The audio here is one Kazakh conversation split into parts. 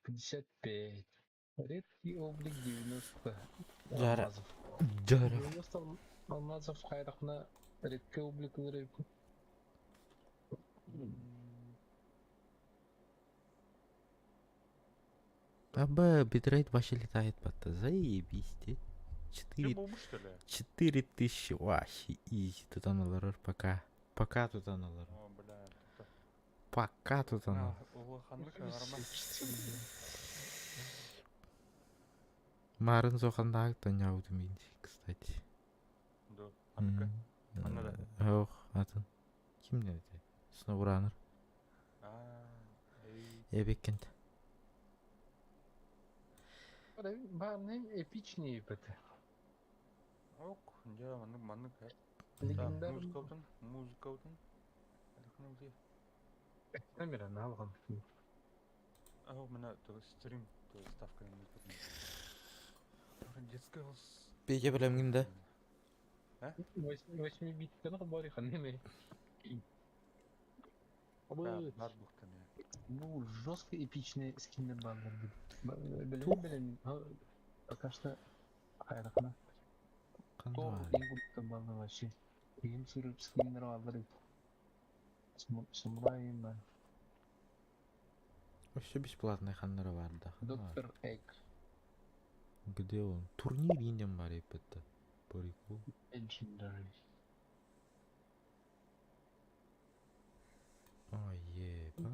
55. Редкий облик 90. Жара. Алмазов. Жара. 90 Алмазов хайрақна редкий обликлары. Аба, битрейт вообще летает под заебись. Че болmuş что ли? 4000 вообще изи тут аналар пока. Пока тут аналар. О, бля. Пока тут аналар. Улаханlık арма. Марын зохандагы таняуды мен, кстати. Да. Анка. Анна да. Ох, атын. Ким не dedi? Snowrunner. Эбеккент. Барны эпичнее бэты. Ок, я маннык. Легендар. Музыка утын. Алыкны где? Камера алган. А, у меня то стрим, то ставка на музыку. Детская Пеке білем кімді? 8 биттен бар екен неме. Нарбухтан я. Ну, жестко эпичные скины бандар. Білем. Пока что хайрақна. То игры бандар вообще. Им сүріп скиннер алыр. Самурайым бар. Вообще бесплатный ханнары бар да. Доктор Эк. Где он? Турнир индем бар епетті. Прикол. Legendary. Ой, еба.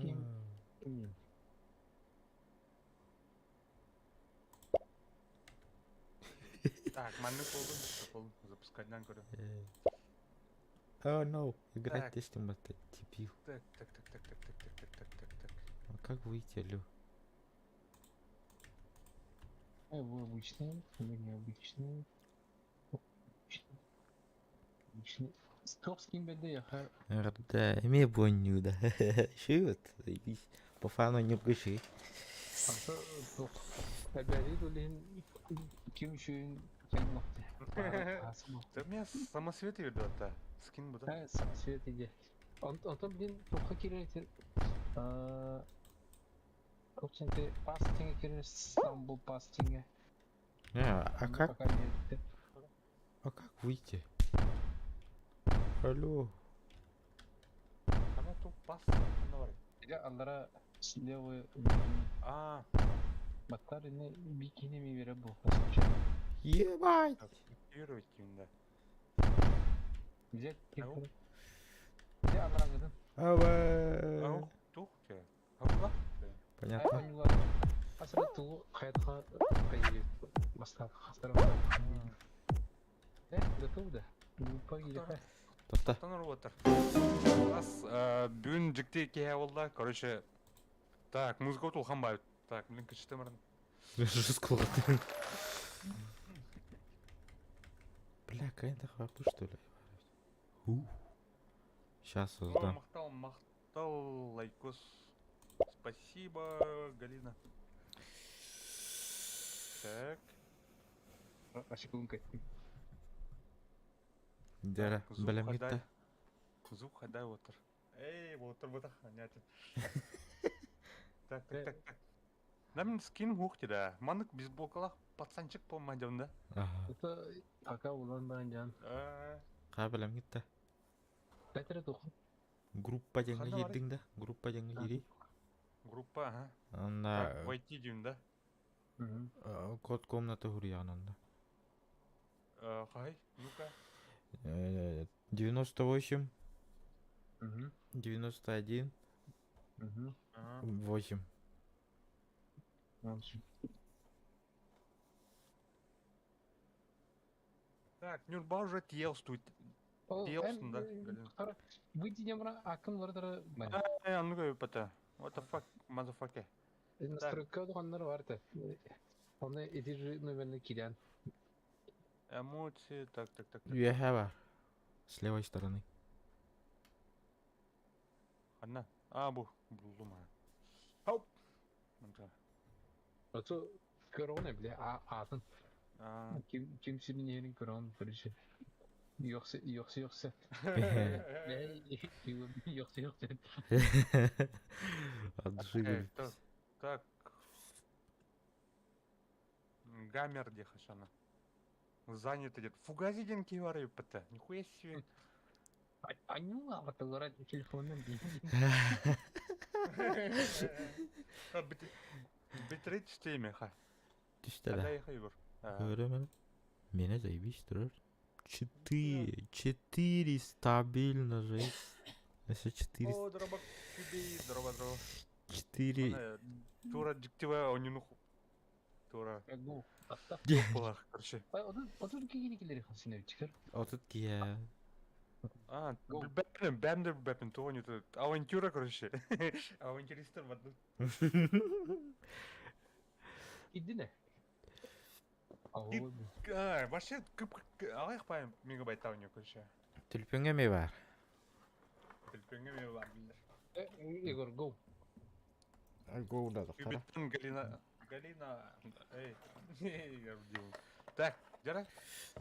Так, маннык oldu. Запускать көрі. О, no, играть Так. тестим это дебил. Так. А как выйти, алё? Вы обычные, вы необычные. Обычные. Стоп скин беды, я хар. Да, имей боню, да. Шут, заебись. По фану не пиши. Обязательно долин ким шуин Ты мне самосвет верді атта. Скин бұда. Ha, свет иде. Онтон блин топқа кирет. Көпченте пастинге кирет, Стамбул пастинге. А как? Пока не. А как выйти? Алло. Ана топ бас. Ана бар. Я аллара слева А, баттар ине бикини ми бере бу. Ебать! кирировать кимда. Взять кирку. Я аллара гыдын. Ава! Ау, тух те. Абла. Понятно. Анюлар. Асыра туу каятка кайы басқа хастарга. Готов да? Группа келе. Тоқта. Таныр отыр. Бас бүгін жікте кея болды. Короче, так, музыка отыл қанбай. Так, блин, кішті мұрын. Жестко латырын. Бля, какая-то хвапу, что ли? Сейчас создам. Мақтал, лайкос. Спасибо, Галина. Так. Ашикунка. Дара, білем кетті. Зуб хадай отыр. Эй, отыр бұда, нятен. Так. Нам скин хуқты да. Манық бейсболкалақ пацанчик болмайдым да. Это ака улан баран Қа білем кетті. Бәтірі тоқын. Группа жаңа ердің да? Группа жаңа ери. Группа, ага. Анда... Так, войти деймін да. Код комната хурияғын анда. Қай, ну-ка. 98 91 8. Так, Нюрба уже телствует. Телстун, да? Выйдем на акым вардары. Анны көй пата. What the fuck, motherfucker. Настройка оғанлар барды. Оны эдир нөмірні кирян. Эмоции, так. UH бар. С левой стороны. Анна. А, бұл ма. Хоп. Ото көріғын әбіле атын. Кем сүйінерін көріғын бірінші. Yoxsa. Yoxsa. От души говорит. Так. Гаммер де хашана. Занято где-то. Фугазиден кивары пыта. Нихуя себе. Аню аваталара телефоннан дейін. Битрейт штейме ха. Düştü de. Кадай хайбур. Öyle mi? Меня заебись, durur. 4 стабильно жесть. Если 4, О, дробак тебе, дроба. 4... Тура диктива онюнуху. Тура. Гол. Атта. Полах, короче. Отын келері қасына өтчікер. Отут ки. А, Гол. бәмдер бәпін туғын еті. Авантюра, короче. Авантюристер бады. Иді не? Вообще, алайық пайым мегабайт тауын короче. Түлпіңе ме бар? Білпенге ме бар білдір. Егор, гол. Гоуда да қара. Үбіттің Галина... Эй, ярдым. Так, жара?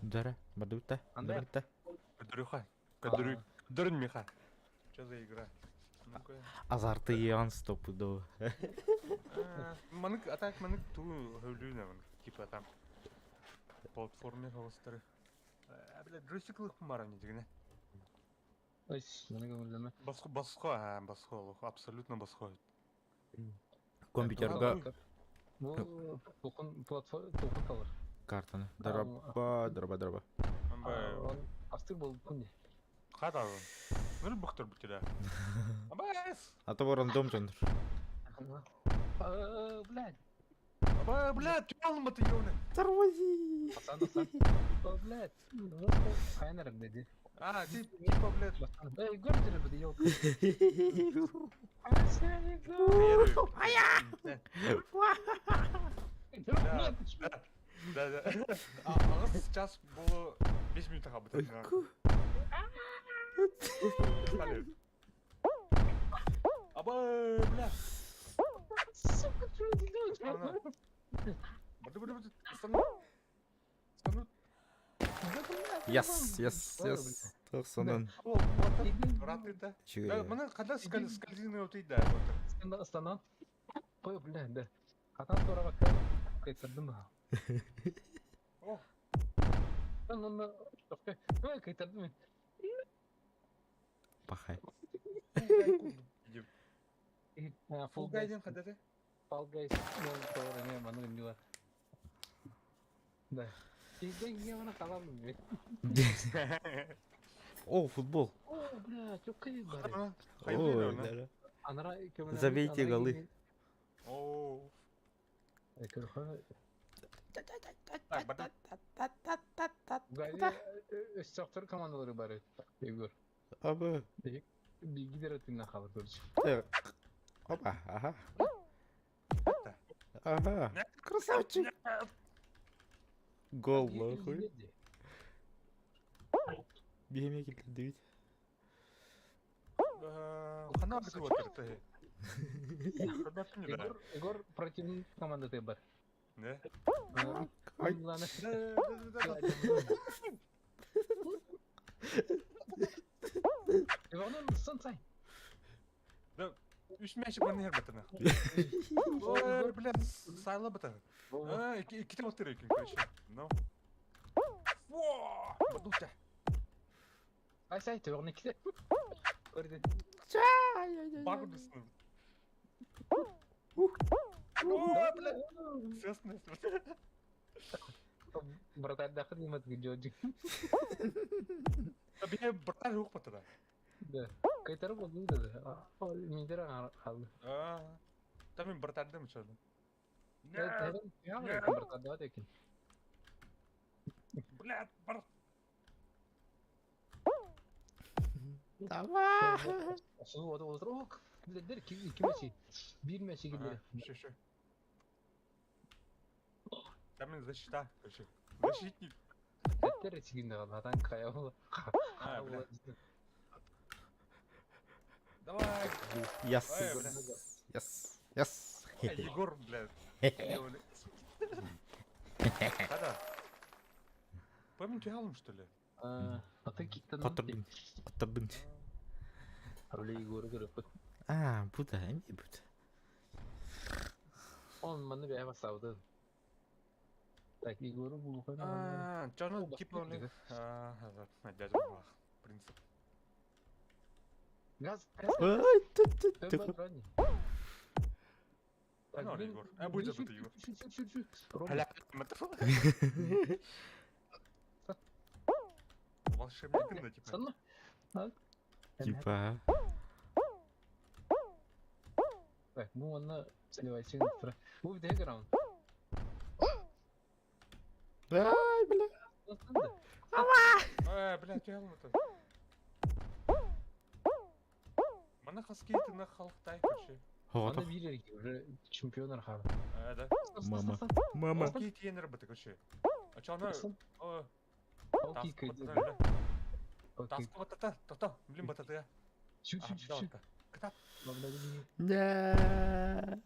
Дара, бадута. Андай. Бадута. Кадырюха. Кадырын меха. Чё за игра? Ну-ка. Азарты еған стопудо. Манык, атак манык ту хөвлүүнэ манык. Типа там. Платформе хавастары. Бля, джойстиклық мара не дегене. Айс, мені көңілдеме. Басқа, абсолютно басқа. Компьютерга Бұл толқын платформа, толқын қалыр. картаны. Дроба. Астыр бұл күнде. Қада ағын. Нүр бұқтыр бүттеді. Абайс! А то рандом жанр. Блядь. Абай, блядь, тюралым ты ёвны. Тормози! Асан. Блядь. Қайынарым деді. А, типа, блядь. Эй, көрдірі біді елка. Да. Ағыз сейчас болу 5 минутаға бұтыр. Абай, бля. Сука, что ты делаешь? Бады. Стану. Yes. Тоқсанын. Ратыда. Чуя. Мына қада скользины өтейді. Астана. Ой, бля, да. Атан тураға кайтырдым. О, Кайтырдым. Пахай. фулгайден қадады? Fall Guys. Не, маны не бар. Да. Үйден не ғана қаламын. О, футбол. О, бля, чөккей бар. О, да. Анара көмін. Забейте голы. О. Так, Гайде өз сақтыр командалары бар. Егор. Абы. Бигидер өтіңнен қалыр көрші. Опа, ага. Красавчик. Гол, нахуй. Бегеме келді дейт. Қана бізі өтірді. Егор противник командаты бар. Не? Ай. Егордан сын сай. Үш мәшік бәрін ер бітіні. Ой, бля, сайлы бітіні. Кете өтір екен, короче. Ну. Фуа! Бадута. Ай сай, төғіне кете. Көрді. Багу дұсыны. Ой, бля. Сесны. Братардағы демет видеоджик. Бе братар жоқ бітіні. Да. Кайтарып олды деді. Мендер қалды. Та мен братардым шады. Братардағы екен. Блядь, бар. Давай. Сұлу отыр. Ок. Білдер, кемесі. Bir мәсі келдері. Шо. Та мен защита, короче. Защитник. Әттер әтігінде қалды. Атан қая болы. бля. Давай. Yes. Егор, блядь. Когда? Помню, тягалым, что ли? Аты киттен. Қатырдың. Арли Егоры көріп. А, bu da, emin bu da. Он маны бәе бастауды. Так, Егору Булухай. Чаны Ол типа басып оле. кетті. Дядя Бах. Принцип. Газ, Ай, тут. Тема драни. Так, Ну, блин, Егор. Будь забыт, Егор. Рома, Волшебник дымна, типа. сама. А? Типа. Так, ну она сливай сигнатура. Вы в деграунд. Ай, бля. Блядь, я это. Мана хаскейты на халқтай, короче. Она Готов. бирерки уже чемпионар хар. Да. Мама. Мама. Хаскейт енер быты, короче. А чё она... Окей, Тасқы кайда. батата, Окей. Тасқы батата, тоқта, блин батата я. Чуть. Катап. Да.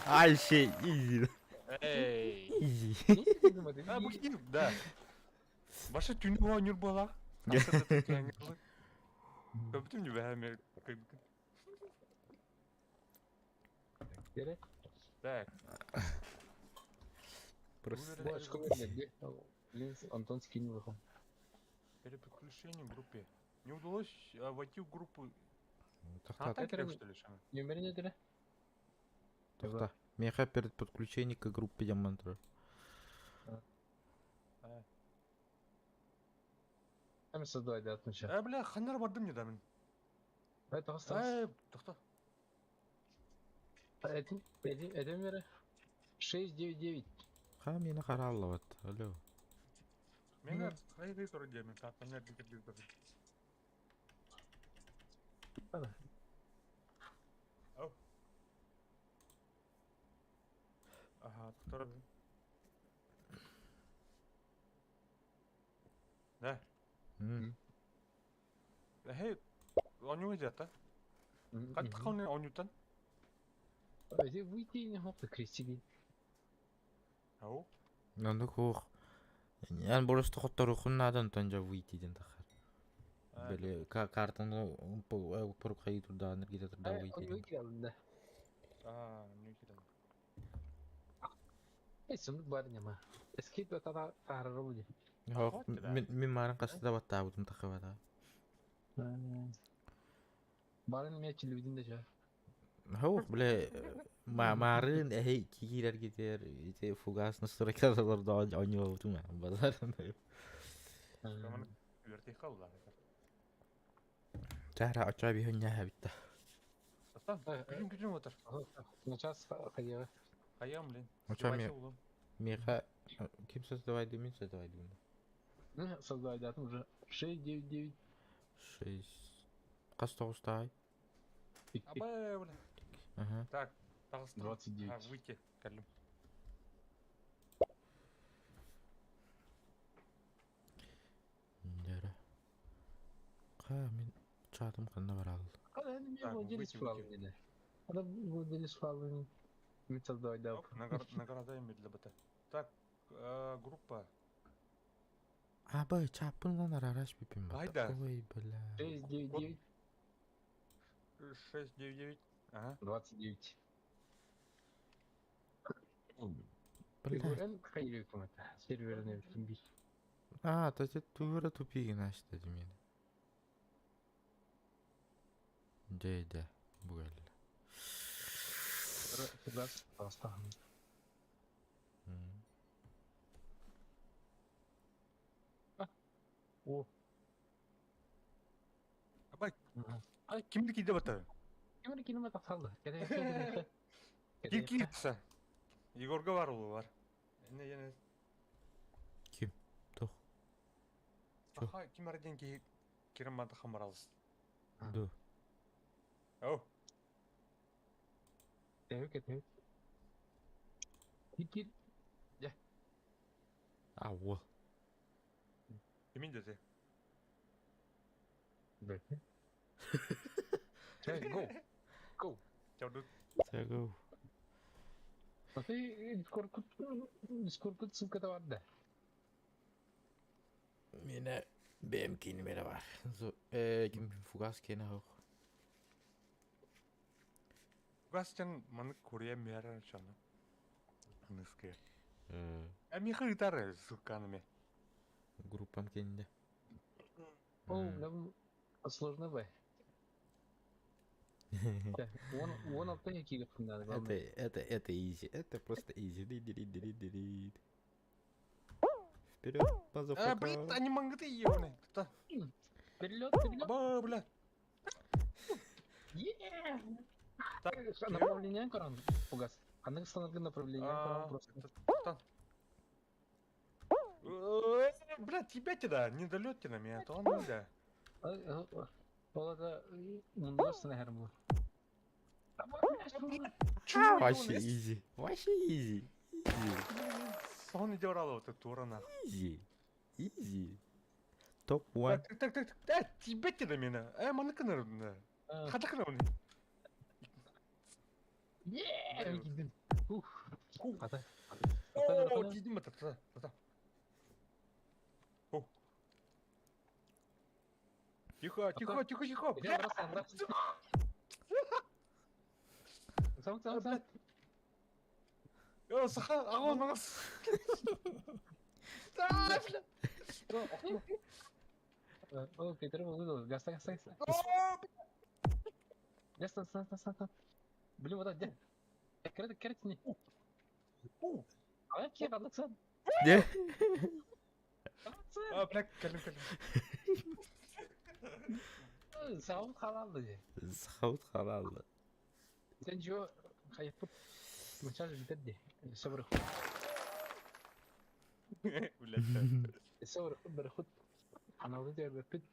Ай, şey, easy. Эй. Easy. Бухтив, да. Ваша тюньга ойнер бола. Көптім не бәме. Так. Просто. Антон скинул их. Переподключение в группе. Не удалось войти в группу. Тоқта, Так это что ли, Шана? Номер не дали? тоқта. Меха перед подключением к группе демонтра. Hem создавать отмечать. Бля, ханар бардым не дамын. Это осталось. Тоқта. Эдем мере. 699. Ха, мені қаралла вот. Алло. Мен қайдай тұр демін, таппанар дегенде тұр. Ау. Ага, тұр. Да. Хей, оню идет, Как тақауны онютан? Эти выйти не хопты крестили. Ау. Нанды хух. Ян борыс тоқыттар ұқыннадан тонжа выйти-ден тақар. Бәле, картаны пұрып қайы тұрдағын ергеті тұрда Он выйти-ден. выйти алында. Не кидам. Сундук бар нема. Эскейт батара қарары буде. Хоқ, мен марын қасыда баттаа бұдым тақы бата. Барын мен телевиденде жа. Хоқ, біле, марын әй кигилер кетер, фугасны сұракадаларда ойнуға бұтыма. Базарында. Каманы верти қалла. Жара оча бейхін яға бітті. Астан, күжім отыр. Начас қайығы. Қаям, блин. Оча меха, кем создавайды, мен создавайды бұны. Создавать датым уже 699. 6. Қас тоғызтай. Абай, бля. Ага. Так, Дағыстан. 29. Выйти, кәлім. Жара. Қа, мен чатым қанда бар алды. Когда они Так, мне владели выйти, сплавлены. Когда владели сплавлены. Мы создавать да. Наградаем для бата. Так, группа. Абай, чапын ғана рараш бепен бата. Қайда? Ой, бля. 699. 699. Ага. 29. Бля. Фигурен қайығы көмәті. Серверіне бітінбей. А, тәте туыра тупиген ашты демені. Дейді, бұғалі. Фигас бастағын. О. Абай, кімді кейде бата? Кемір кинома тақсалды. Кирки кіса. Егорға бар ұлы бар. Ене. Кім? Тоқ. Аха, кім әрден керім бады қамыр алыз. Ду. Ау. Тәуек. Кир. Ауы. Кемін деді? Бәлі. Go. Чауды. Тәгіу. Ты Дискорд ссылкада бар да. Мені бәм кейнімері бар. Кім фугас кейні хоқ. Фугасчан манык Корея мэра чана. Ныске. Э, Миха гитара суканами. группам кенде. О, бля, сложно бай. Вон оттан якиге надо, главное. Это изи. Это просто изи. Ди-ди-ди-ди-ди-ди. Вперед, Блин, мазафака. они мангты ебаные. Вперед, вперед. Аба, бля. Так, Направление корон, Фугас. Она становится направление корон просто. Бля, тебя туда, не долетите на меня, то он нельзя. Ол это мундосын әр бұл. Вообще изи. Вообще изи. Изи. Сон не делал вот эту тура нахуй. Изи. Изи. Топ-1. Так, тебя туда меня. Маныка на. Хатака на. Еее, гидін. Қата. О, тидим это, та. Тихо. Я бросам. Сам. Саха, агон нас. Да, бля. О, Питер, выдал. Гаста. Гаста. Блин, вот это. Керет не. А я қалдықсан. Не? Бля, кәлім. Сауын қалалды же. Саут халалды. Сен жо қайыппыт. Мұнша бітірді. Собыр бір құт. Аналды жер бөппіт.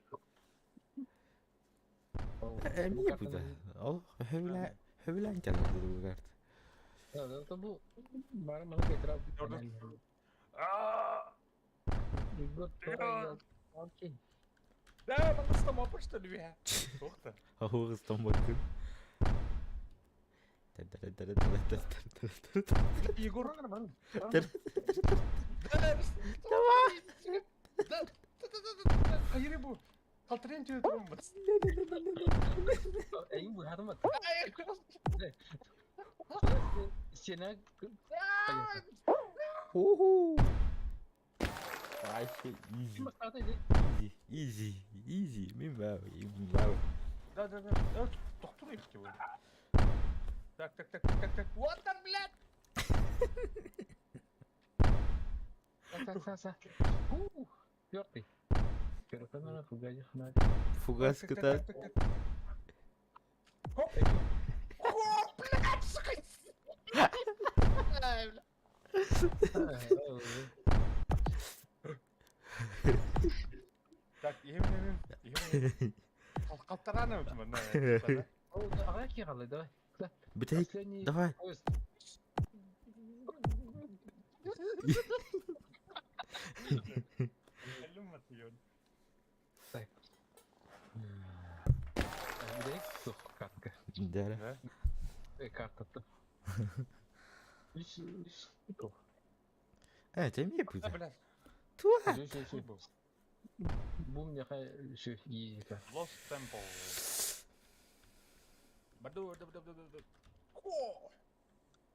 Эмне bu da? Ол hövlen geldi bu kart. Это был бармен Петра. Окей. Да, надо с тобой что ли? Охта. Ağustan bakın. Егор. Нормально. Hayır bu. Kaltırın diyor durumumuz. Эйм bu хадмат. Сена. Уху. Вообще easy. Масата иди. Easy. Мимо. Да. Доктор их его. Так. Вот там, блядь. Са. Пёртый. Пёртый на фугаде хнать. Фугас катать. О, блядь, сука. Ай, бля. Так, ем. Калтараны өтмөр, да. О, давай киғалы, давай. Бітейік. Последний Давай. поезд. Әлім атыйон. Так. Гидейік? Жоқ, картка. Дәрі. Карта. Үш. Темей bu da. Блядь, Туа. хуй был. Бұл мне қай үші езікі. Lost Temple. Баду.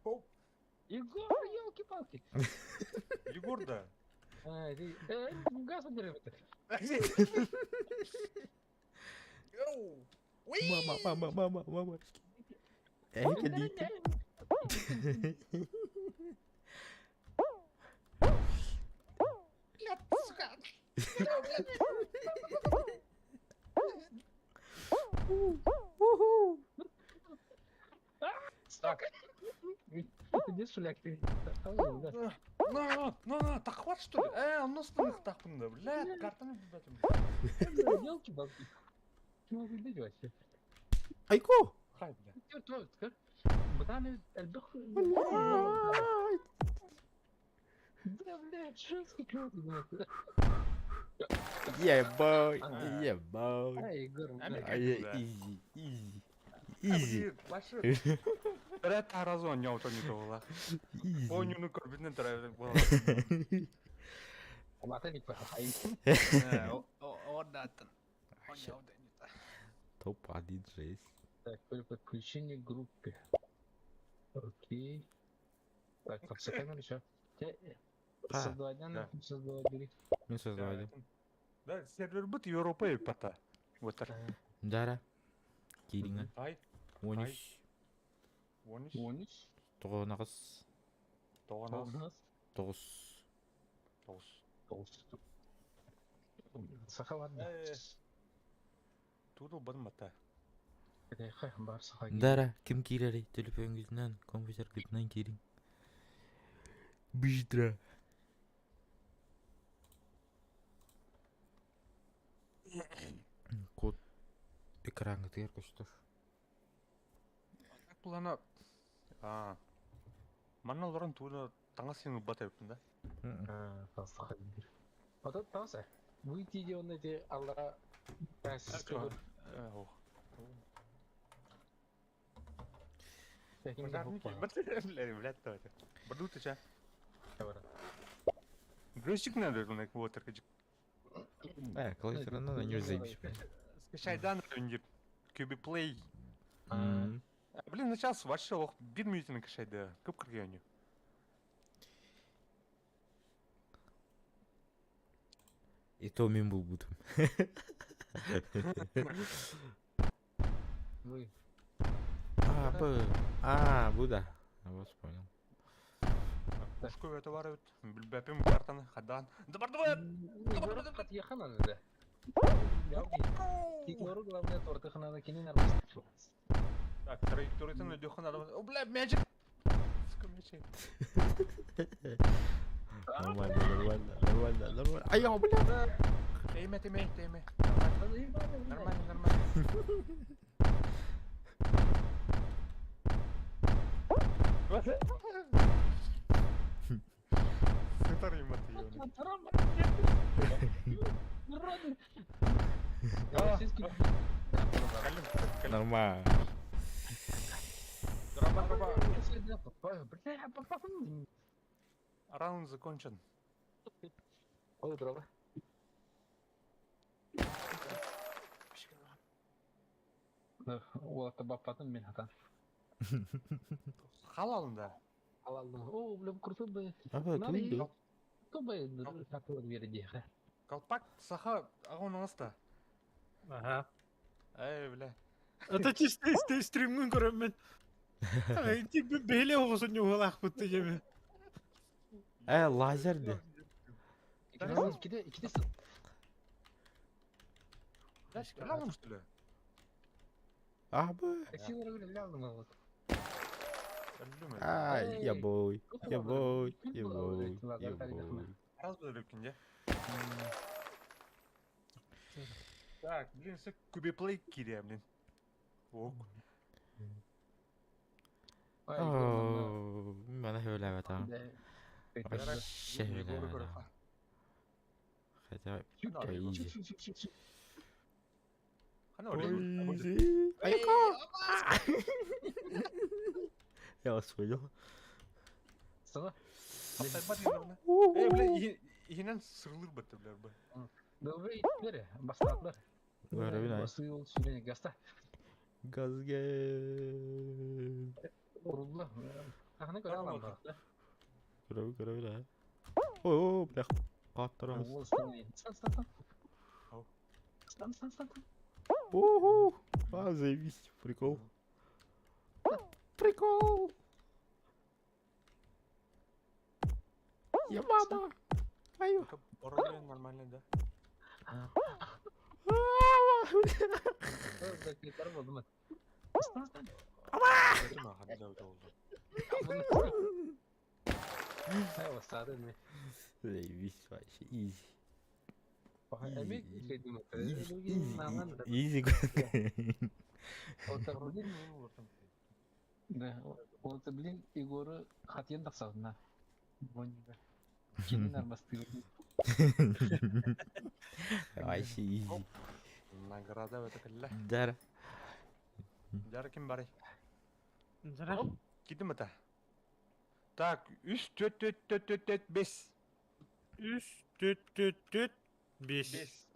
О, Егор, елки-палки. Егор, да. Газ убери. Йоу. Мама. Это литы. Блядь, сука. Так. Иди шуляк ты. На, так хват что ли? Он нас на них так пында, блядь, картаны бітбәтім. Елки-палки. Чего вы идете вообще? Айко. Хай, блядь. Бутаны البخ. Да, блядь, что сколько? Ебой. Егор, Easy. Башы. Бірәт таразон яутан ете ола. Ойнуны көрбітінен тұрайын бола. Мата не пахай. Ордатын. Топ-1 жесть. Так, при подключении к группе. Окей. Так, подсекаем еще. А, Создавание, да. создавать. Мен создавайдым. Да, сервер бут Европа пата. Отыр. Дара. Кириңа. Тай, 13. 13, 13. 9. 9, 9. 9. Сахавадда. Тудыл бадым мата. Хай бар саха. Дара, ким кирери? Телефон гитнен, компьютер гитнен кирин. Биштра. Код экранга тегер көчтөр. Бұл ана... Манна лоран туына таңа сеңі бата өптін да. Саха. Ота тауса. Выйти де он эти алла. Бадуты ча. Грөшчик надо, он отыр кәжік. Клавиатураны не заебись. Скачайдан өндеп. Кюби плей. М. Блин, начался вообще ох, 1 минутын кішайды. Көп кірген өне. И то мен бұл будым. Вы. Бу да. Я вас понял. Пушку это варят. Бәпем картаны хадан. Давай. Город подъехала, да. Тиклору главное торты ханана кинин армастык. Так, траекторияны өдеуін адам. О, бля, мәжік! Сука, мәжік. Нормально. Ай, бля. Тейме. Нормально. Сытар ематы ені. Нормально. Дроба. Раунд закончен. Ой, дрова. Ол табаппадым мен атан. Халалында. Алалдым. О, бля, крутой бы. Туйду. Кто бы такой верде. Калпак саха ағын аңыста. Ага. Эй, бля. Ата чисте стримгін көрем мен. Тик бейле оғысын жоғалақ бұтты жеме. Лазерді. İkide Лалым, что ли? Абы. силы öyle aldım ama. Ябой. Раз бы рыбкин, Так, блин, все кубиплей кире, блин. Ок. Mana öyle tamam. Şöyle. Хотя easy. Хана орен. Я вас понял. Sana. Эй, бля, иһинен сырлыр бытты, бля, бля. Добрый itleri. Baslatlar. Görevine. Basıyor süreni gasta. Gazge. Uruldu. Ahne kadar alamam. Görevine. О, бля. Каттырамыз. Стан. Ау. Стан. Уху. Заебись. Прикол. Я мама. Аю. Орен нормально, да? Такие торговые, думаю. Стан. Бәтіма, хада өте oldu. Ай, бастады мен. Заебись вообще. Easy. Эмек şey demek. Easy. Да, вот блин, Егору хотел досадно. Бонника. Кинин армастыр. Вообще easy. Награда өте кілі. Дара. Жары кім барай? Жара. Кидім өте. Так, 3, 4, 5. 3, 4, 5. 5.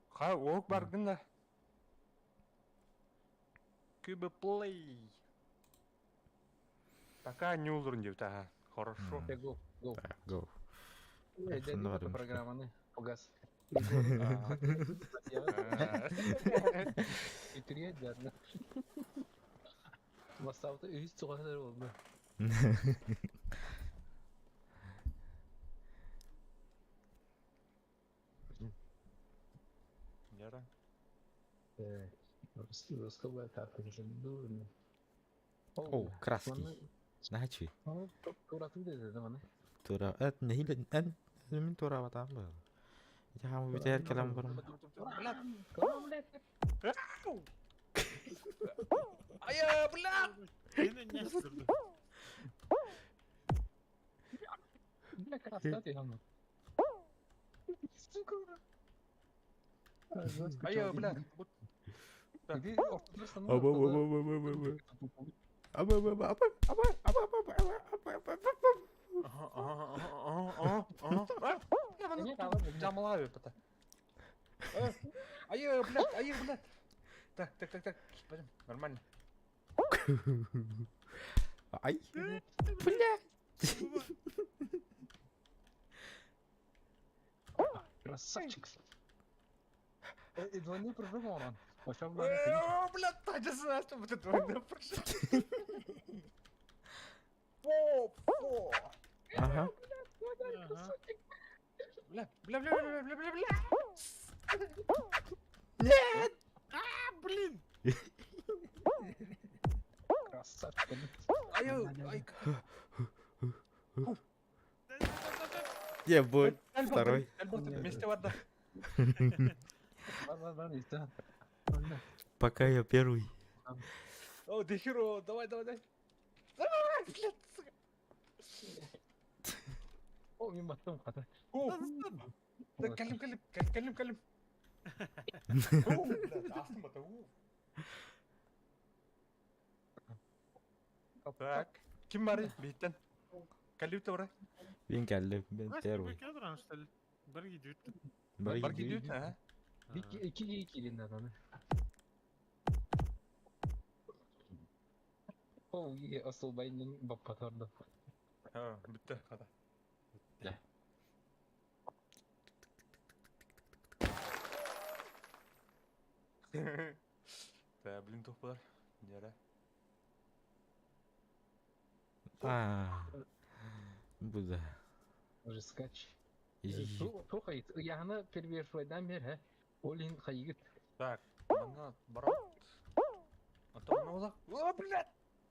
Ха, оқ барғын да. Кубы плей. Пока не узрун деп та. Хорошо. Go. Так, go. Jadi Айфонда бар apa емес пе? программаны? Погас. Итүрия жарна. Бастапта үйс соғатар болды. Яра. Русского карты уже дурно. О, краски. Начи. Турату dedi mana. Тура. Не хилен. Min тура ватам был. Я хаму битер калам барам. Aya блядь. Beni ne sürdü? Бля, краска ты гамма. Aya блядь. Иди ортодорстан. Не, давай, Жамалай пата. Ая блядь. Так. Пойдем, нормально. Ай. Бля. Красавчик. Двойной прыжок он. Пошел на Блядь, так же знаешь, что будет двойной прыжок. Фу. Ага. Бля. Нет. Блин! красавчик. Ай. Ебать. Второй. Вместе вода. Ладно, и да. Пока я первый. О, ты херо, давай. Блядь, сука. О, мимо там хата. О, да, калим. О, блядь, астым бата, Так, ким бар бейттен? Калим тавра? Мен келдім. Мен первый. Bekliyordur işte. Bir gidiyor. Бар gidiyor, ha? İki надо. О, и освободен баппатарды. Ha, bitti, hadi. Gel. Да, блин, тухпалар. Жара. Bu da. Уже скач. İyi. Тухай, яғына первершвайдан бер, ха. Олин хайгыт. Так, мана барат. Ата мана олақ. О, блядь!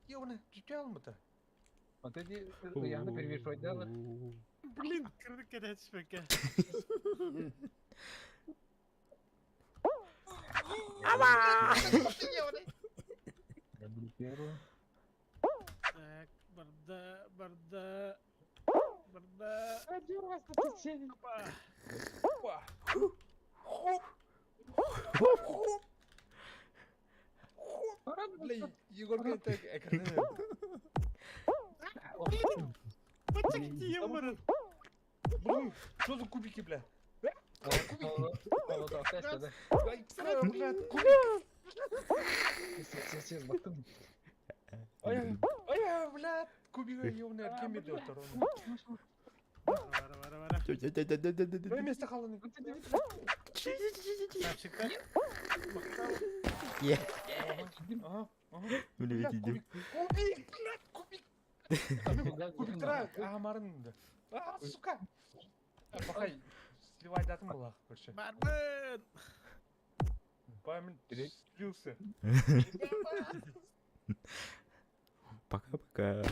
Ёбаны, жүте алмыты. Вот эти яғына первершвайдан. Блин, kırdık kere yetişmek ya. Я буду первым. Так, barda. Опа. Блядь, Егорка, это экраны. Bıçak diye vurun. Блин, что за кубики, бля? Вот опять, да. Ай, блядь, кубик. Съест, баттым. Ай, блядь, кубик ёбаный, кем идёт ровно? Vara. Дай место халаны. Gerçekten. Ye. Ага. Böyle Блядь, gideyim. кубик. Кубик тра, амарында. А, сука. Бахай, сливай датым была, короче. Barbun. Память слился. Пока-пока.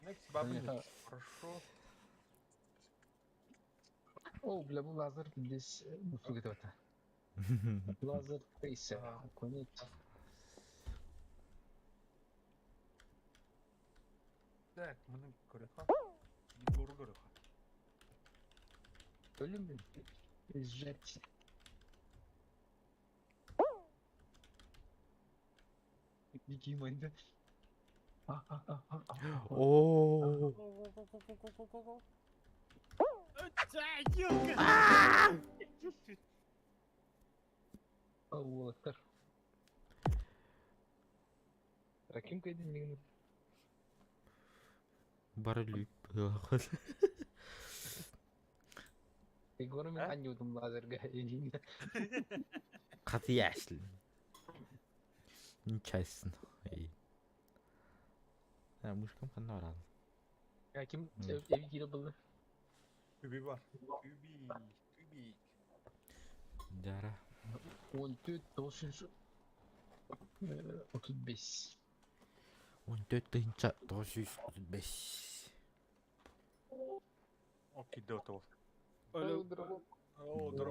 Next, бабуль, хорошо. О, бля, бұл лазер здесь услуги это. Лазер трейсер. Конец. Так, мына көрөха. Егору көрөха. Ölüm mü? Сжать. Дикий майнда. Oo. Аллахтар. Раким кайдын мегін. Барылып. Егоры мен анютым лазерге. Katı yaşlı. Нечестно. Ha, muşkam kan var. Раким evi kilo buldu. Kübi var. Kübi. Jara. 14 935. 14 тыйынча 935. Okey, dört ol. Öyle. Oo, dur.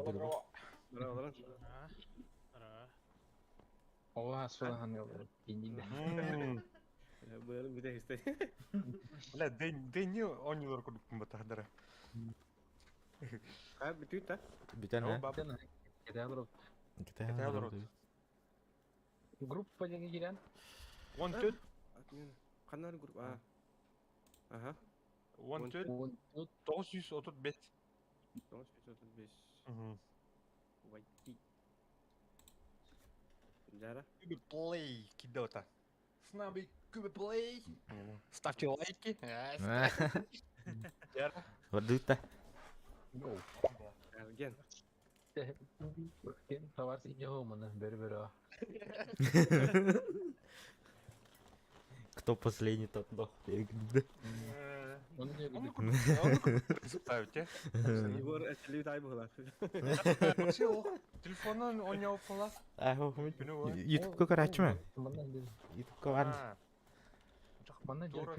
Bravo. Oha soğan yolları. Bildiğinde. Böyle bir de işte. لا دي oni lor kudu kumbatadara. Ha bir tweet ha. Bir tane. Bab. Kita grup. Kita Kita harus. harus. Grup aja giran. One third, Kanal grup ah. Aha. one third, 935. 935. Mhm. Whitey. Jara. Kübi play kidota. Snabi kübi play. Ставьте лайки. Яра. Waduh tah. Go. Ergen. Tawar sih jauh mana berbeda. Кто последний, тот сдох. Я говорю, Onu diyor Onu bir kudu ставьте. Igor açılıyor tabi bu. Şey o. Telefondan oynuyor falan. Ah, Ahmet. Günü var. YouTube'ga qaraychi mi? Temandan dedi. YouTube'ga var. Ha. Mana Doğru. diyor.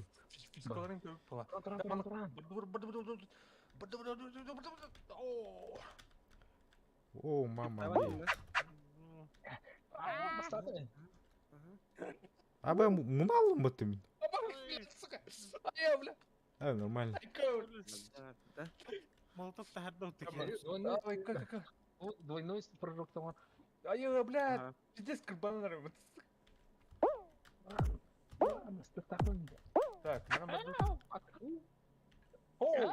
Fiskalarin köpük falan. Turan. Oo. Oh, mama. Tamam mı? Başladı. Abi bunu aldın mı tüm? Сука. Ай, бля. Ha, normal. Молотов тахадда Ай, как. Двойной прыжок там. Ай, блядь. Ага. Пиздец, карбонара. Спектакль. Так, нам надо... Оу!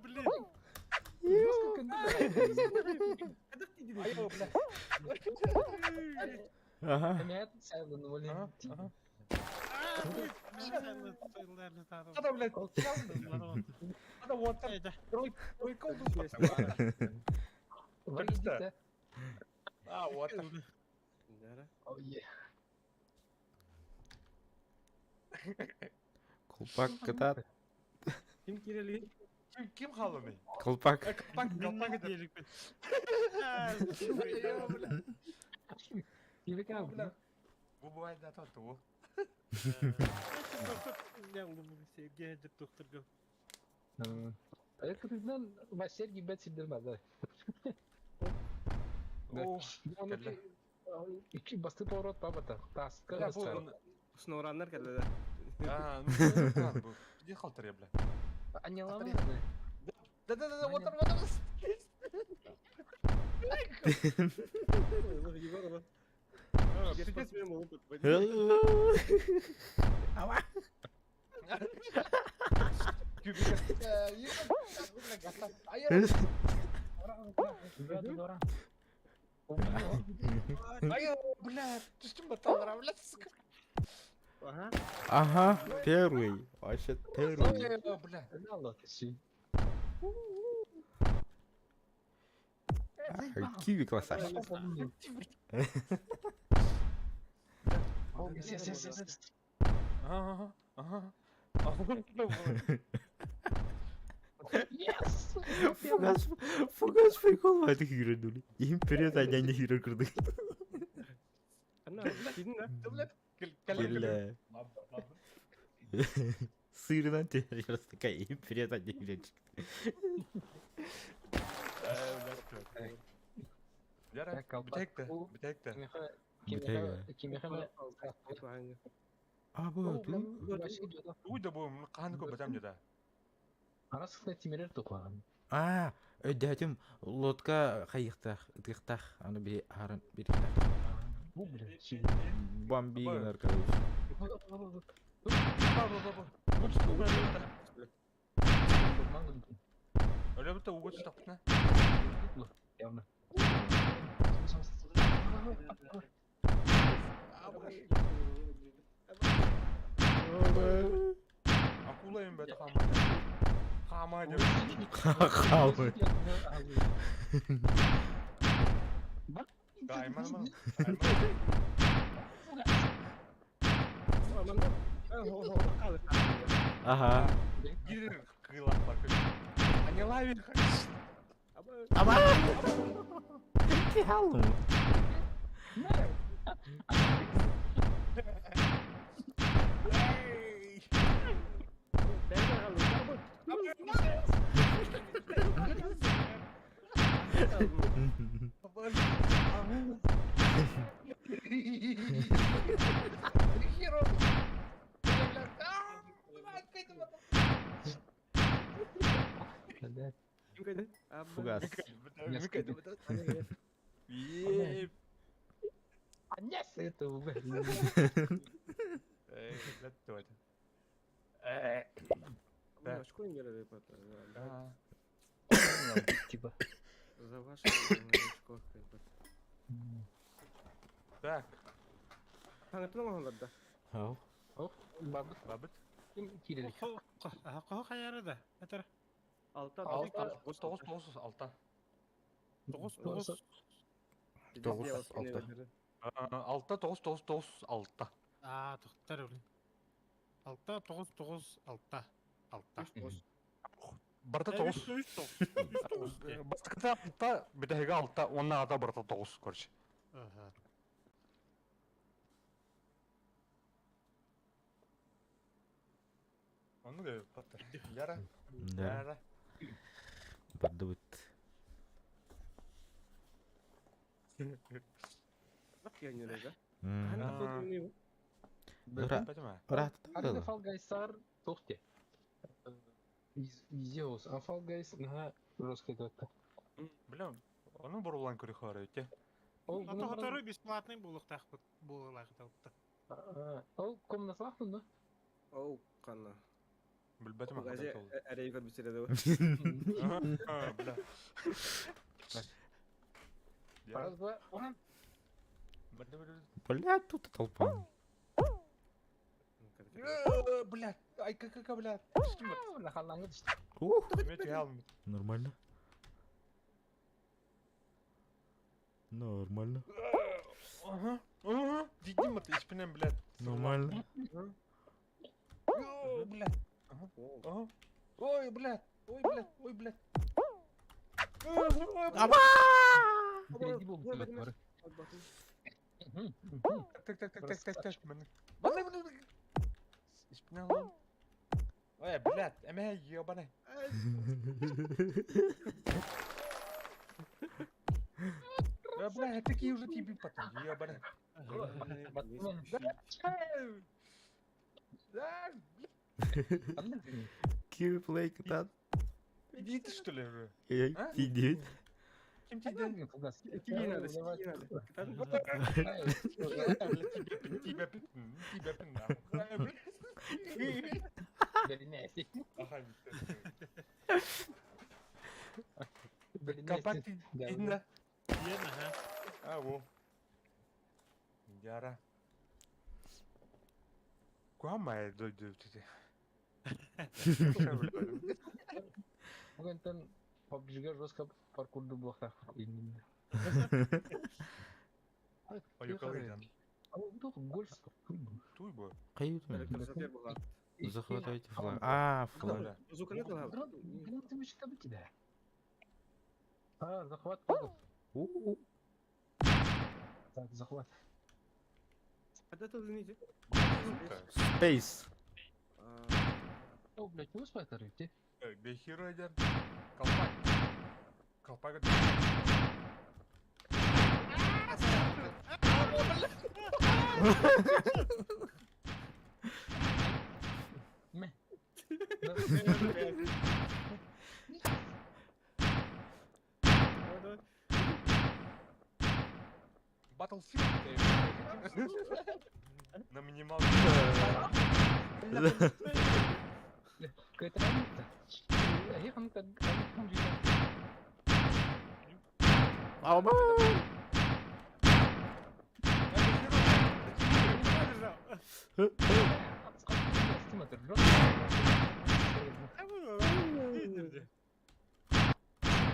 Блин. Ай, бля. Aha. Нет, сайлен волен. Ага. Надо, блядь, надо вот так. Ой, колдун. Варите. А, вот так. Jara. Oh yeah. Kulpak ketat. Kim kireli? Kim қалды? Kulpak. Kalpak diyelim ben. Gibi kan. Bu бывает да то, то. Ne oldu bu sevgi hacı doktor go. Ayak kırıktan başlar gibi ben sildirmez. О, Onu ki iki bastı pavrat babata. Taska бля, basar. бұл... Snoranlar geldi. А, ну, бұл. Где халтыр я, бля? Anyalama. Да, вот там. Igor bak. Pidez benim oğlum. Orang. Ayo, бля, ты что батал, бля, сука? Aha. Aha. Первый. Вообще первый. Ayo, бля. Allah kişi. Kiwi klasaj. Oh, yes. Ага. Yes. Фугас прикол var hero dulu. Imperial aja hero kırdık. Ana gidin lan. Gel. Sıyırdan terörist kayak Imperial aja hero çıktı. Яра, бітекті. Kimya Abi dur. Uyda bu, қаны көп бәтем деді. Арасында тимерер тоқлаған. А, ödedim. Лодка кайыктах, ытыктах, аны bir harın bir. Bu bile. Бомбиген arkadaş. Öyle bir de uğur tutaptın ha. Явно. Акулайым бәті қамайды. Қамайды. Қамы. Қайман ма? Ага. Гир қилап бар көз. Анелай бер қайш. Ама! Que ralo? Фугас. Аньяс это уже. Типа. За ваше очко. Так, Таңытын оңғандар да. Ау. Бабыт. бабыт. Кирилlik. Қоғы қайары да. Әтір. Алта. Тоғыз, алта. Алта, тоғыз, алта. Тоқтар өлін. 6-9-9-6. Барта тоғыз. Бастықта алта, бітәйгі алта, онна ада барта тоғыз, көрші. Оны да баттыр. Яра. Да. Барды бүт. Бақ еңгелер да. Рахат. Арada Fall Guys'lar toxte. Изеус, а Fall Guys на русский готта. Білем, оның бір олан көрі қары өте. Тоқтары бесплатный болық тақпыт болылағы тауыпты. Ол комна слахтын да? Оу, қанна. Білбәті ма? Әрей көрбістереді ба? Біля. Раз, два, он. Бля, тут толпа. Блядь, ай, как, блядь. Нахаллаңы düştü. Нормально. Нормально. Ага, Дидим это испинем, блядь. Нормально. Блядь. Ага. Ой, блядь. Аба! Впереди был который. Так. Испинем. Ой, блядь, эмэ ебаный. Да, блядь, такие уже тебе потом, ебаный. Киплей катат. Иди ты, что ли, уже? Иди. Кем тебе дать? Тебе надо. Тебя пин, нахуй. Белинesi. Ага, Белинesi. Компакт видно. Ена, ха? А, во. Яра. Куда моя дойдет эти? Bugün ten PUBG'ga жестко паркурду блоктар. Аюкалыйдан. А вот тут гольф. Туй бо. Каюта. Красотер була. Захватывайте флаг. А, флаг. Зуканы кылға. Ты мышь как бы да. А, захват. Так, захват. Қада тұлдың Space. О, блядь, не успай тарифте. Бехиро идет. Колпак. Колпак. Ме. Battlefield. На минималке. Какая-то разница. Я там как там видел. Алба. Estimator, bro.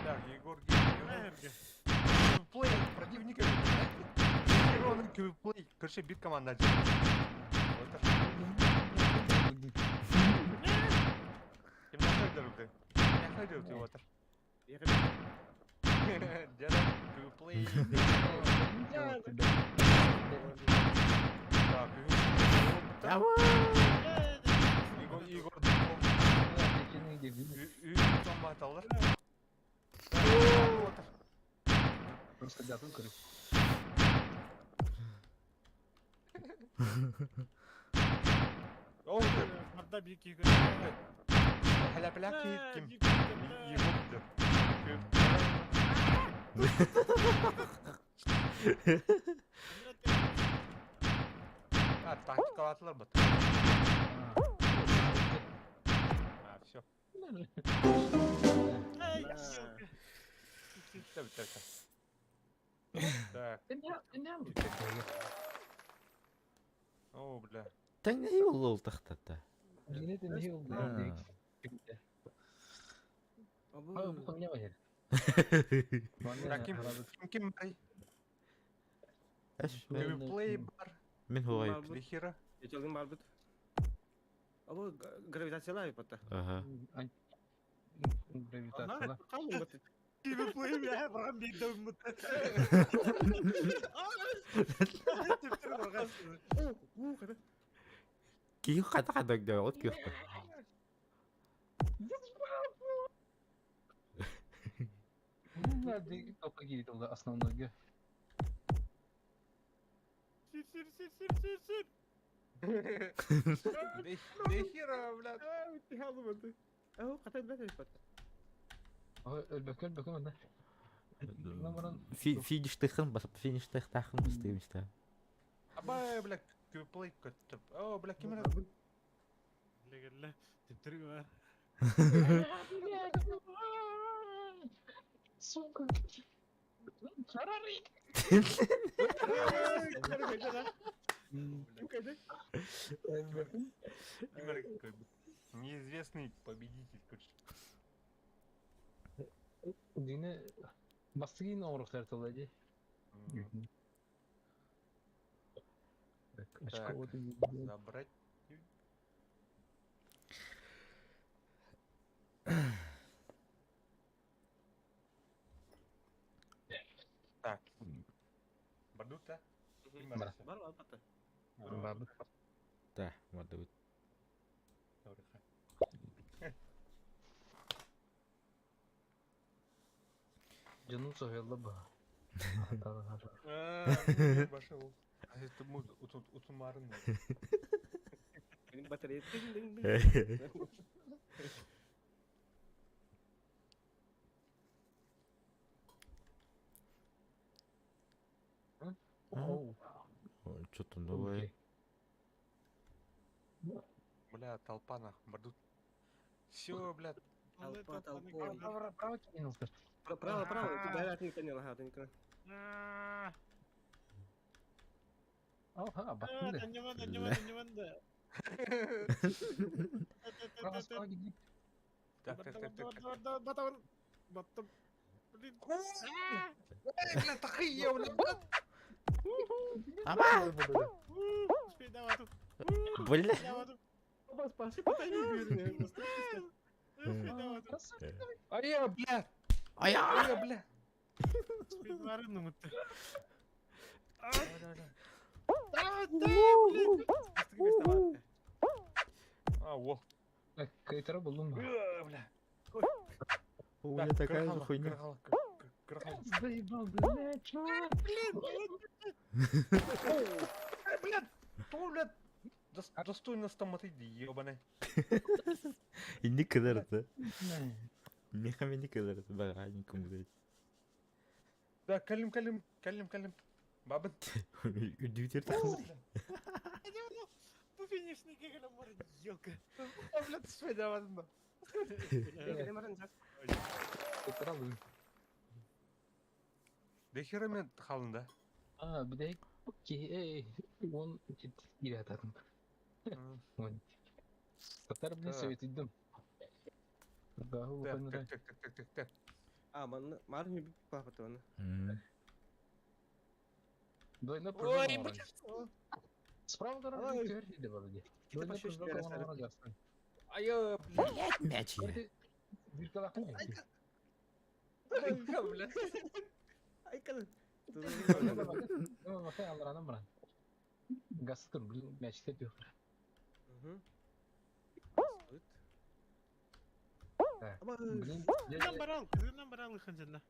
Так, Егор Эрге. Квиплей, противник. Егор Квиплей. Короче, бит команда. Вот так. Kim ne öldürdü? Ne öldürdü water? Just Kвиплей. Так, Igor son batalar. Просто готов, короче. Oh, Barda bir iki hala plak kim? Kim? Igor. Ha, taktik attılar mı? Ha, все. Bitti bitti. Так, о, бля. Та не улол тахтата. Yine de ne oldu? Ha. Abi bu konu ne var ya? Таким, kim bay? Эш Квиплей бар. мен хуайып. Дохера. Geçelim barbut. Ama gravitasyonel yapıttı. Ага. Gravitasyonlar. Kalın batı. Gibi koyayım ya. Bana bir dön mutlu. Tüptürü korkarsın. Kadar. Кию хата от кюхтө. Bunlar da topa girdi oldu основной. Sür sür sür sür sür sür. Дохера, бля. Bitti kaldı batı. Kadar batı yapıttı. Ölbek onda. Фиништыхын басып, фиништыхтахын бастыйм işte. Абай, бля, Квиплей көттіп. О, бля, ким era? Gelle gelle. Tüptürü var. Сука. Ferrari. Kim kaydı? Ким era? Неизвестный победитель, короче. Dine bastı yine oruklar toladı. Так, забрать. Так. Бардута? Бара. Var var batı. Babu. Да, мада бит. Canım soyuldu bu. Başa ol. Это мы утумарын. Benim batarya ding ding ding. Оу. Что-то новое. Бля, толпа нахуй. Бардут. Все, бля. Толпа толпой. Право кинул, скажи. Право право. Ты дай ты не лага ты не. Ага, батнули. Донеман да. Право справа гиди. Так. Батон. Батон. Блин. Бля, тахия, бля. Ама! Успей давай тут. Бля. Давай тут. Спаси потайни görünüyor. Успей давай тут. Ая, бля. Ая! Ая, бля. Успей варен мутты. А, во. Кайтера buldum mu? Бля. У меня такая же хуйня. Заебал, блядь, чувак. Блядь, что, блядь? Достойно смотреть, ебаный. И не кадырды. Мехами не кадырды. Багаником, блядь. Да, калим. Бабын. Үдүтер тахын. Bu finishni kegelim var yılkı. Блядь, что делать? Gelemadan zat. Kaytera buldum. Дохера мен қалында. Aa bir de ki on gir atarım. Татар мне Так. советуйдым. Гаху Так, упоминай. так. А, мар не папа то она. Двойной Ой, прыжок блядь. Справа Ой. дорога тверди вроде. Двойной почти прыжок раз оған әріп. оған жасын. Айо, Блять, мяч я. Көрді, биркалақтың әйті. блядь. Ай, каны. Мақай алыранам бұран. Гасы тұр, бұл мәч тепеу. Блин, Кызынан барал ыхан жанна.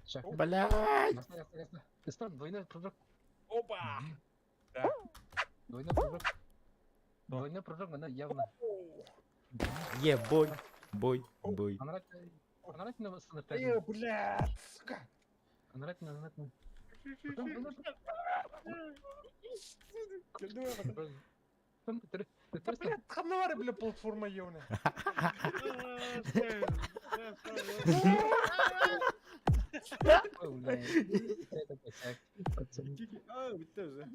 шақ. Блять. Гасна. Истан, двойной прыжок. Опа! Двойной прыжок. Двойной прыжок, она явно. Е, бой. Бой. Она нравится на восстановить. Эй, блядь, сука! Она нравится. Да, блядь, ханавары, бля, платформа ебаная. Это косяк. А, бітті вже.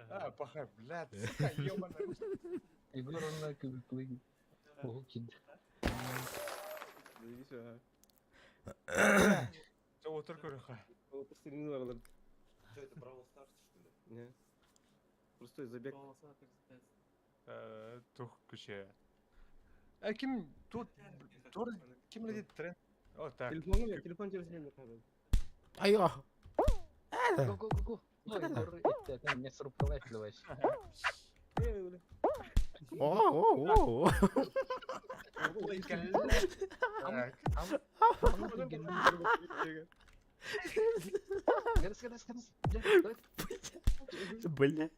А, пахай, блядь, сука, ебаная. Егор, он на кубик. Ого, кид. Иди сюда. Что вот только рыха. О, постельный варлар. Что это, Бравл Старс, что ли? Не. Простой забег. Тух, күше. Ким, тут, ким летит тренд? О, так. Телефон тебе взяли. Айо. Го. Ой, Егор, это мне срубкалайф давай. Эй, бля. О. Ой, Так. Гадас. Бля.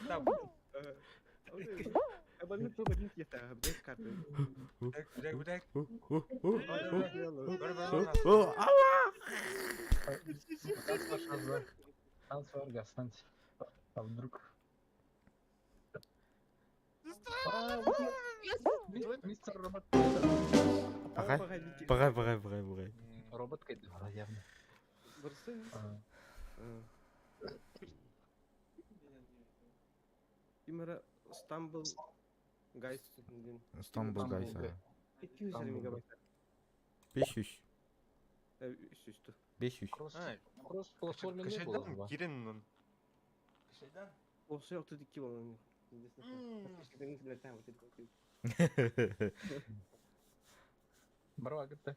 Так, Абонный топ один кита, обдать карты. так. Шанс var Гастан. А вдруг? Мистер Робот. Погай. Робот кайда явно. Барсы? Имара Стамбул Гайс. İstanbul Gaysa. 200 мегабайт. 500. Üstü. 500. Кросс платформе не было. Кышайдан кирен нун. Кышайдан? Olsa yoktu dikki olan. Eskiden gidiler tamam. Браво, где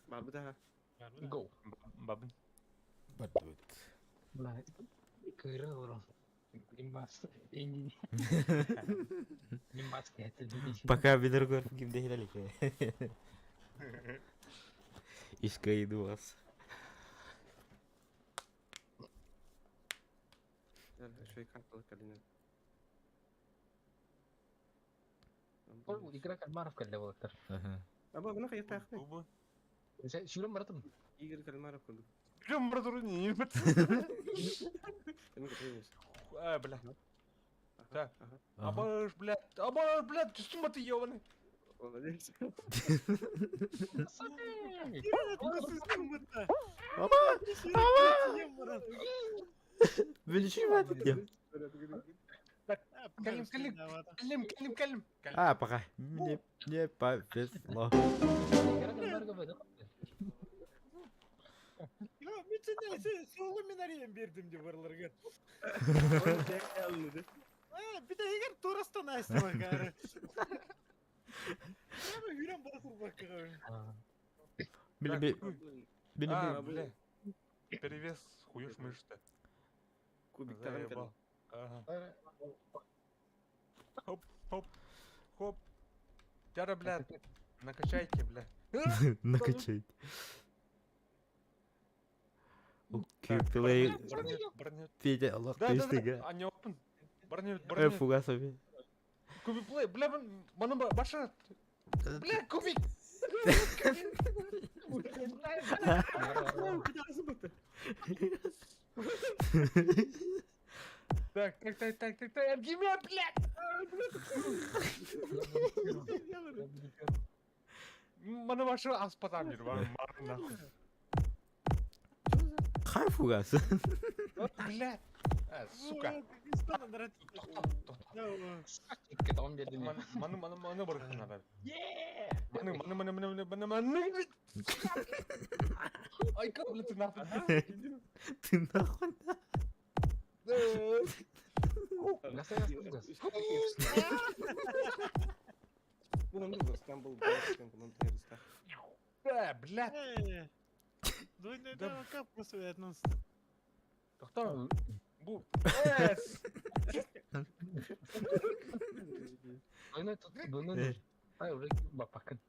Var bir daha. Go. Бабын. Бадут. Бля, кыра урон. Имбас. Имбас это. Пока бедер гор гимде хилalik. İşkayı duas. Şöyle kartlı kalina. Игра кальмаров кальдевал. Ama buna kayıt takma. Бубы. Şuram baratım. Игорь Кальмаров кылды. Прям братурни, не быт. Кем кетеміз? Бля. Так. Абаш, блядь, ты с ума ты ебаный? Молодец. Böyle şey mi ya? Калим. А, пока. Не повезло. Игра кальмаров кальдевал. Ya bütün neyse solu minariyem verdim de varlarga. Bir de eğer Toras'tan açtı bakarı. Ya yüren basır bakarı. Бля. Перевес хуёв мышцы. Кубик Заебал. Ага. Хоп. Тяра, блядь, накачайте, бля. Накачай. Köpeği Бронет. Петя Allah Да, кайстыга. они опен. Бронет. Фугас abi. Кубик плей, бля, мана баша. Бля, кубик. Bir daha zıbıttı. Так, Аргимед, блядь. Мана баша аспатам, нахуй. Хай фугас. Блядь. Сука. Кетон берди мен. Маны барханада. Маны. Ай, как, блядь, ты нахуй? Ты нахуй. Bunun da dostum bu başkan bunun teröristler. Блядь. Двойной Да. да, как посоветует нас. Тоқтау. Бұл. Bunu Ай, уже бапакын.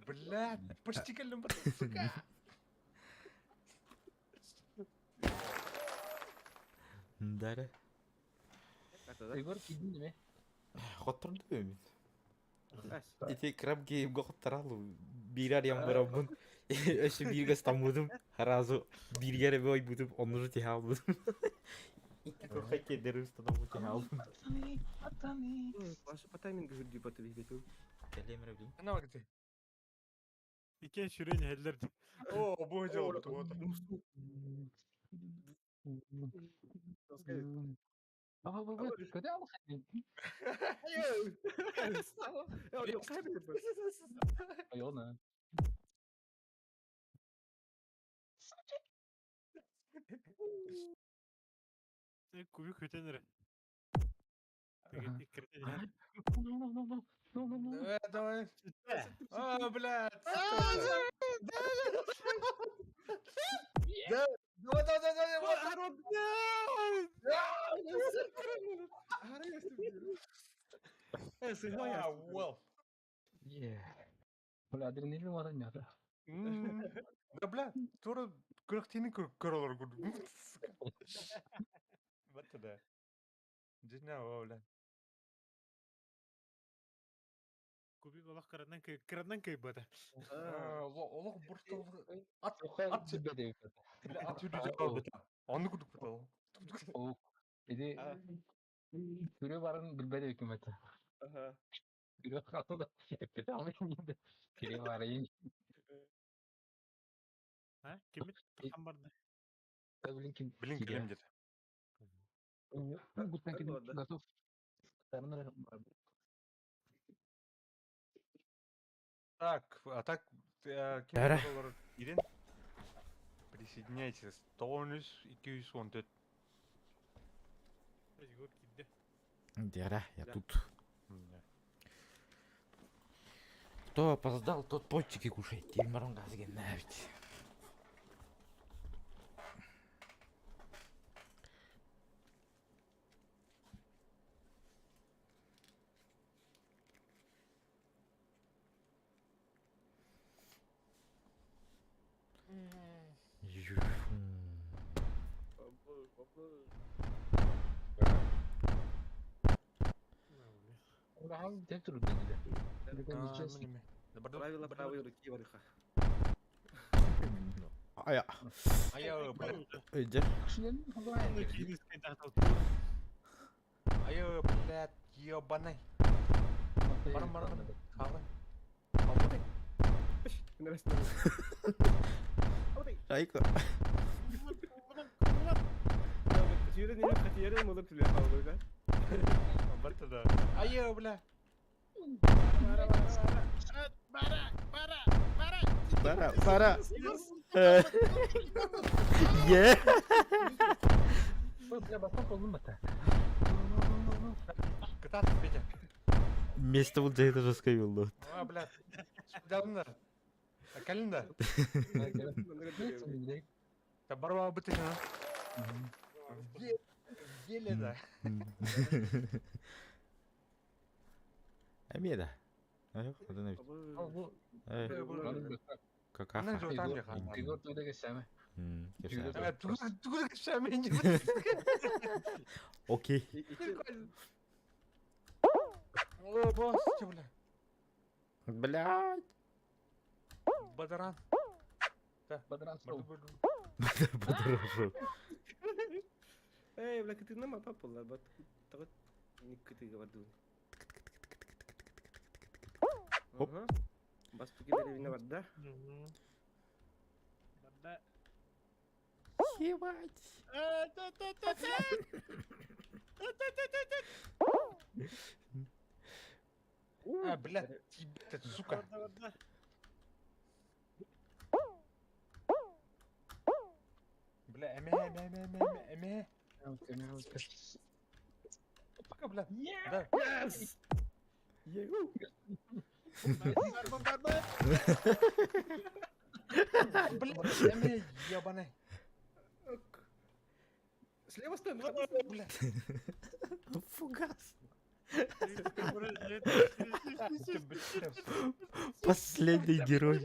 Блядь. Почти кәлім бар, сука. Дары. Егор кидin mi? Хоттырды бе? As. Ити краб геймге хоттыралу. Бирар ямбарабын. Өші бирге стамудым. Харазу биргере бой будып, onu же тиха алдым. Ити корхай кедері ұстадым тиха алдым. Атаны. Başı patayın güldü batı bir betul. Кәлемірі білім. Ана бар кете. Икен шүрен хәлләрди. О, бұл жол бұты отыр. Baba, kötü al hadi. Ya yok kaybettim. Ay ona. Күбі көтенер. Ага. Иккертен. Давай. Блядь. Well. Böyle adrenalin var ya da. Да, бля, тура крахтини кролор гуд. Вот туда. Дина, бля. Күбі олақ кыраннан кай бата. Олох бурстал. At zibede. Бля, at yürüyecek abi. Anı guduk batalım. O. Bir de Türe varın bilbede hükümeti. Aha. Türe kaldı da. Hep de almayayım da. Türe var iyi. Ha? Кемет там барды. Bilin kim? Bilin kilim dedi. Guttan kim? Готов. Sarınır. Так, а так, кем Дара. доллар Ирин? Присоединяйтесь. 900-214. Егор кидді. Дяра, я Да. тут. Кто опоздал, тот пончики кушает. Тельмарон газген навіть. Ulan tek tur dedi. Buradan gideceğiz. Правила правой руки вариха. Aya. Ayağı bля. Önce. Kişilerin Оны кейін ескай тахтал. Ayağı блядь, ебаный. Барам. Қалай. Қалай. Нравится. Шайка. Katiyere mi olur tüle kaldı da? Вот туда. Ayağı bля. Para. Ye. Bля, басақ oldum bata. Катат, Петя. Место вот за это жесткое было. Блядь. Давно. Калинда. Да барва бытыш, а? Еле да. Әмеда. Ай, куди навіть. Кака. Ана жотам жаха. Егор туйда geçseme. Кепсә. Тугу кешәмен. Окей. О, бос, бля. Блядь. Бадаран. Badıran soğuk. Подорожу. Эй, бля, ты нам попала, бат. Так не ты говорил. Хоп. Бас туки деревина var da. Барды. Ебать. А, блядь, ты, сука. Бля, эме. Пока, бля. Да. Бля, эме, ебаный. Слева стой, Бля. Фугас. Ты, бля, Последний герой.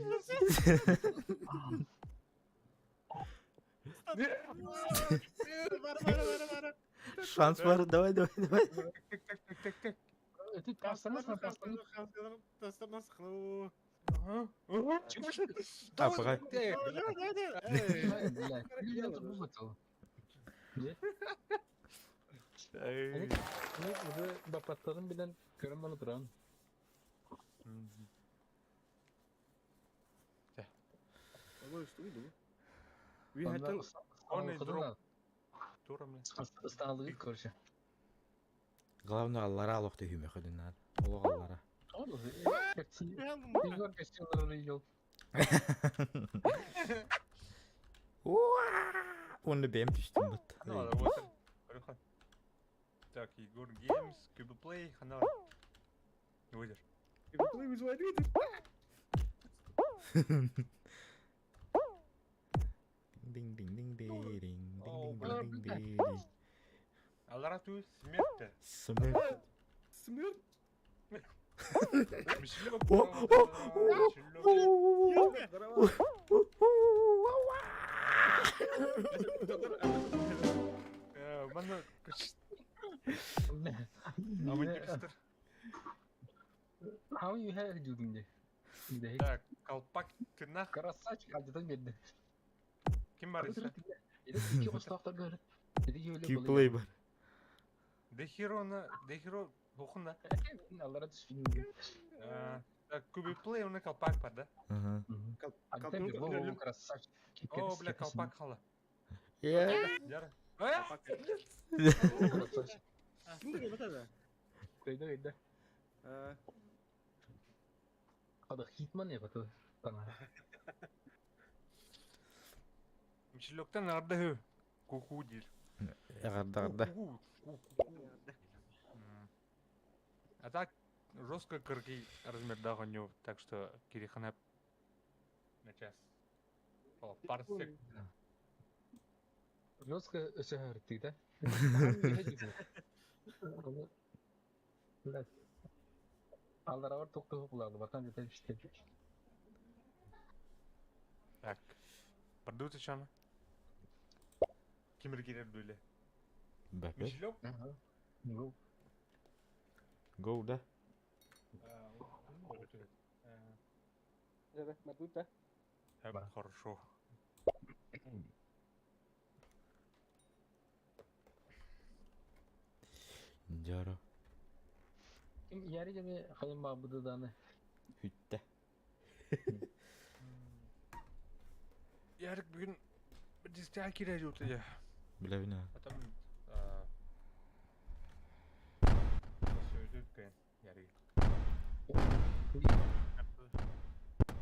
Шанс var. Давай. Так. Ты остановись, Ага. А, пока. блядь. Я тут вымотал. Эй. Ne уже бапаттарым bilen görünmeli duran. Ой, что иду? We had to... Он из дроп. Тура, бля. Istanbul'u korşa. Главное, Аллара алоқты хүмі қыдынар. Олық Аллара. Oğlum, kaçı. Igor kaçıyorlar yol. Оны бәм түштім бұт. Ну, да, вот. Переход. Так, Егор Геймс, Кубиплей, Ханар. Выйдешь. Кубиплей вызывает ветер. Динг-динг-динг-динг-динг-динг-динг-динг-динг. Аллара ту смерть. Смерть. Смерть. Мишлёк. Здорово. Бана. Авантюристер. How you have doing this? Bir Так, колпак тырнақ. Красавчик acıdan geldi. Kim var ise? İki ustafta görüp. Dedi öyle Киплей бар. Дехиро оқында. Allah'a düşkün. Так, Кубиплей, оны колпак бар да? Ага. Антон красавчик. О, бля, колпак хала. Жара. Красавчик. Кімді келіп атады? Köyde. Adı Hitman ya batı. Bana. Мишлёктан арды хөө. Ку дил. Ағарда. А так, жестко кыргый размердагы ню, так что кириханап на час. О, парсек. Жестко шахарты, да? Блядь. Аллара var тоқты құлады. Батан жетер işte. Так. Продут еще она. Кимер кирер дуйле. Бәпе. Мишлёк? Ага. Ну, Гоу, да? Хорошо. Жара. Yarı gibi kayın babıdı danı. Хүтті. Ярик бүгін бір дистеа кире жуты я. Біле біне. Потом сөйдік кен Ярик.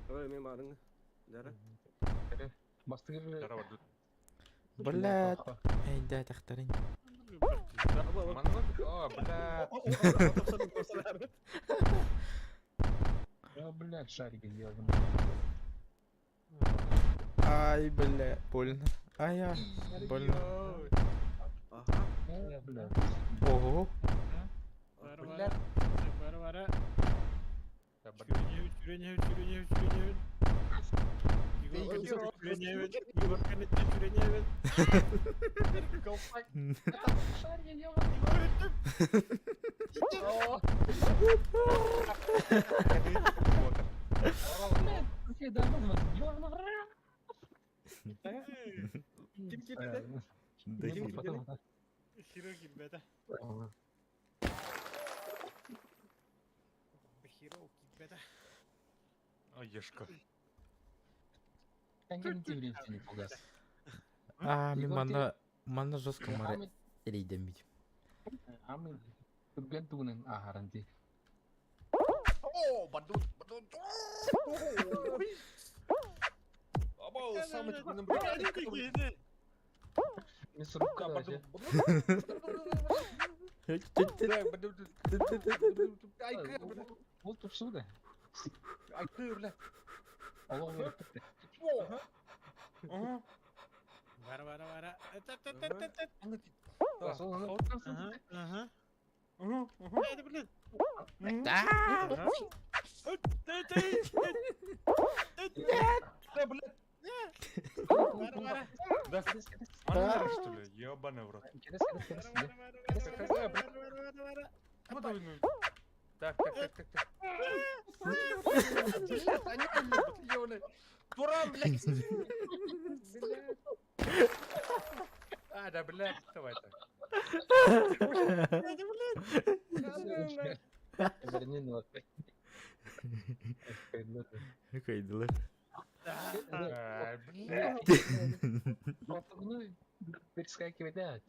Ой, мен барың. Жара. Bastı gibi. Жара бардут. Блядь. Әйді тақтарың. Манлык? О, блядь. Ya блядь, шарики ебаный. Ай, бля. Больно. Ай, больно. Ага. Ya блядь. Ого. Блядь. Бара. Я бардут. Çüreniyor. Çüreniyor. Колпак. Şarkı ебаный. Şey damat mı? Ебаный. Kim kedi? Hiro gibi be de. Hiro gibi be de. Ай, ешка. Sen gelin çevireyim seni Pogas. Мен Игорь мана жестко мара Ахмед элейден бит. Ахмед түрген тугунан ахаран ти. О, бадут. Абау, самый тупой Мен суруп калды. Ол турсу да. Аллах берип кетти. Бара. Сол Ага. Hadi bilin. Бара. Да, она что ли? Ёбаный в рот. Келес. Вот он. Так. Блядь, они батальоны. Туран, блядь. А, да, блядь, давай так. Вернин вот. Кайдылар. А, блядь. Ну, перескакивай, да.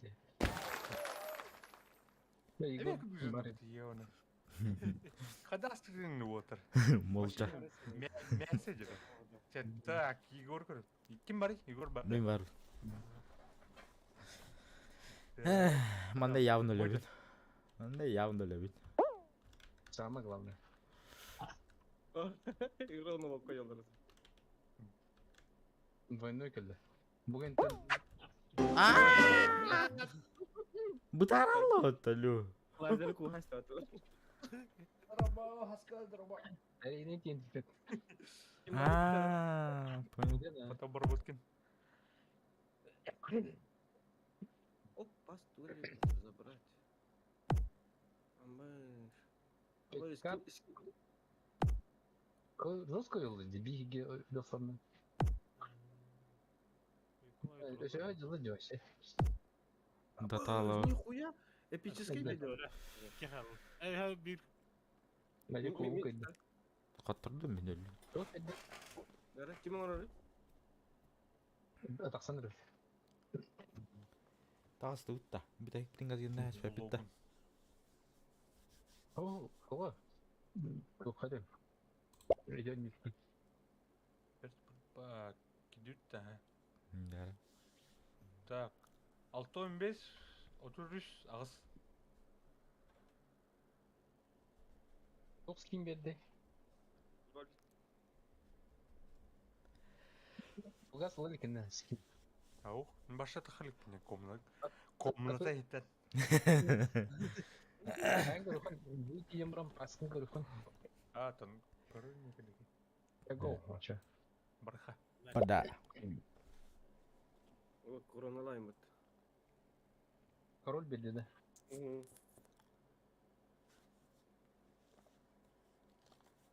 Эвек бюджет батальоны. Кадастрный отыр. Молча. Мясо деді. Так, Егор көріп. Кім бар? Егор бар. Мен бар. Манда явно любит. Самое главное. Играл на лобко елдары. Двойной келді. Бүгін Бутарало талю. Лазер куға стату. әрине тентіпет. Понял. Потом Барбоскин. Оп, пастури забрать. Амбаш. Жестко yolu дебиги дофорны. Все дела дёсе. Датало. Нихуя. Эпический видео. Bir. Мәле куу келді. Каттырды мен эле. Çok келді. Ким орары? Атақсан рөп. Тагысты утта. Битай прингаз генә шапитта. О, кого? Çok hadi. Идёт не. Кидютта. Да. Так. 6-15, 33 ағыз. Çok skin berdi. Буга сылы екен skin. Ау, баша тахалик не комната етет. Мен көрүкөн бути емрам паскын көрүкөн. А, тан көрүн келеги. Эго мача. Барха. Пада. О, короналаймыт. Король берди да.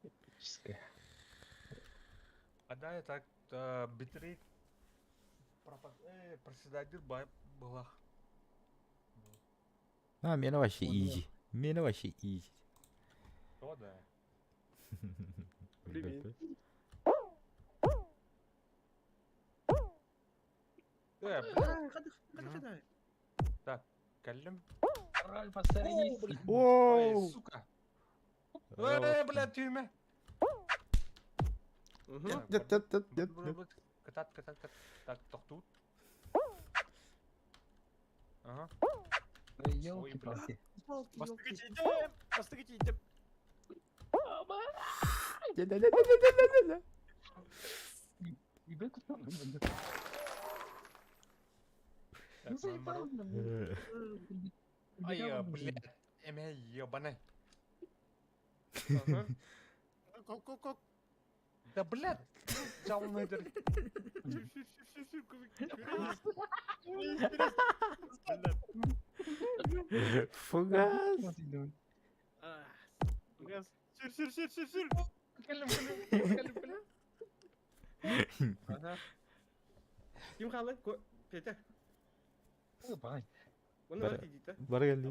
Эпическая. А да, я так битрейт председатель была. Мені вообще easy. Мені вообще easy. То да. Привет. Хады. Так, кәлім. Король посередине. Ой, Оу. сука. Блядь, түйме. Катат. Так, тоқтут. Ага. Ёлки-палки. Bastık içeydim. Ебать, кто там? Так, наоборот. Ай, блядь. Эме ебаный. Kok. Да, блядь. Жалный дыр. Фугас. Sür. Кәлім. Ким халы? Петя. Бай. Оны Бара. бар дейді. Бар келди.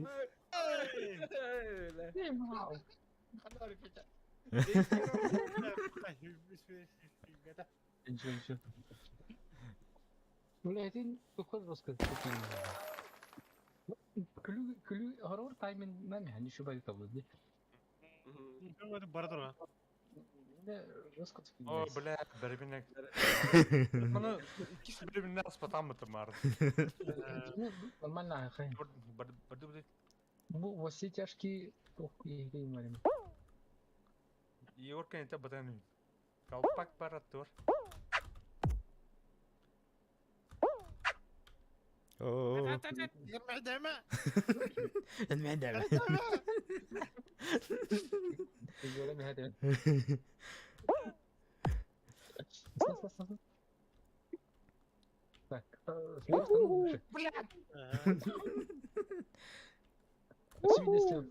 Ничего. Блядин, тухаз раскат. Күлі ғарауыр таймен мәме, не шубай табылды. Бара тұрға. Раскат. О, бля, бербинек. Bunu ikisi birbirinden aspatanmadım vardı. Нормально, хай. Барды. Bu во все тяжкие игры, марим. Егор кенете батаны. Kalpak baratıyor. Oo. Deme. Enmedeme. Böyle bir hadi. Так, очевидно,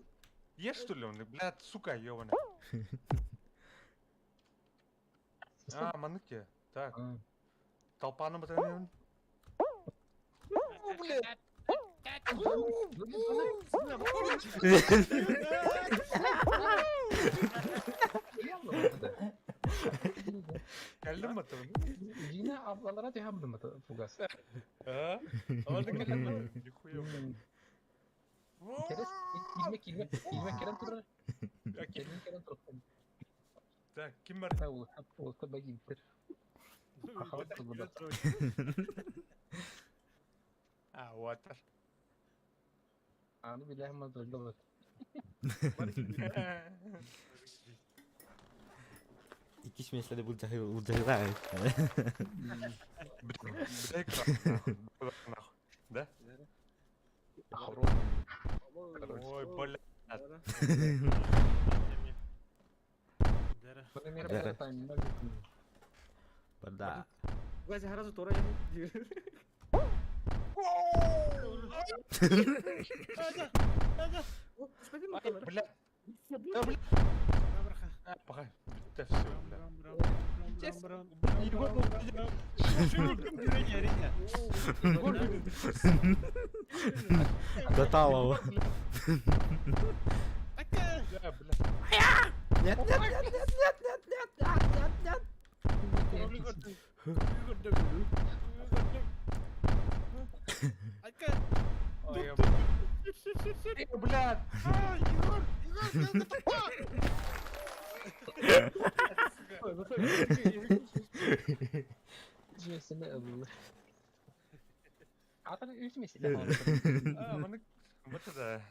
Ешь что ли он? Блядь, сука, ёбаная. А, мануки. Так, толпаны батаны. Geldim bakalım. Yine ablalara dehamdım Fugas. Ha? Orada geldim. Nikuyor. Keres, ilmek Kerem turur. Kerem turur. Так, kim var? Ha, olsa bagi bitir. Akalat turur. Ha, water. Anı billahi mazrıldı var. İkiş mesele bulacaklar. Бля, Да? Ой, бля. Бада. Гайз, харазу тора ян. Бля. А, похай. Да все, бля. До талого. Да, бля. Нет, нет, нет, нет, нет, нет, нет, нет, нет. Ой, бля. Cüzesini alıyor. Atana 3 mesele var. А, манук. Вот это.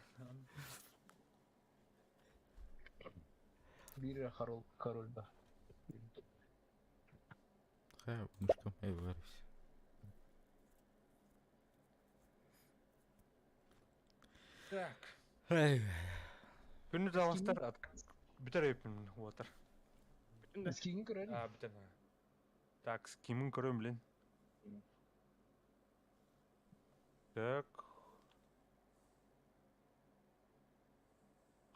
Bir Karol da. Ha, мышкам эварис. Так. Ай. Күнді жалғастар. Бітер епін отыр. Eskinin görelim. А, бітер. Так, с кимін көрем, блин. Так.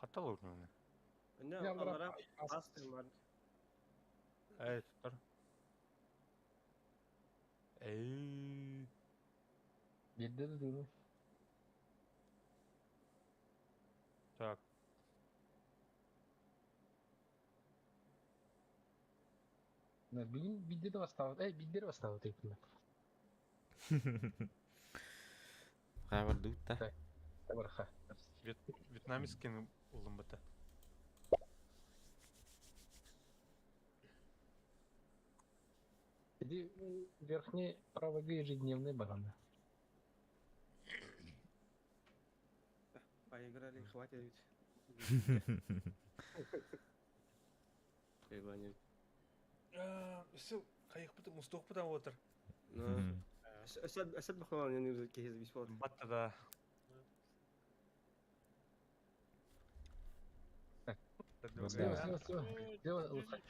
Қатал орнына. Ne Ya, onlara bırak. astım var. Эй, тұр. Эй. Yedide de durur. Так. Bilin bildi de бастау. Bildir бастау tekrar. Хавар дутта. Табарха. Вьетнамецкий улым бата. Иди верхней правой ежедневной бараны. Поиграли, хватит ведь. Ебанин. Все, қайық бітіп, мұстық бұдан отыр. Асад бақылан, я не знаю, кейіз беспорт. Батты да. Слева, лучше.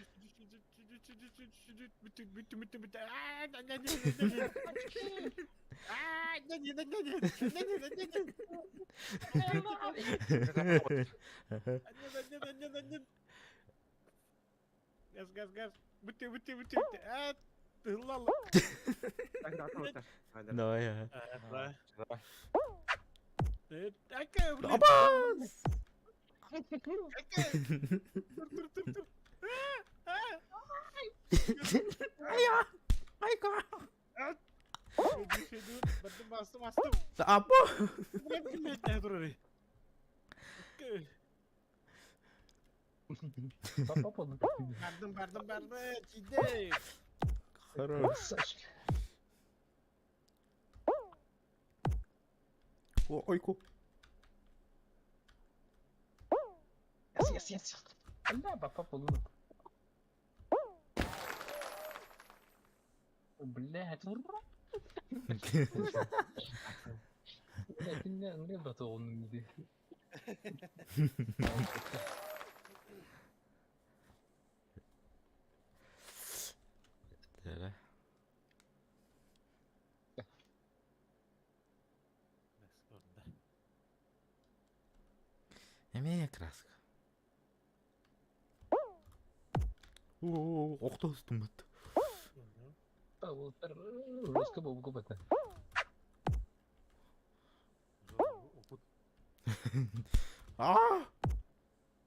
Газ. Быты. А, ты лала. Так, да, там так. Давай, я. Такая, блин. Абас! Тур. Айка! Şöyle ben bastım. Apa? Bırak kimletine durur. Papa oldu. Verdim. Ciddi. Хорош. Сашка. Ойку. Yes. Allah papa oldu. Блядь. Блядь, не батон idi. Böyle. Эмээ краска. Оо, октостум бат. А вот русская бабка бата. Аа!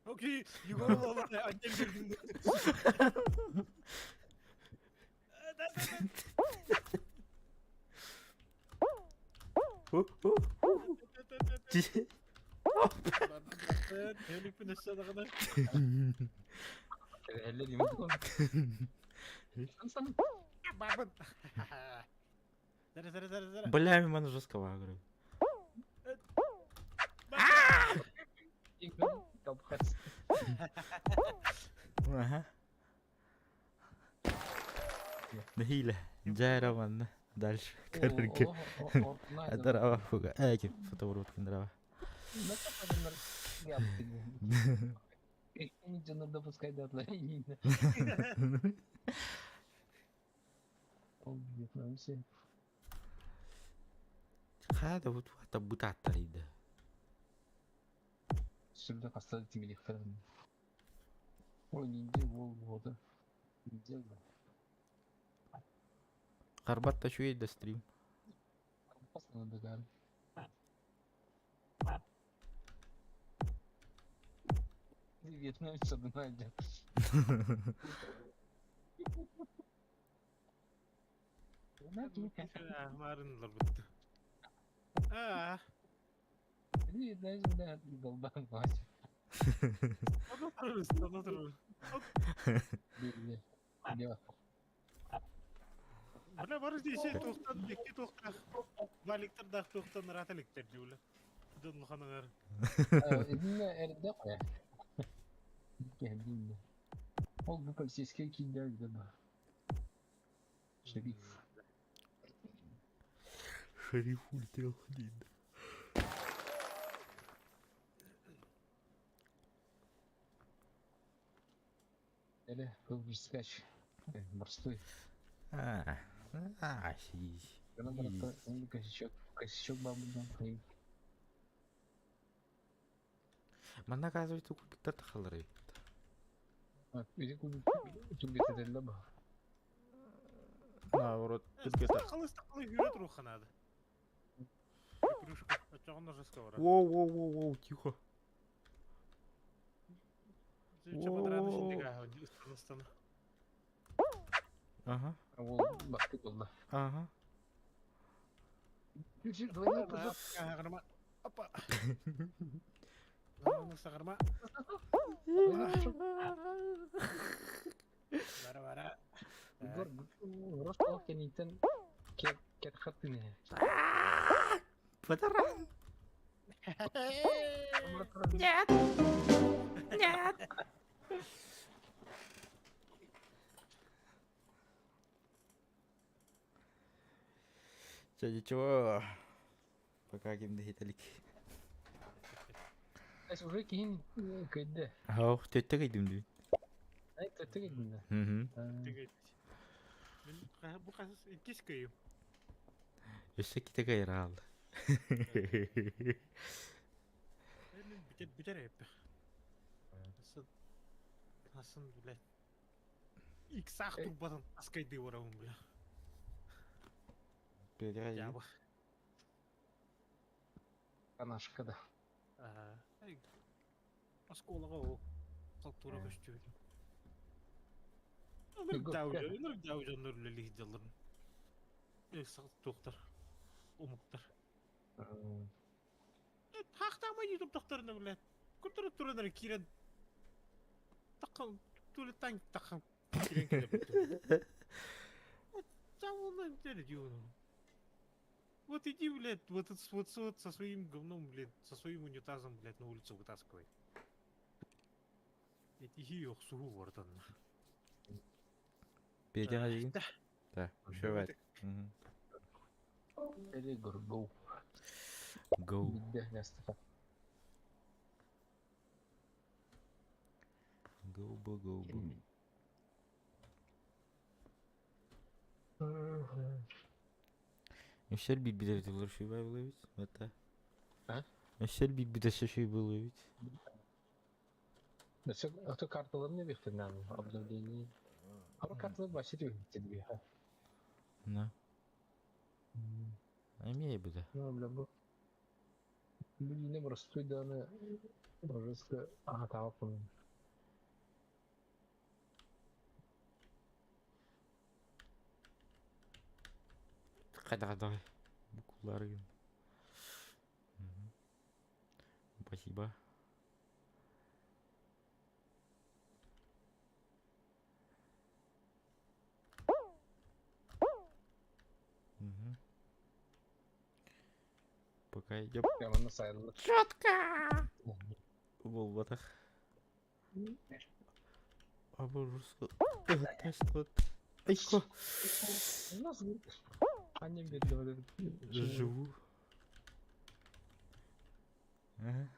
Okey. Yukarı annem girdiğinde. Teorik bir aşağıda kadar. Eller yemek oldu. Sana. Barbun. Zara. Бля, мене жорсткова гра. Капхац. Ага. Нахиле. Джайра манна. Дальше. Карырга. Адрава фуга. Эки фотоворот киндрава. Ничего надо пускай дадла. Вьетнамцы. Хада вот это бутаттарида. Сюда поставить милих ферм. Ой, ниндзя вода. Ниндзя. Карбатта şu elde stream. Постоянно догар. Вьетнамцы обнадят. Ahmarınlar bitti. Aa, Вьетнамцы долбан Вася. anlatırız. Belli. Ya. Bana varız diye şey tohtan, dekki tohtan. Balıklar da tohtan rahat elekter diyorlar. Dön lukanlar. Dinle erde koy. Gel dinle. Ol bu polisiye kinder gibi. Şerif. Шериф улетел. Ele hızlı скач. Морской. Сись. Она брата, он косячок бабудан. Мана оказывается кубиктар тахалары. Или куда тут это лаба. Наоборот, где-то. Takılı yürüt ruhana adı. Крышка, açağında жестко var. Воу, тихо. Çabuk rağmen şimdi kahve ıstanı. Ага, Ол бақыт болды. ага. Двойной прыжок. Kahve Опа. Lan sağırma. Vara. Егор, ростов кенитен кет хатыны. Подаран. Нет. Ничего. Пока кимде хиталик. Ась уже кейін көйді. Ау, төттөк идим дүй. Ай, төттік едіңді. Bu kasız ikiz köyüm. Өссө ките кайра алды. Biter hep. Nasıl bile. İlk sağ turbadan askaydı varamım bile. Ya bak. Канашкада. Осколога о. Калтура көчтү. Ныр дауж нурлы лихдаларын. Сак доктор. умуктар. М, Хактама YouTube тохторна блядь. Культура турнары кирен. Такан тулетан такан кирен кирен. Самому интервью. Вот иди, блядь, вот со своим говном, блядь, со своим унитазом, блядь, на улицу вытаскивай. Эти гиёк сугу вартан. Петяға деген. Да. Так, все бәді. Элегор, гоу. Go. Бидде ястыка. Go, go, go, go. Еще бит биде тулар шуй бай было бит. Это. А? Еще бит биде шуй было бит. Mesela oto kartların ne bekliyorsun abi? Обновление. Ama kartları başlıyor gitti bir ha. На. Имей биде. Ну, бля, bu. Bu yine burası duyduğunu burası hata yapmıyor. Давай. Букулары. Спасибо. Мгм. Пока идем. Прямо на сайдlı. Бол батах. Абы русский. Таш тот. Айко. Nasıl? Annem belli öyle. Живу. Ага.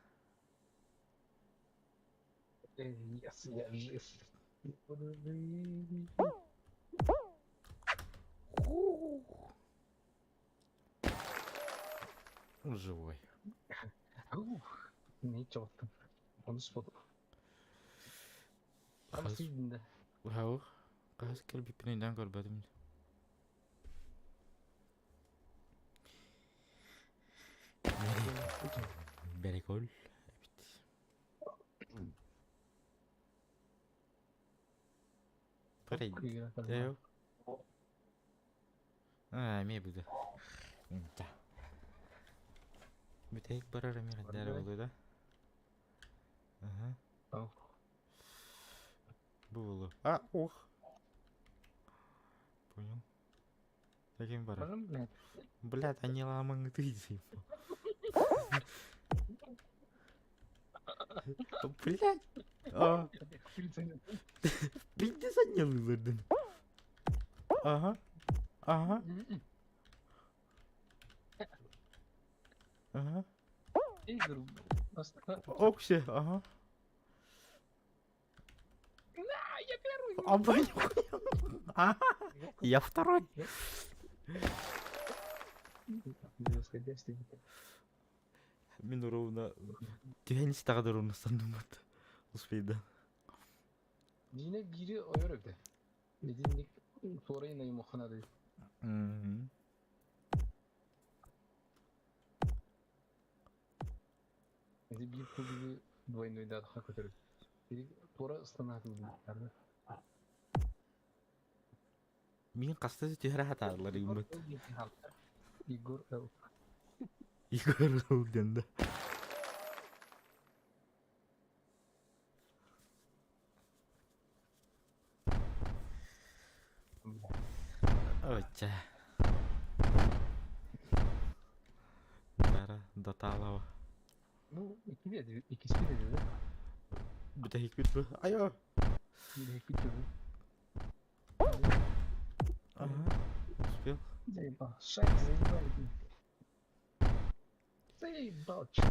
Yes, yes. Живой. Neyse baktım. Onu spot. Ama Хас. sizin Хау. Хас кел бипинен көрбөдүм. Берекол. Парай. Тео. Эме буде. Да. Бүтек барар эме дәрі болды да. Ага. Ау. Бұл болу. А, ох. Понял. Таким барар. Bana mı? Блядь, они ламаны ты типа. Блядь. А, пиздец занялылардың. Ага. Ага. Ага. İyidir. Aslında. Окше, ага. Оба нихуя. Ага. Я второй. Нисходящий. Мен ровно 90 kadar onu sandım hatta. Uspeyden. Yine biri o evde. Dediğinlik sonra yine yumurtana değil. Dedi bir kulübü двойной да хак который. Бiri sonra ıstanaklı bir. Мен қастасы түйірі хатарлар үміт. Igor L. Игорь Олденді. Оча. Дара даталава. Bu ikisi de dedi. Bir de hikmet bu. Ayo. Bir de hikmet dedi. Ага. Успел. Заебал. Шайк заебал. Заебал, чувак.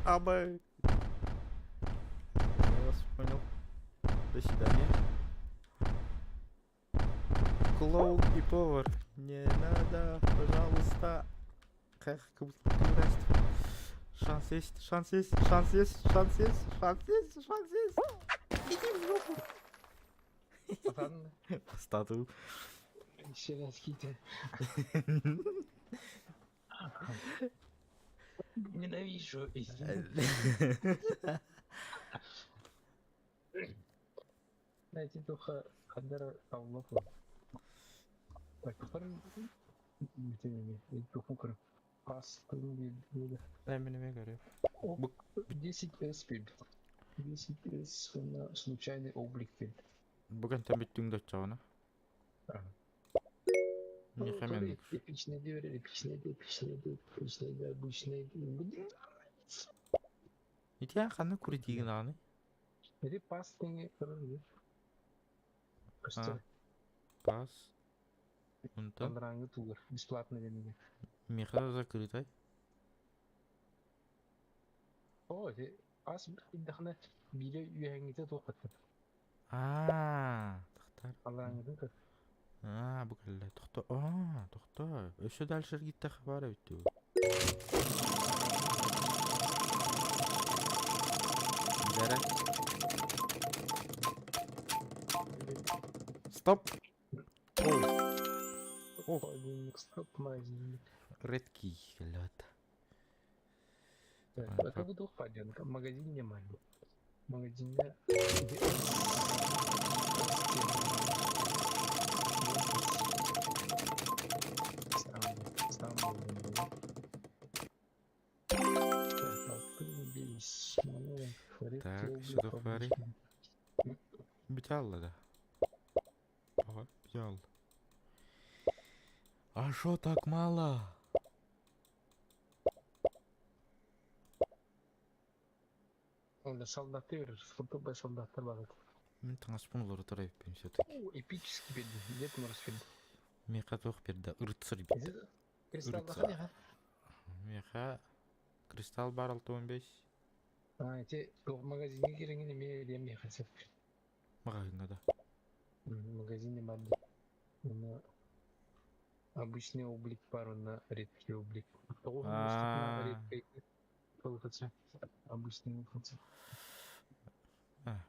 Абы. Я вас понял. До свидания. Клоун и повар. Не надо, пожалуйста. Как будто шанс есть, шанс есть, шанс есть, шанс есть, шанс есть, шанс есть. Иди в жопу. Efendim? Статую. Şerefsizce. Ненавижу. Знаете, только Kadar Allah Allah. Так, это фукер. Пас, Неме гарап. О, Бу 10S фильм. 10S на случайный облик фильм. бүгін тәмбеттің да чағына. Меха мен Эпичный дивер, эпичный, обычный. итя қаны күрі тегін ағаны. Или пас теңе кырыр. Просто Пас. Онтан панранғы тугар, бесплатно денег. меха закрытай. О, пас индахна бире үйәңгіте тоқытты. Тақтар. Панраңғы кыр. Бұл кәлі. Тоқта. Өші дәлшір кетті қабары бітті. Дәрі. Стоп. Холодильник, стоп, магазин. Редкий лед. Это буду паденка. Магазин не маленький. Магазине... Так, сюда хвари. Бітялла, да. Ага, бітялла. А шо так мало? Он солдаты веришь, футбол солдаты багат. Мен таңаспын олар тұрай өппен все-таки. О, эпический беді. Где-то мы расфильм. Меха тоқ берді, ұртсыр бейді. Кристаллаха не ха? Меха кристалл бар 6-15. Те в магазине кереңіне ме дем не хасып. Мағайынға да. Магазине мадды. На обычный облик пару на редкий облик. На редкий получится. Обычный получится.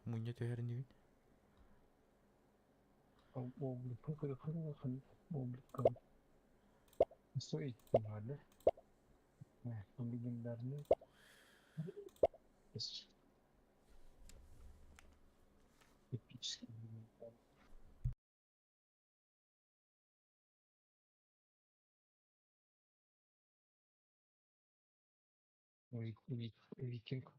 Мұнне төхерін дейін. Облик. Облик. Стоит ладно. Легендарный. Эпический. Викинг.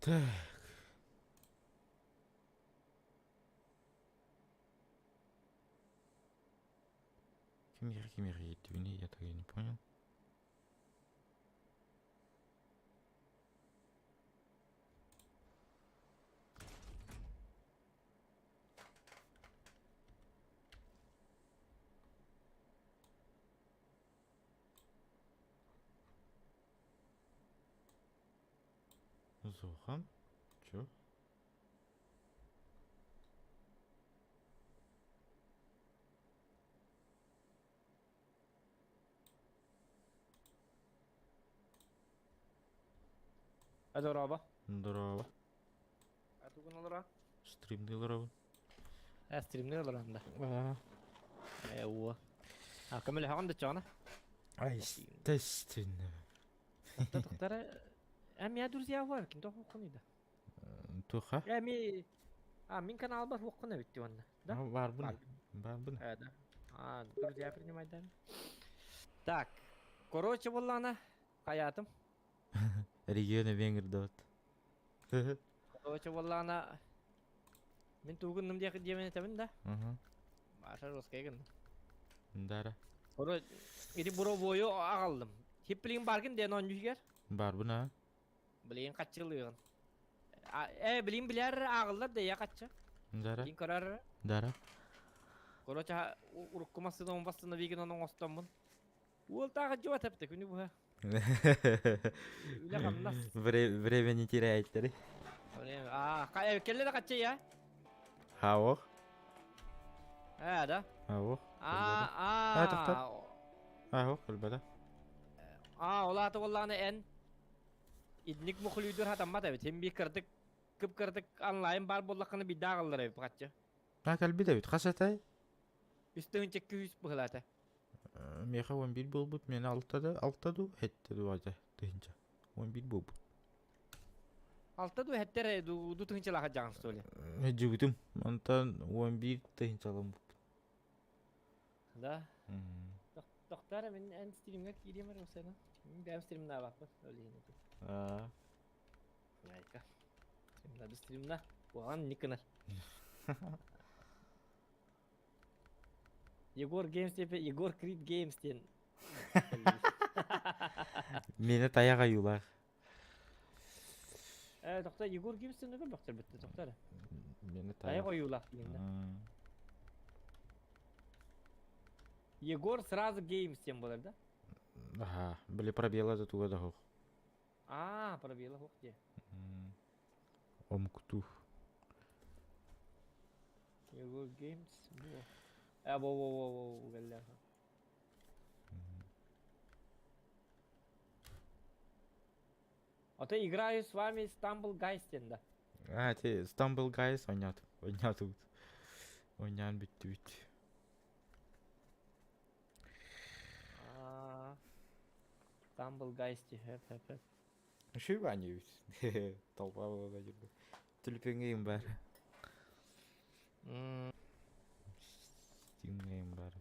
Так. Кемер едет, я так и не понял. Зохан? Чё? Здорово. Здорово. А тут олора? Стримдейлер. Стримный олора анда. А. Уа. А камел хаганда чана. Естественно. Доктора. Я друзья var ki doch konuda. Туха? Min kanal бар оқына битти ванна. Да? Бар бұны. Бар бұны. Да. Друзья принимать да. Так. Короче, боллана хаятым. Регионы Венгрия дот. Короче, боллана мен тугунным дияк диемен табын да. Баша роскайгын. Дара. Короче, иди буро бою агалдым. Хиплин баргын ден он жүгер. Бар бұны. Билин качылыгын. Билин билер агылдар да я качы. Дара. Билин көрөр. Дара. Короче, уруккумасыдан онбастына биген onun остомун. Ол тагы жуа тапты күнү бу. Үле камнас. Время не теряйте. Келле да качы я. Хаух. Да. Хаух. Тоқтар. Хаух, әлбәттә. Олаты болланы эн. İdnik muhluydur hatamma tabi. Hem bir kırdık, kıp kırdık anlayın bar bollakını bir dağılır ev kaçça. Kalbi de bit. Kaçatay? Üstün çekki yüz bıhlata. Meha 11 bulbut. Men 6'da du. Hette du aja. Deyince. 11 bulbut. Altta du hettere du tınçı laha can söyle. Hecügüdüm. Ondan 11 deyince alam bulbut. Da. Doktor ben en stream'e gireyim var o sana. Benim stream'e bak bak öyle yine. Harika. Stream'de stream'de. Bu an nikner. Yegor Games yapıyor. Yegor Creed Games diyen. Meni tayağa yular. Doktor Yegor Games diyen ne baktır bitti doktor. Meni Tayağa tayağa. yular diyende. Yegor сразу Games diyen bu arada. Ага, были пробелы до туда дохох. Пробелы хох diye. Омктух. Yegor Games bu. Во, галя. А ты играешь с вами Stumble Guys тенда. Те Stumble Guys ойнат. Ойнат. Ойнан битти бит. Stumble Guys ти hep. Şu banyo. Толпа была жүрді. Түлпеңейім бар. Стимейім бар.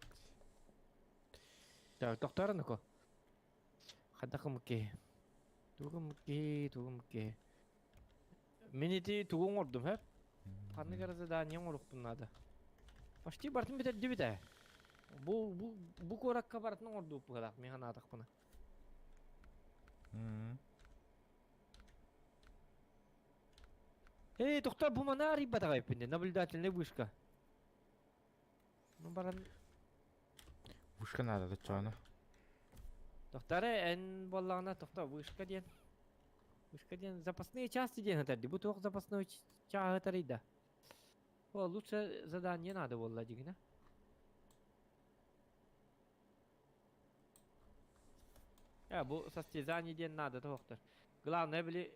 Так, доктор ныко. Хадакым ке. Тугым ке. Менити тугун ордум hep. Паны гараза да не орукпун нада. Почти бартын битерди бите. Bu korakka baratın ordu bu kadar mehan atak buna. Доктор, bu mana riba da kayıpinde. Наблюдательная вышка. Ну баран. Вышка надо, да чё? Доктор, en боллана доктор вышка ден. Вышка ден запасные части ден это. Bu только запасной ча это рида. Лучше задание надо болла дигна. Bu состязание ден надо, доктор. Главное, были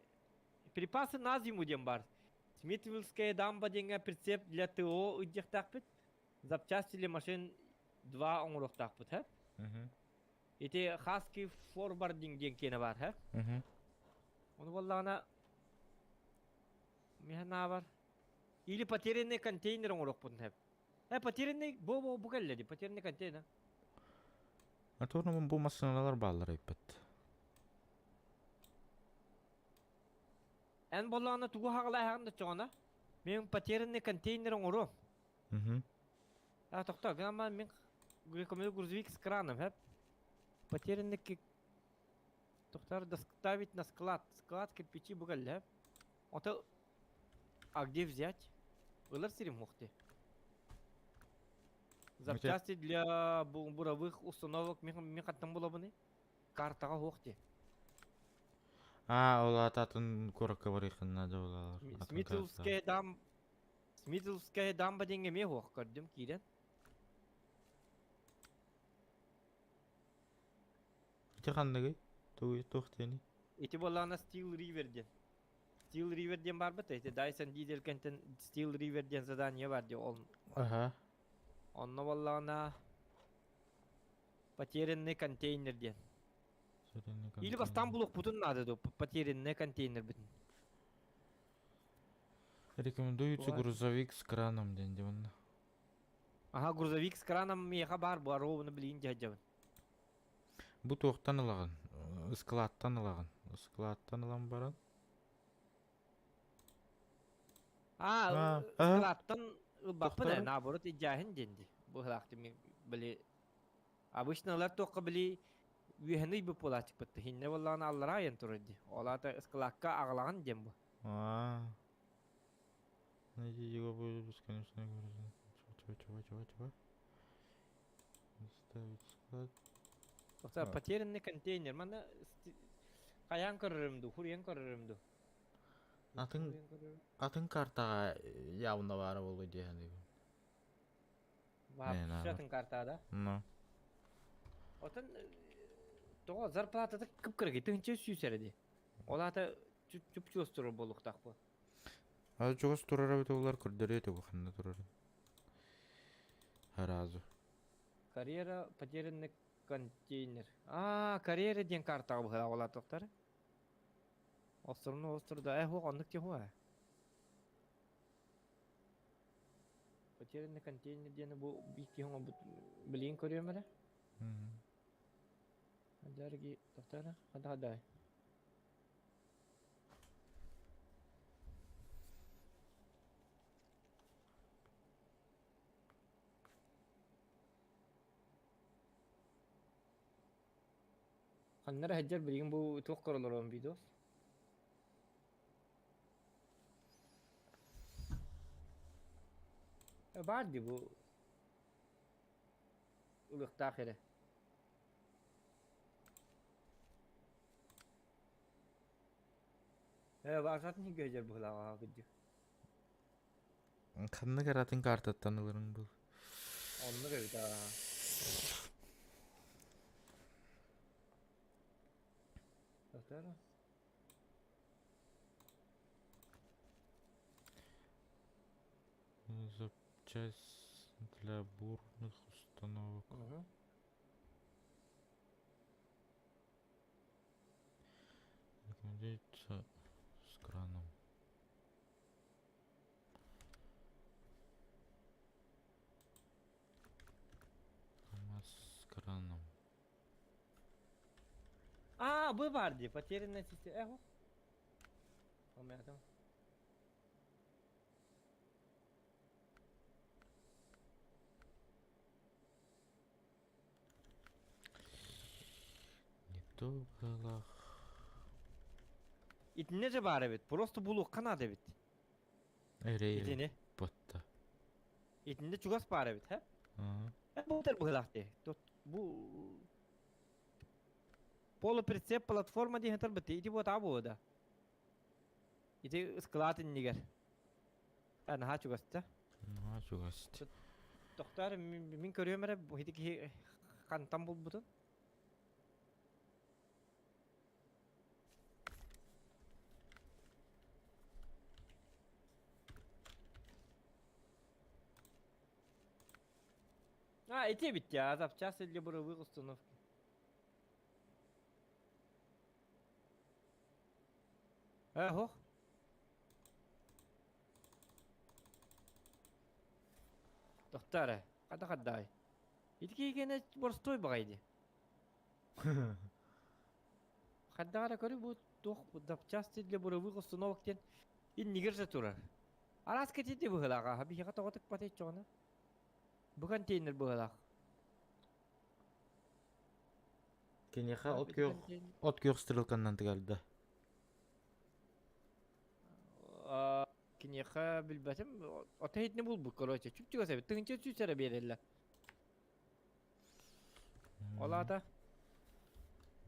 припасы на зиму ден бар. Смитвиллская дамба деньга прицеп для ТО удих такпит. Запчасти для машин 2 онрох такпит, хэ? Эти хаски форвардинг ден кена бар, хэ? Он валлана механа бар. Или потерянный контейнер онрох пут, хэ? Потерянный bu geldi, потерянный контейнер. Atorun bu masinalar bağlar ipet. En bolağına tuğu hağla hağında çoğuna. Benim paterin ne konteynerin oru. Мгм. Ya tokta ama men грекомел грузовик с краном, hep. Потерянный Тохтар ставить на склад. Склад кирпичи бугал, hep. Это а где взять? Улар сирим мухты. Запчасти для буровых установок мен каттан булабыны. Картага хохти. А, ол ататын коракка бар екен, надо олар. Смитовская дамба денге ме хох көрдім кирен. Ите кандагы? Тохтени. Ити болана Steel River'den. Steel River'den бар быт, эти Dyson Diesel кентен Steel River'den задание бар ди он. Ага. Онно болана потерянный контейнерден. Или в Стамбулук бутун надо до потерянный контейнер битин. Рекомендуется Бывает. грузовик с краном, денде вон. Ага, грузовик с краном меха бар, барованы билин жаджабын. Бу тоқтан ылаган, складтан ылаган. Складтан ылан баран. Складтан баппы да, Тохтары? наоборот, иджахин денди. Бу хлакты мен били... Обычно олар тоққа били... Виханы бі полачык бітті. Хинне боллағын аллара айын тұрыды. Олата складка ағылаған дем бу. Найди его будет бесконечно. Чего? Ставить склад. Тоқта потерянный контейнер. Мана... Қаян көрірімді, хуриян көрірімді. Атын картаға явно бары болу дейін. Вапшатын картада. Ну. Отын... Тоға зарплатады кіп-кіргі, түнче сүйсерді. Олата чүп-чүп тұрыр болуқтақ бұл. А жоғыз тұрар әбіті олар күрдері еті бұқында тұрар. Харазу. Карьера, потерянный контейнер. Карьера ден картаға бұға ола тоқтары. Остырда, хоқ, ондық те хуа. Потерянный контейнер дені бұл бейті хоңа білейін көрем әлі? Адарги, тоқтары, хада. Қаннары хаджар білейін бұл тоқ көрілер он видеос. Bardi bu ılıqta axire. Başatın hiç göcer bu hılağa gıcı. Kanını karatın kartattan alırım bu. Onları evet ha. Doktora. Запчасть для бурных установок. Рекомендуется с краном. С краном. Bu vardı. Потерянная система. Эхо. Помятым. Не то было. İtine de var evet. Просто buluk kanadı evet. Эрей. İtine. Потта. İtinde çugas var evet. Hep. Bu da bu hılaktı. Bu полуприцеп платформа ди хатар бити. İti bu tabu da. İti ıskılatın niger. Ha çugas da. Чугасти. Doktor min görüyorum ara bu hidi kantam bul butun. Эти ведь запчасти для буровых установок. Хох. Доктора, када. Итки гене борстой багайды. Хаддара көрү бу тух запчасти для буровых установок тен иннигер же турар. Арас кетеде быһылага, хабиһига тоготык патет чоғына. Бу контейнер быһылак. Кенеха от күйөк стрелканнан тыгалда. Кинеха билбәтем, отаһитне булбу, короче. Чүп-чүгә сәбит, тыгынча сүсәрә берелләр. Олата.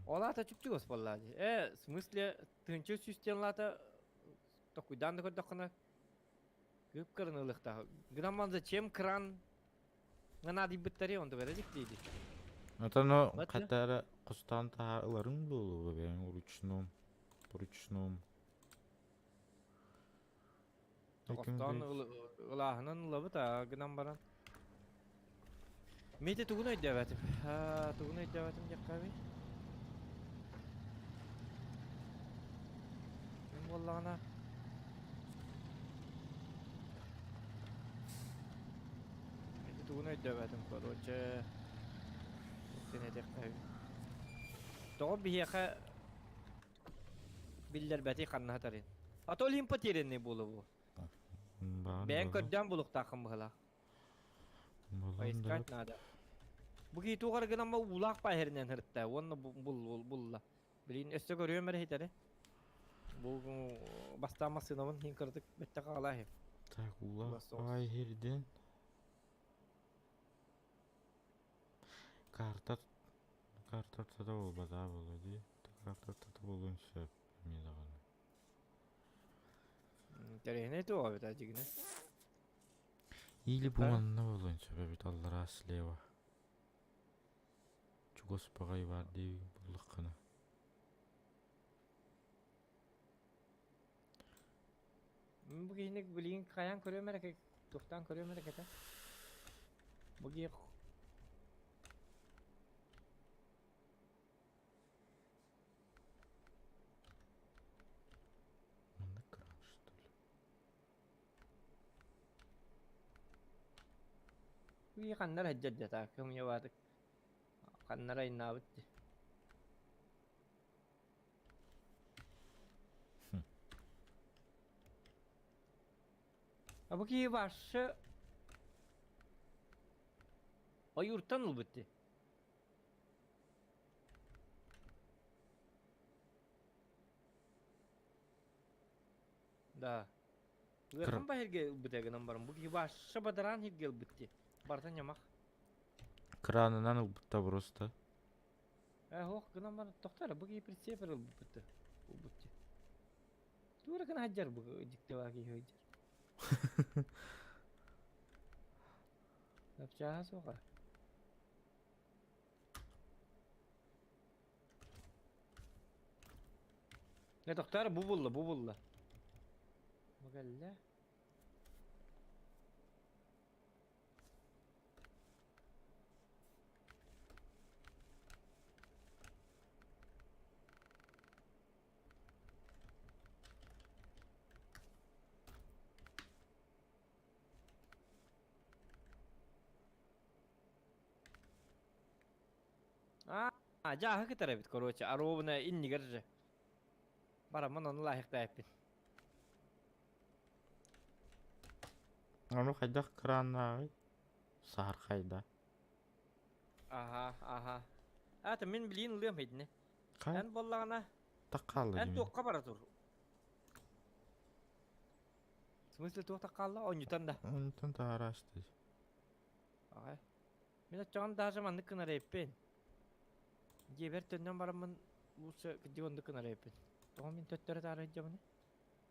Олата чүп-чүгә спаллады. В смысле, тыгынча сүстен лата такуйдан да көрдәкне. Күп кырынылыкта. Грамман зачем кран? Гана дип биттәре онда берәдик диде. Атано Батя? катара костан тааларын болу бен ручном. Тоқстан ылаһынан лабыта гынан баран. Мете тугун өйдәбәтим. Тугун өйдәбәтим яккаби. Мен боллагана. Мете тугун өйдәбәтим, короче. Сене яккаби. Тоғы бияқа биллер бәти қанна тарин. Атол хим потерянный болу бу. Бән көддән булук тақым быһыла. Поискать надо. Буги тугар гынан ма улак пахернен хыртта. Онны булла. Билин өстө көрөмөр хитәре. Бу бастама сыновын хин кырдык бетте калай. Так ула Басос. ай херден. Карта да болбада болду. Карта болунча милаган. Терехне то абит ажигне. Или буманна болунча бебит аллара слева. Чугос пагай бар ди буллаккана. Буги ник билин каян көрөмөр эке. Туктан көрөмөр эке та. Буги Мында кран что ли? буги каннар хаджат та кем яват. Каннар айнабыт. Буги башы Ayurtan ılbıttı. Да. Гырган ба херге ылбыты гынан барым. Буги башы бадаран херге ылбыттı. Бардан ямак. Кранынан ылбытта просто. Хох гынан бар тоқтар. Буги прицепер ылбыттı. Ылбыттı. Тура гана хаджар буги дикте ваги хаджар. Yapacağız o kadar. Ne doktor bu bulla. Bu geldi. Жағы кетер бит, короче, аровына инни кіржі. Барамын оны лайықта әппін. Аны қайда кранна? Сар қайда? Аха. Әті мен білейін ұлыям хейдіне. Қай? Ән боллағына, Таққалы ән деме. тоққа бара тұр. Смысле тоқ таққалы? Онютан да. Онтан таарашты. Ағай. Мен атчаған даже манны кынар әппен. Жебер төннен барамын лучше кдионды кынар әппен. Тоған мен төттері тары жамыны.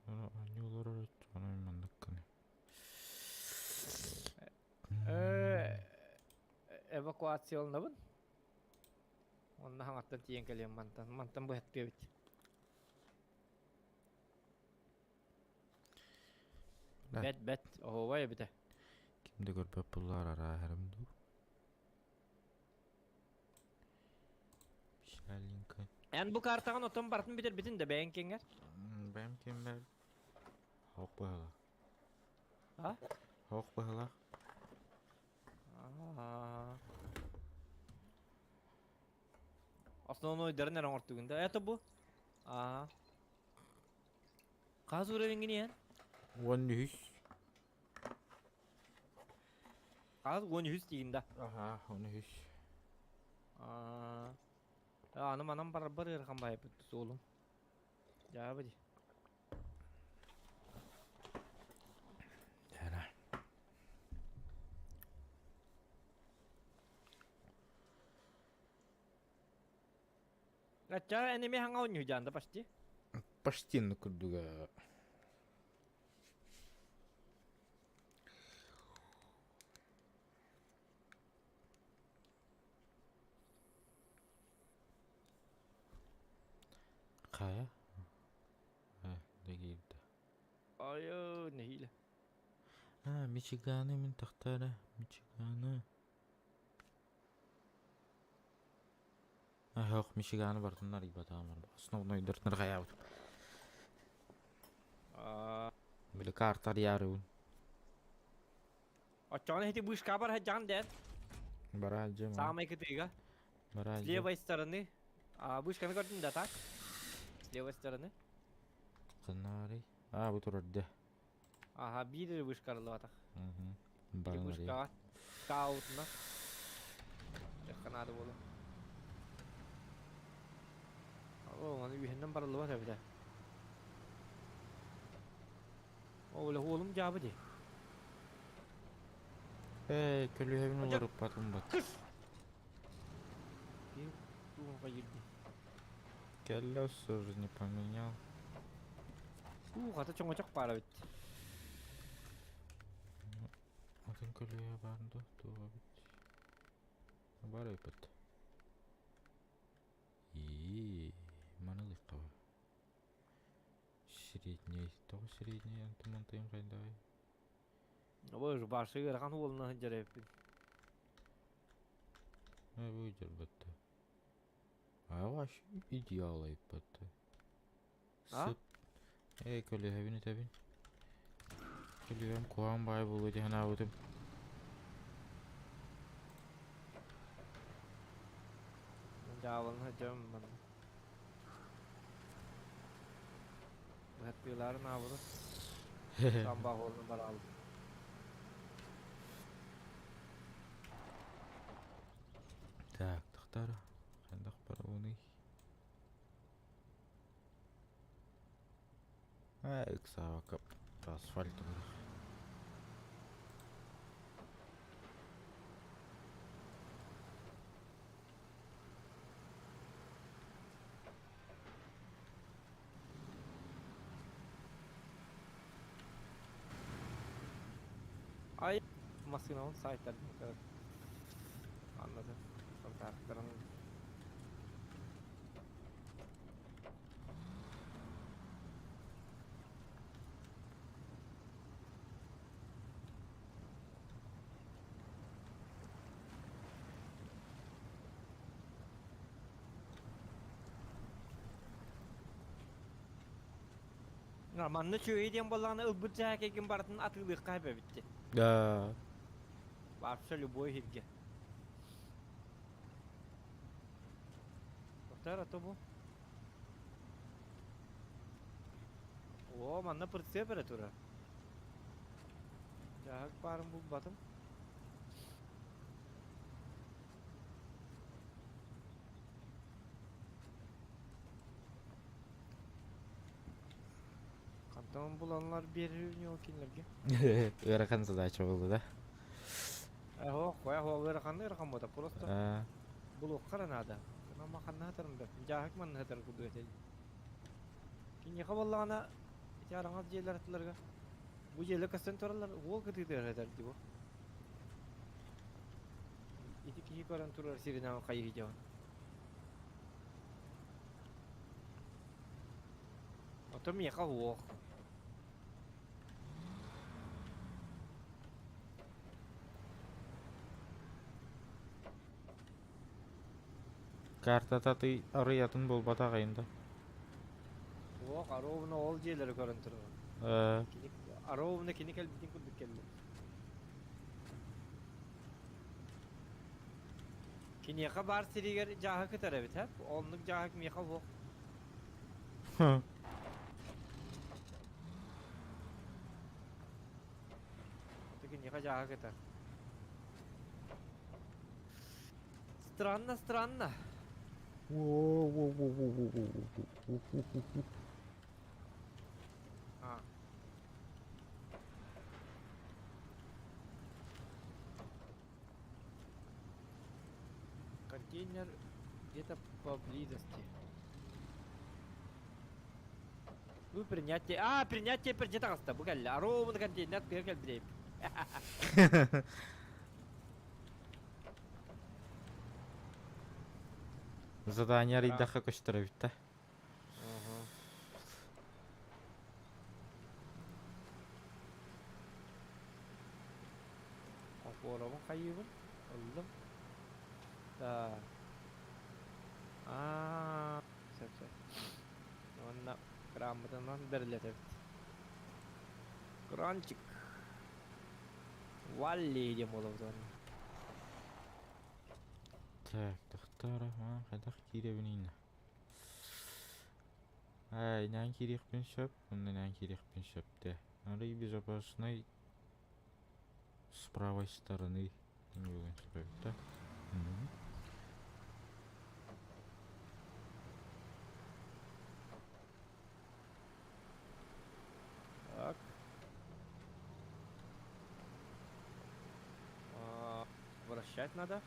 Аны олар өтчаны мандыкканы. Эвакуациялынабын. Онна хаңаттан тиен кәлем мантан. Мантан бұл әтпе бит. Бәт. Оховай бите. Кимді көрпеп бұлар ара әрімді? Шалинка. Ән бұл картаған отын бартын бітер бітін де бәйін кенгер. Бәм кем бәр? Хоқ бұғыла. А? Хоқ бұғыла. Основной дәрін әрін ортығында. Әті бұл? Kaz uğrayın gini 13. Kaz 13 diyeyim Aha 13. Anam barabar ırkan bayıp öttüsü oğlum. Ya hadi. Yana. Kaca enemi hanga oynuyor canda pasti. Почти на курдуга. Kaya? Da girdi. Ayo ne hile. Ha, Michigan'ı min tahtara. Michigan'ı. Yok, Michigan'ı bartınlar gibi tamam. Основной дыртнар кая. Били карта яру. Açağına heti bu iş kabar ha can der. Бараджа. Самая катыга. С Бараджа. левой стороны. Bu iş kami gördün de tak. С levой stороны. Канарий. Bu turda. Aha bir bu iş karılı atak. Bu Бараджа. iş kavar. Scout'una. Yakın adı bolu. Onu bir henden paralı var tabi de. Öyle oğlum cevabı değil. Көлü hevini Hocam. vurup batın bat. Bir tuğla girdi. Колесо же не поменял. Kata çok para bitti. Атын көлüye barındı. Tuğa bit. Бар öpet. И mana лыкава. Средний. Того средний антимонтаем кайдай. Bu başı yarkan oğluna hıncar yapıyor. Выйдет бата. Вообще идеал бата. А? Көлü hevini tabi. Kölü hem kuan bay bulu diye hana vurdum. Cevabını hıcam ben. Bu hep yıllar ne yapılır? Tam bak oğlunu bana aldım. Так, тахтар. Хандах барауны. Иксава кап. Асфальт бар. Ay maskinaውን ሳይታል anladım. Kontaklarım. Manna çöğüydен bolağına ılbıt jääkekin baratın atılık kaybebitti. Вообще любой хилге. Вторая то был. О, манна температура. Jak barım bu batım. Kantamın bulanlar bir yok kinlerge. Öğrekan задача oldu da. Ho, koya ho öğrekanlı öğrekan boda. Просто buluk karanada. Ama kanna hatarım ben. Jahak man hatar kudu etel. Kinye kaballana yarangaz jeler atlarga. Bu jele kasten toralar ol kıtı der hatar dibo. İti kişi karan turar sirina kayı hijawan. Otom yaka huok. Картада ты арыятын болбат агайында. Huok arovna ol jeleri karan turar. Arovna kini kel bitin kudu kelle. Kini yaka bar siriger jahak tarafı hep. Onluk jahak mi yaka huok. жаға кетер. Странно, странно. А. Контейнер где-то поблизости. Ну, принятие. А, принятие предметов. Бугали. А ровно контейнер как дрейф. Задание рейдаха көчтөрөбүт да. Орамın kayıbın. Aldım. Da. Aa, güzel. Onunla grammadan derledim. Krançık. Valli diyeyim oğlum sonra. Так, тахтара, кайдак киребинин. Ай, нян кирекпен шөп, мында нян кирекпен шөпте. Ары безопасный с правой стороны. Да? Так. Вращать надо.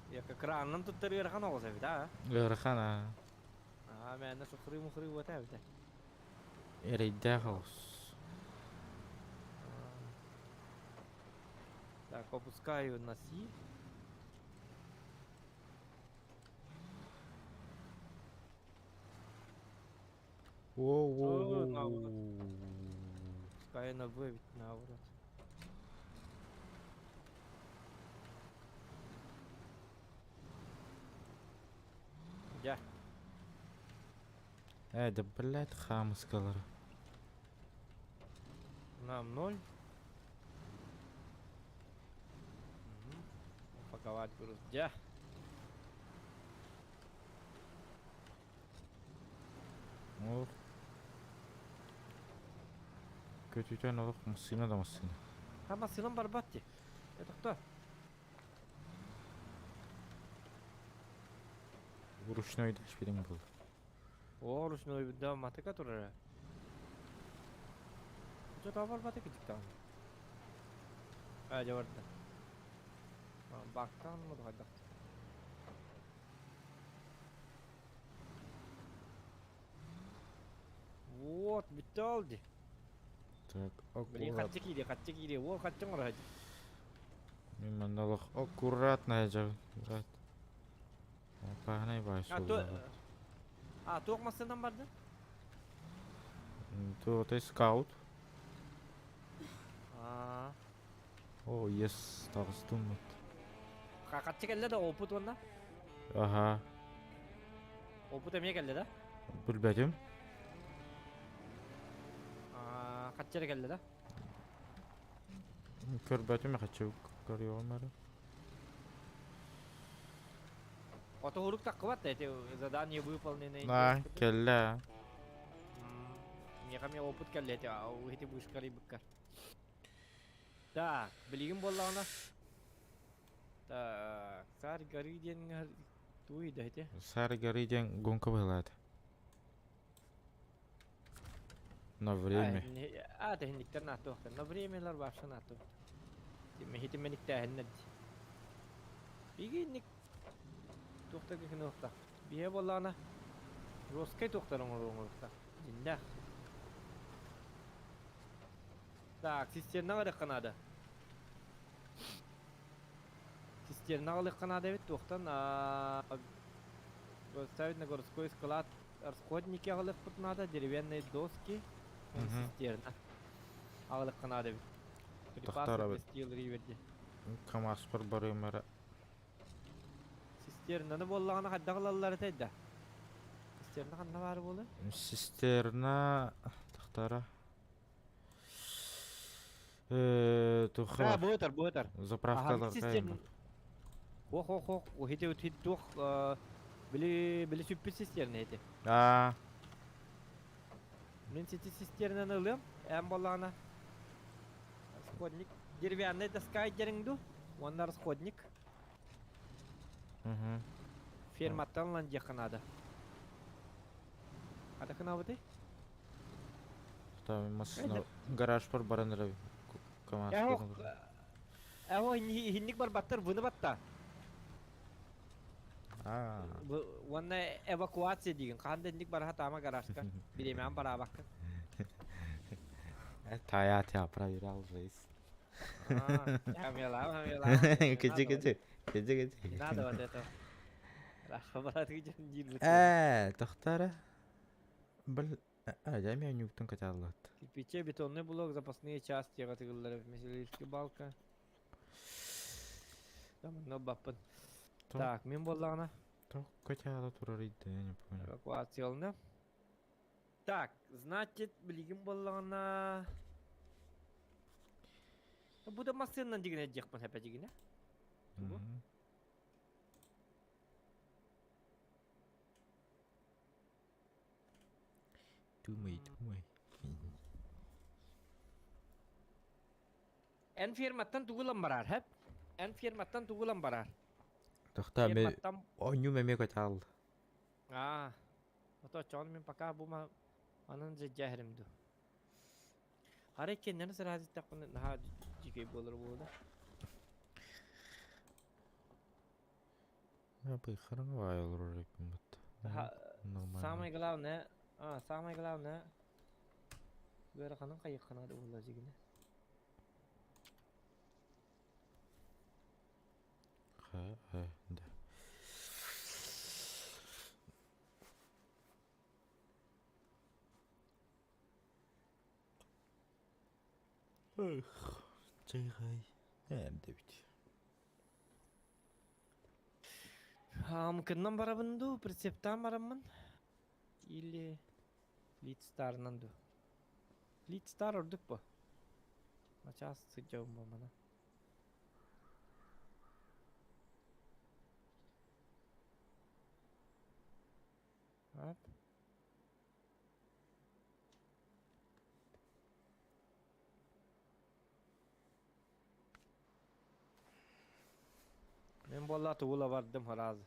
Я как раннан тут тарырахан олса бит, а? Ырхана. А, мен сухры-мухры вот это бит. Рейдахос. Так, опускаю на Си. Воу-воу-воу. Пускаю на В, ведь наоборот. Я. Да, блядь, хамскалар. Нам 0. Упаковать груз. Я. Ох. Kötüden olup musina da musina. А машина Барбатти. Это кто? Ручной даш берем был. О, ручной, да, маты, которая. Что-то Барбатти там. А, Джордан. Бактан, ну, давай, Вот, Виталди. Так, Блин, аккуратно. хотите кири, вот, хотим рать. Мимандалах аккуратно же. Брат. Пахнай байсу. А, тоқ машинам бар да? То ты скаут. А, О, ес, тағыстым. қатты келді да, опыт онда? Аха, Опыт әме келді да? білбәдім. Қатты келді да? Көрбәдім, қачу көрі олмары. Ото хурук таққы бат, эти задание выполнены. На, келлі. Мне ко мне опыт келді, эти бушкары быккар. Так, білігім болды ана. Так, сар гары ден туй да эти. Сары гары ден гонка болады. На время. Техниктер на тоқтар, на времелер башы на тоқтар. Мехеті менік тәхіннәді. Бігенник тоқтар кекін оқтар. Бие болды ана. Роскай тоқтар оңыр. Жинда. Так, систерна ғады қанады. Систерна ғады қанады бет тоқтан. Ставить на городской склад расходники ғады надо, деревянные доски. Систерна. Ғады қанады бет. Тақтара бет. Стил риверде. Камас бір бары мәрі. Систернаны боллағаны қадда қылалары тәйді. Систерна қанна бары болы? Систерна тақтара. Тухра. Бұйтар. Заправкалар қайын. Ох. Хете өтхет тоқ. Білі сүппі систерна еті. Мен сети систеринен ылым. Эм боллана. Расходник. Деревянный доска дереңду. Он расходник. Угу. Ферматтан лан жакынады. Ада кына быты? Там машина гараж бар бараныр. КамАЗ. Эво хинник бар баттар буны батта. Онна эвакуация деген. Кандай хинник бар хатама гаражка. Биремен бара бакка. Таят проверял рейс. Хамела. Кеже. Надо вот это. Раша брат где дил. Тохтара. Бил жами ньютон каталат. Кирпиче бетонный блок, запасные части, готовили металлический балка. Там но баппан. Так, мен боллана. То катала турарыйды, я не понял. Эвакуациялны. Так, значит, билигим боллана. Bu da masayla digine jekpan hepe digine. Думай. En firmatan tugulan barar hep. En firmatan tugulan barar. Тохта мен Firmatan. оню меме катал. Ото чон мен пока bu ma anın jehrimdu. Hareket ne sıra hazır takın ha jike bolur bu da. Я бы хранвал ролик мут. Самый главное, самое главное. Böyle kanın kayık kanadı olacak yine. Да. Чайгай. Дэвид. Mungkinan barabın du, pritseptan barabın. Или Leadstar'dan du. Leadstar orduk bu. Maças sıcağım bu bana. Evet. Ben vallahi tuğla vardım haraz.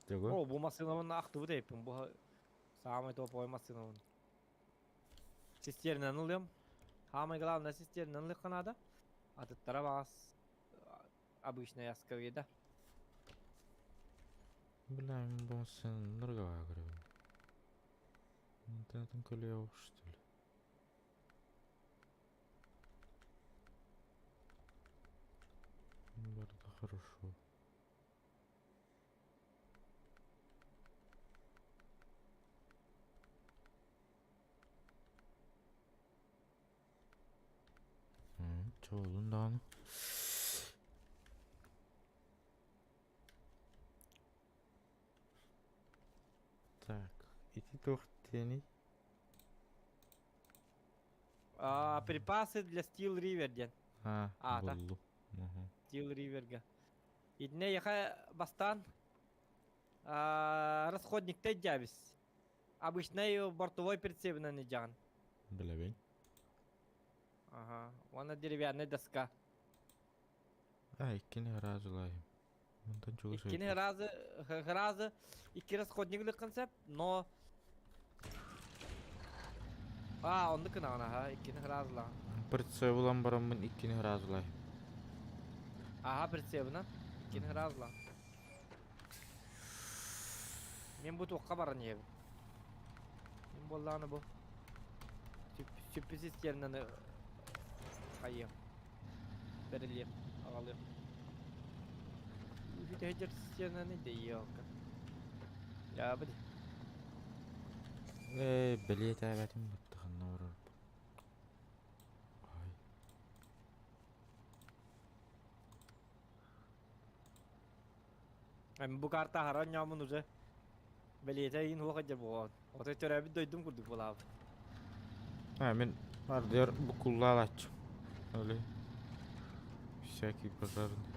Tego? Bu masınavın aktı bu da yapın. Bu sağımı topu masınavın. Sisterinden alıyorum. Hamay главное sisterinden alıyorum kanada. Atıtlara bas. Обычная ясковеда. Блин, боссын нырга кіріп. Интернетін көле ауық, что ли? Барда хорошо. Чё олын дағаны? Так, иди тохтени. Припасы для Steel River'den. Да. Болду. Steel River'ga. Идне яха бастан. Расходник-то джабис. Обычный бортовой прицеп на неджан. Білебейн. Ага, вона деревянная доска. Иккені разылайым. Мындан чуғы İkini razı iki расходниклы концепт, но онды кына ана ikini разыла. Прицеп улан барамын иккені разылайым. Прицебна, ikini разыла. Мен bu toqqa barın yeb. Men bollаны bu. Sürpriz yerine kayım. Beriliyim, ağalıyım. Bir de yerine ne diyor? Ya bari. Білет әбәтім бұттығынна ұрыр. Bu karta haran yamun uza. Beliyete in huwa kajar bu. Oto çöre bir doydum kurduk bu abi. Мен ардер bu kulla açım. Öyle. Всякий пожарный.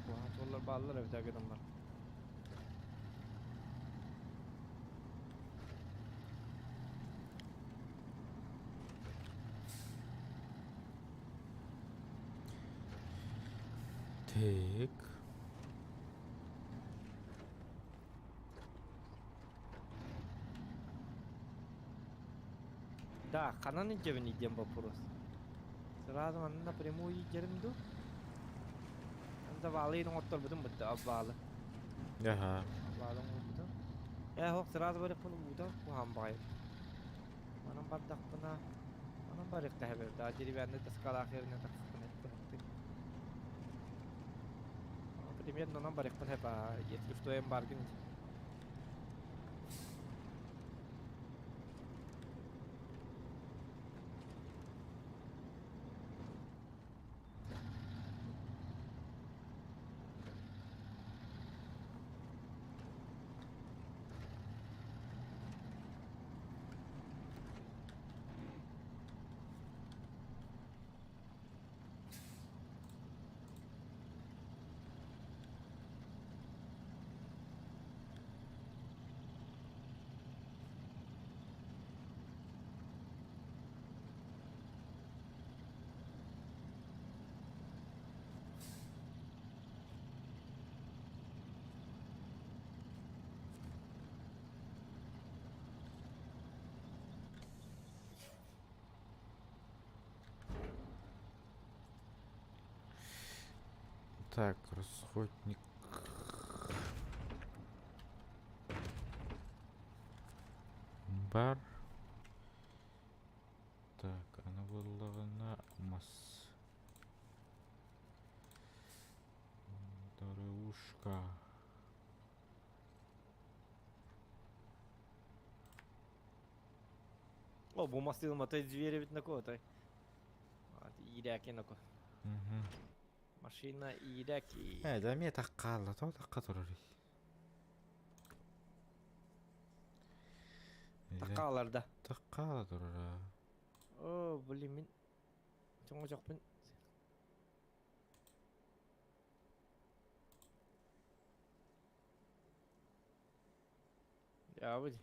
Bu hatırlar bağlılar evde adamlar. Так. Да, канан идем идем вопрос. Сразу он напрямую идем ду. Анда валы ну оттор бутун бутта аббалы. Ага. Аббалы бутун. Я хок сразу барик пун бутун кухам бай. Манам бардак пына. Манам барик тахбер. Да жери бәнде таскал ахирне таксыкын этти. Примерно нам барик пын хепа. Если что им баргын. Так, расходник. Бар. Так, она вылована масс. Дорожка. О, бу мастыл матай звери ведь на кого-то. Иряки на ко. Машина иряки. Да мне так калла, то так который. Такаларда. Так калла дурара. О, блин, мен. Чоңго жокпун. Я буди.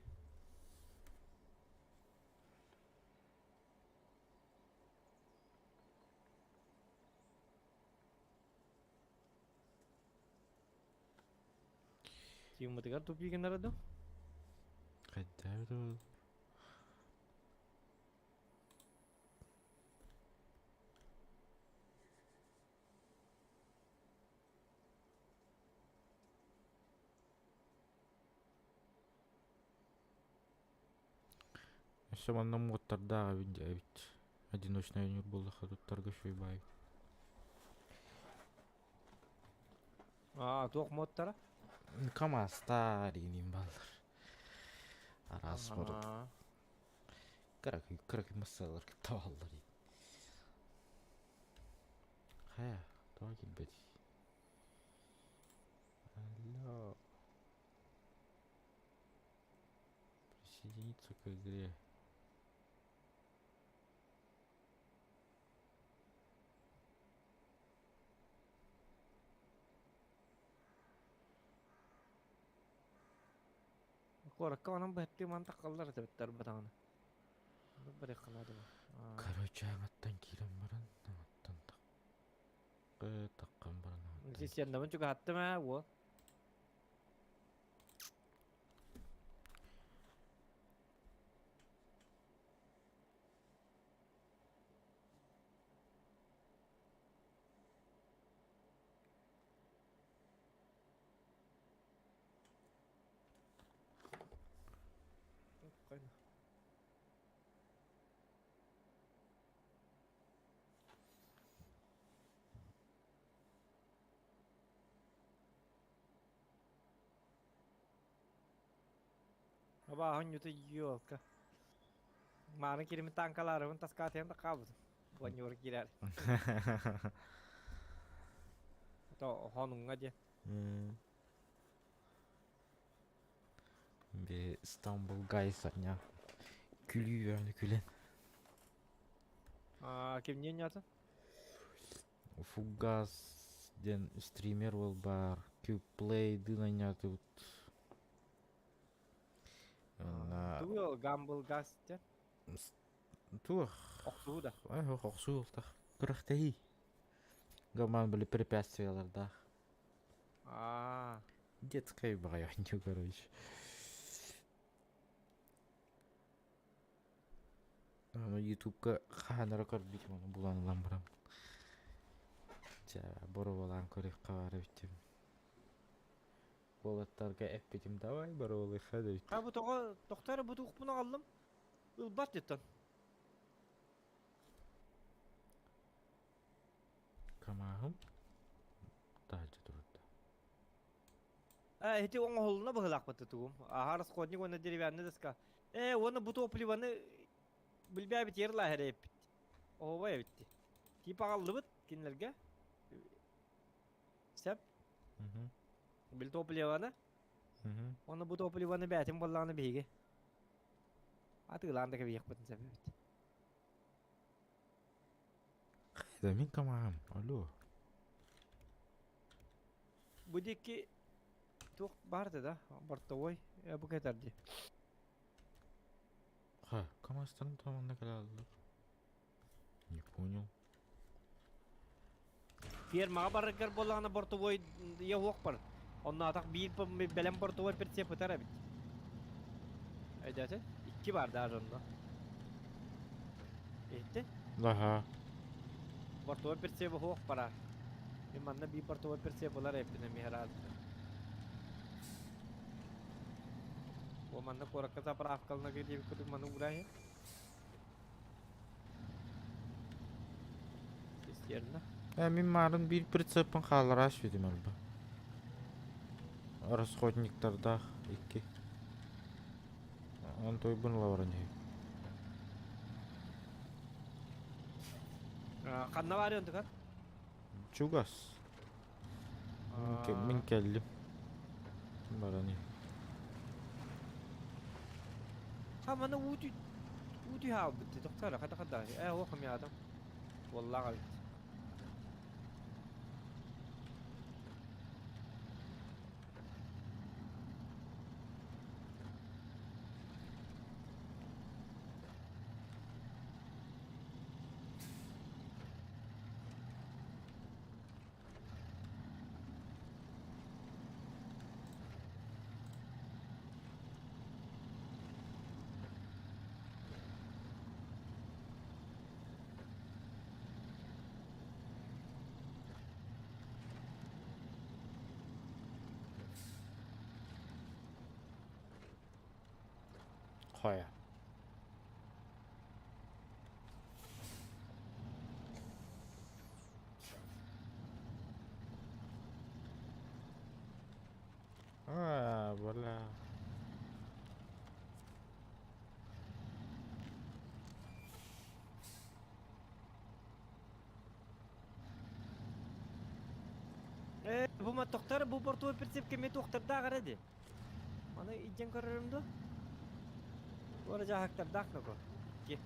Тимутыгар тупиген араду. Кайдайду. Еще на моторда ведь одиночная не было, а тут торгашой бай. Туок моттара. Кама старый нимбалар. Арас мору. Карак масалар таваллар. Хая, тоги бит. Алло. Присоединиться к игре. Коракка анан бетти манта каллар тебеттер батаны. Бер кылады. Короче, аттан кирем баран, аттан таккан баран. Сис яндамын чуга хаттыма во. Aba hanyu tu yoka. Mana kirim tangkalar un tas katen ta kabut. Banyor kirar. To honung aja. Bir İstanbul Gaysanya. Gülüyor yani gülen. Kimnya nyata? Фугас ден стример был бар. Qplay дынanya тут. Tu yo gamble gas ya. Тух. Oksu da. Ай хохсул так. Кырахтай. Гаман были препятствияларда. Детская баянчу, короче. Ютубка ханара көрбит мону буланылан барам. Боро болан көрек кабары биттим. Болаттарга эппитим давай боро болы хады бит. Ha bu toğa doktor bu tuğpunu aldım. Ilbat yetten. Камахым. Дальше турда. Эти он холна бахлак батутугум. Ахар сходник он деревянный доска. Он bu topливаны bilbä bit yer lahire ep. Oba bitti. Tipa aldı bit kinlerge. Sep bil topливаны. Onu bu topливаны bätim bollany bege. Atılanda kebiyek batın sep bit. Да мен камахым. Алло. Bu dikki tuq bardı da. Bartovoy. Bu keterdi. Ха, камастан таманда калды. Не понял. Фермага баргар bollany Bartovoy ya hoq bar. Onun atak bir belem Bartovoy perse putara bit. Aydate. 2 var daha onda. Etti. Ага. Bartovoy perse hoq para. Manna bir Bartovoy perse bolar hepine mihrad. O manna korakata para afkalna ke diye kutu manu buraya. Ses yerine. Мен марын bir прицепін қалыра шедім әлбі. Расходниктарда 2. Он той бұн лавране. Kanna var yönde kan. Чугас. Мен келдім. Баране. Ha mana Udu ha bitti doktor kada. O kam ya adam. Vallahi qalbi. Хая. Бля. Bu ma doktor bu Bartovoy perse kemi doktor da garadi. Mana ijen kararımda. Orada haktar dakna ko. Ki.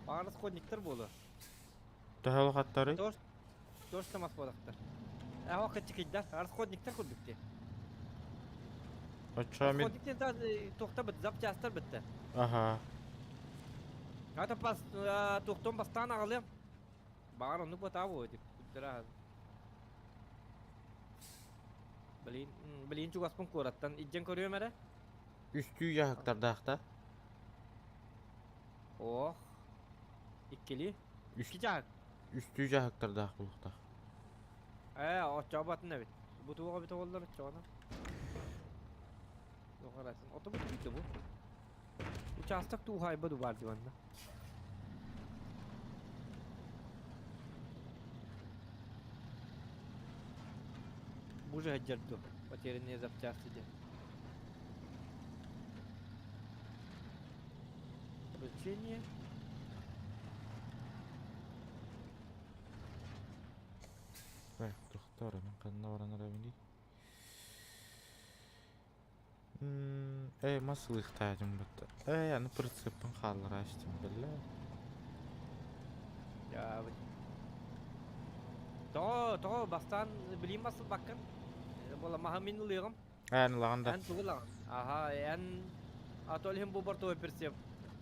Bağır skodniktir bolu. Тахал хаттары? Dört tamas bodaktır. O kaçık iddia. Skodniktir kurdukti. Ача мен. Skodniktir da tokta bit zap jastar bitti. Ага. Hatta pas tokton bastan ağlayam. Bağır onu batavu dip. Dira. Bilin çugas pun korattan ijen koruyor mere. Üstü yaxtardaqda. Oh. İkkili. Üst, İki cak. üstü yaxtardaq buluqda. O çabatın evet. Bu tuğa bir tavallar çağına. Yok arasın. Otobüs bitti bu. Uçastak tuğa hayba duvar divanla. Bu же haccardu. Потерянные запчасти. Обучение. Так, тоқтар, мен қанына баранар әмін дейді. Масыл иқтайдым бұтты. Аны прицепін қалыр аштым, білі. Ya to bastan bileyim basıl bakın. Bola mahamin ılıyım. Әні лағанда. En tuğulan. Aha en atol hem bu Bartovoy perse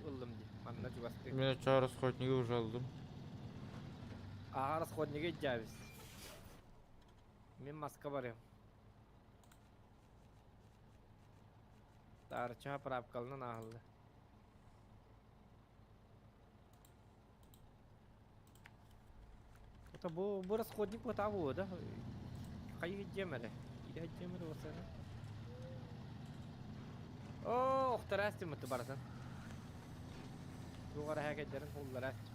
ылым di. Manna çubastı. Мен ача расходнигі уже алдым. Aha расходниге джавис. Мен маска барым. Тарча правкалынан ағылды. Это был расходник вот того, да? Хай джемере. Иде джемере болса. О, охтарасты мыты барсан. Жоғары хәкәдерін қолдар әст.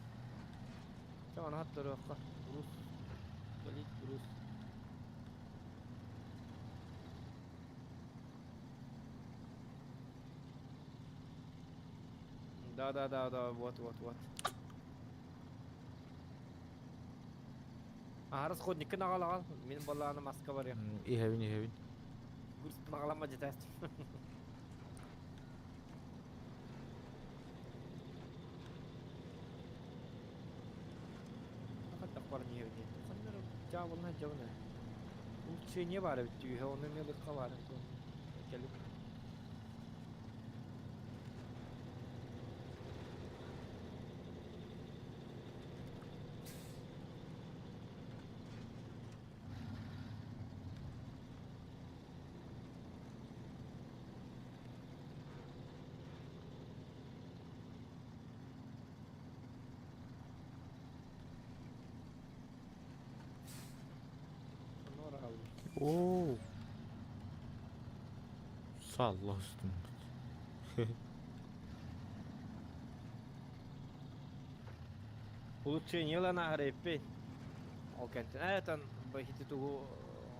Жаңа хаттыр оққа. Брус. Болит брус. Да, вот. Расходникке нағал. Мен баланы маска бар я. İhevin. Курс нағалама жетәст. Фақат бар не евне. Қандар жабылна жабына. Улчы не бар бит, оны мелыққа бар. Келіп. Oo. Salla üstüne. Улучшение лана хареппе. Окентен. Айтан бахити тугу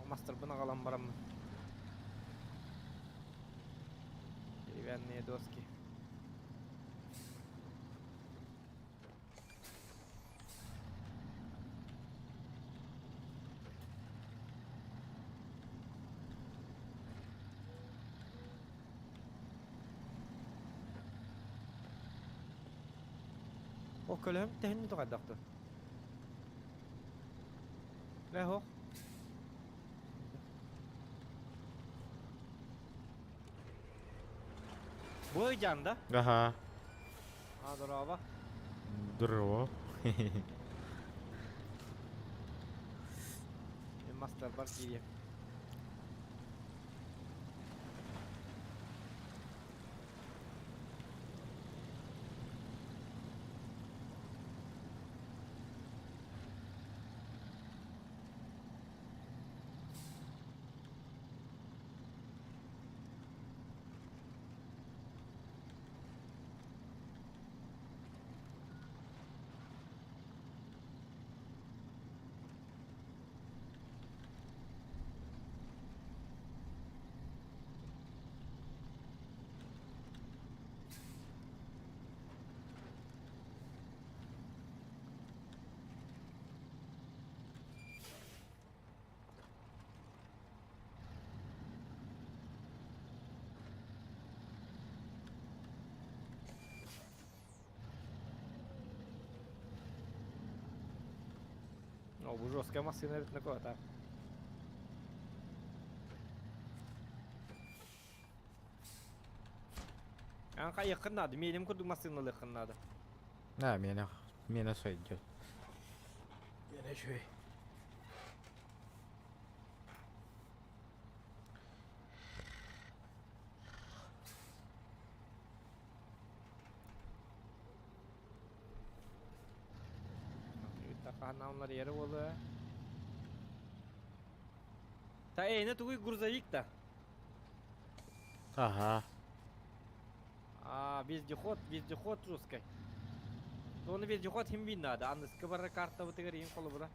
мастер бына калам барам. Деревянные доски. О, көлөм тәһин тугадакты. Лехо. Бой жанда. Aha. Адырава. Здорово. Мастер бар кире. О, bu жесткая машина ведь такое, так. Анка yakınladı. Benim kurduk машинаlı yakınladı. Ha, mene sayacağız. Yine şöyle. Таканамlar yeri oluyor. Ta ne tuğuy грузовик da. Aha. Вездеход русский. То он вездеход химбин надо. Английская барра карта вот игры инколу бра.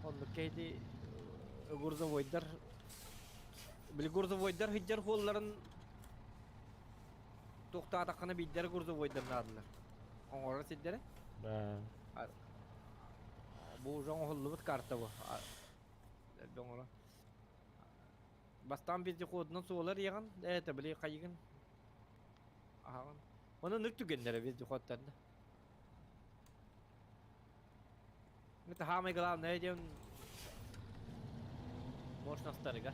Он кейди грузовойдар. Били грузовойдар хиджар холларын тохта такана биддер грузовойдар надылар. Оңора сиддере. Ha. Bu жаңа холлубут карта bu. Доңора. Бастан вездеходынан соолар яган. Это били кайгын. Ағын. Оны нүк түгендері вездеходтарда. Это самое главное, где можно старыга.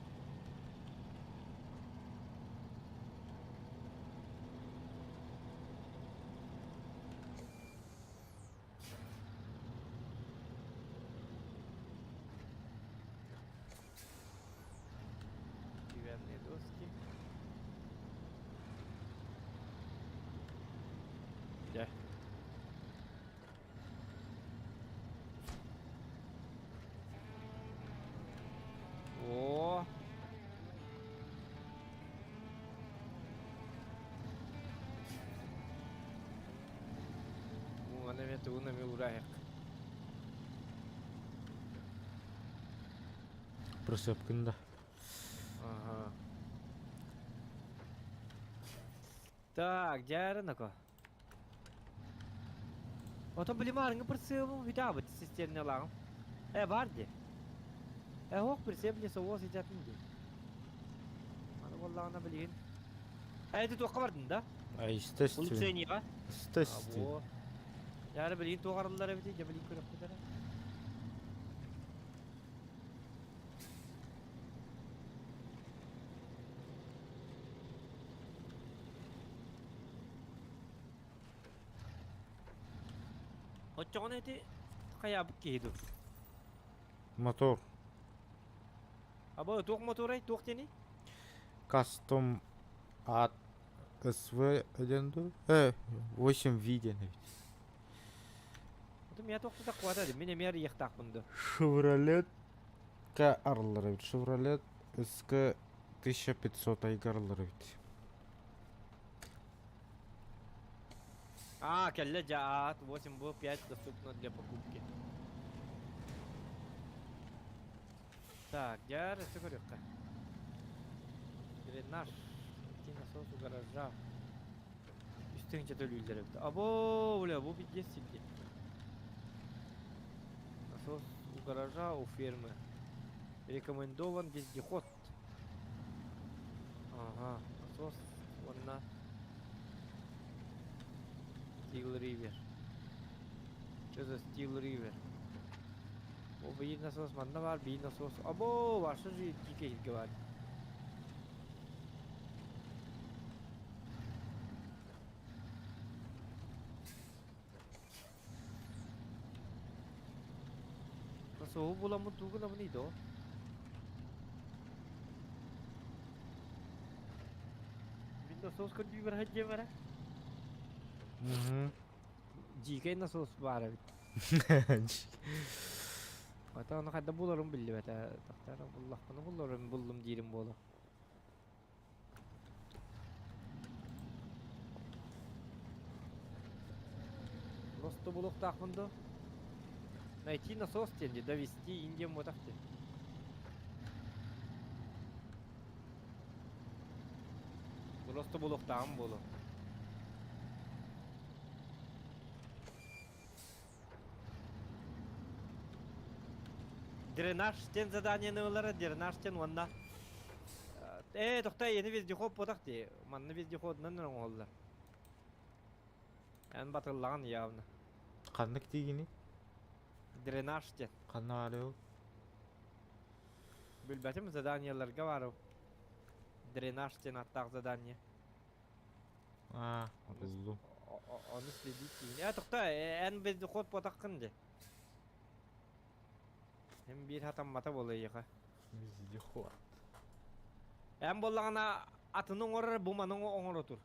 tuğuna mi uğrayık. Присыпкында. Ага. Так, жарынako. Ото білім арыңы присыбым видабы системіне лағым. Бар де. Хоқ присыбне соғыз ететін де. Аны боллағына білген. Әйді тоққа бардың да? Естественно. Улучшениеға. Естественно. Яры білген тоғарылар әбіде, же білген көріп кетері. Отчоғын әйті қаябық кейді. Мотор. Абы тоқ мотор әй, тоқ тені? Кастом от СВ 1. 8 виден. Отым я тоқты да қуатады, мен әмер еқтақ бұнды. Шевролет ка арлары бит. Шевролет СК 1500 айгарлары бит. Кәлі жаат, 8 бұл 5 доступно для покупки. Так, жар, өсі көрекқа. Дренаж. Насос у гаража. Üstün çatı lüller yaptı. Abo, бля, bu bir sildi. Насос у гаража, у фермы. Рекомендован вездеход. Ага, насос вон на Steel River. Что за Steel River? O bir насос bende var, bir насос. Abo, var şu iki ilgi var. Nasıl o bulamı tuğla mı neydi o? Bir насос kan bir hacı var. Jika насос var abi. Hatta onu kadar bulurum billi beta. Taktara bullah bunu bulurum buldum diyelim bolu. Просто булук тахмынды. Найти насос тенди, довести Индию мотахты. Просто булук тахм болу. Дренажтен заданиялары, дренажтен онда. Тохтай, yeni вездеход потахты. Манны вездеходнан оңоллар. Эн батыллаган явно. Қандық дегені? Дренажтен. Қанна али ол? Билбетим заданияларга бар. Дренажтен аттақ задание. Бұлдым. Onu следить. Тохтай, эн вездеход потаққынды. Hem bir hatam mata boluyuqa. Вездеход. Hem bollağına atının orara bumanın oğur otur.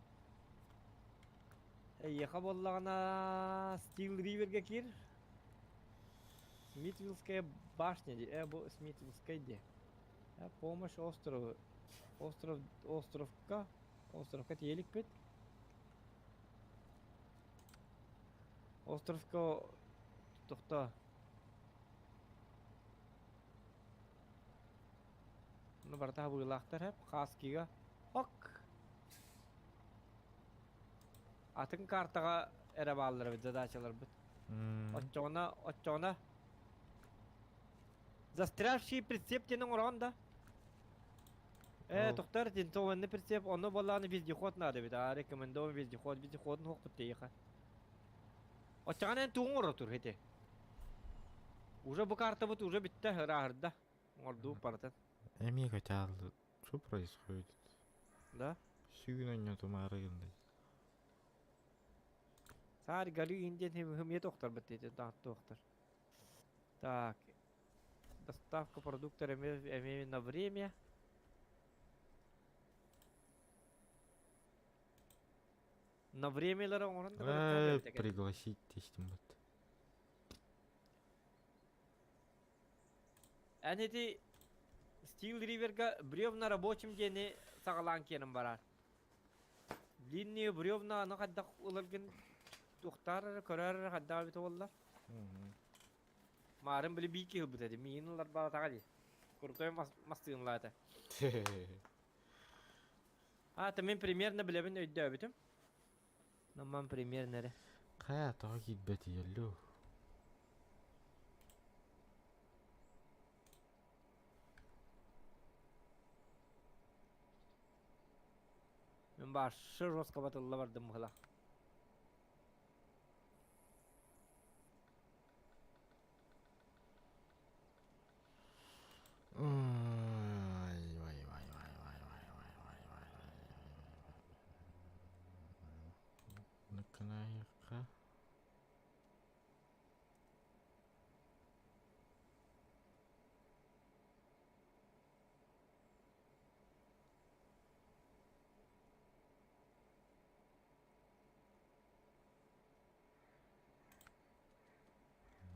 Yaqa bollağına Steel River'ga kir. Смитвиллская башня. Bu Смитвиллская де. Помощь острову. Островка теелик бит. Островка тоқта. Bunu barda buylaqtar hep qaskiga. Ok. Atın kartaga ere bağlıları задачалар бит. Отчона. Застрявший прицеп тенің ұрағында. Тоқтар, тентованный прицеп, оны болағаны вездеход надо бит. Рекомендован вездеходын хоқ бітті еқа. Отчаған ән туғын ұры тұр, хете. Уже бұл карта бұт, уже бітті рағырда. Орду партен. Эми хотялы. Что происходит? Да? Сүйгінен нету марығындай. Сари галю инден хымие тоқтар бітті, тоқтар. Так. Доставка продуктов на время. На времялары оңырында Пригласить тестим бит. Әнеті Steel River'ga бревна рабочим дені сағалан кенім барар. Длинные бревна аны қаддақ ұлырген Тухтар körər hadda bit ollar. Marın bili bir ki bu dedi. Minlar bana tağı di. Kurtoy mastığınlar da. Ha tamam примерно bilebin öydü bitim. Namam premier nere? Kaya tağa gitbeti yello. Ben başı Roskavat'la vardım hala. Nakanaika.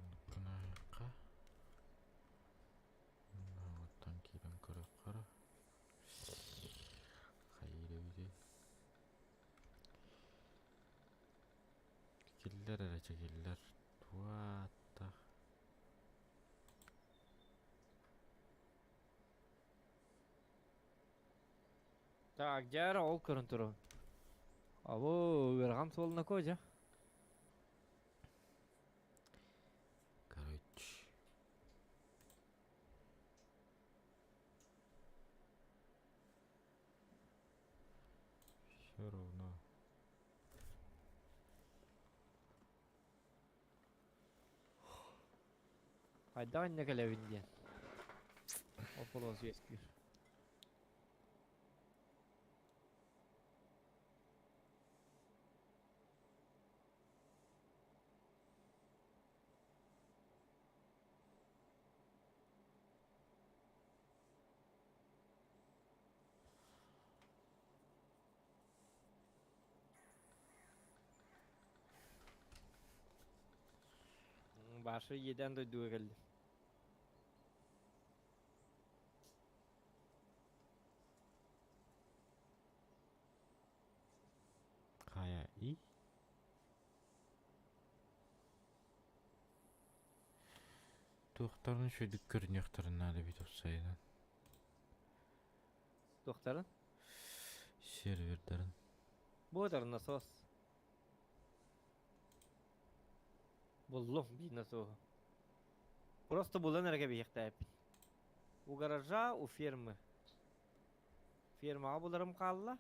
Nakanaika. Nawatan kiran kara-kara. Hayır öyle. Killer araca killer. Tuata. Так, жара ол көрін тұру. Або, өрғам солына көжі. Короче. Все равно. Hayda anne kalevin diyen. O polos yeskiyor. Başı yeden duyduğu geldi. Kaya iyi. Doktorun şöyle görünüyorların nerede bir tutsaydı. Doktorun. Serverlerin. Bu kadar nasıl? Buldum bir nasıl? Просто була энергия бияқтайып. У гаража, у фермы. Ферма буларым қалла.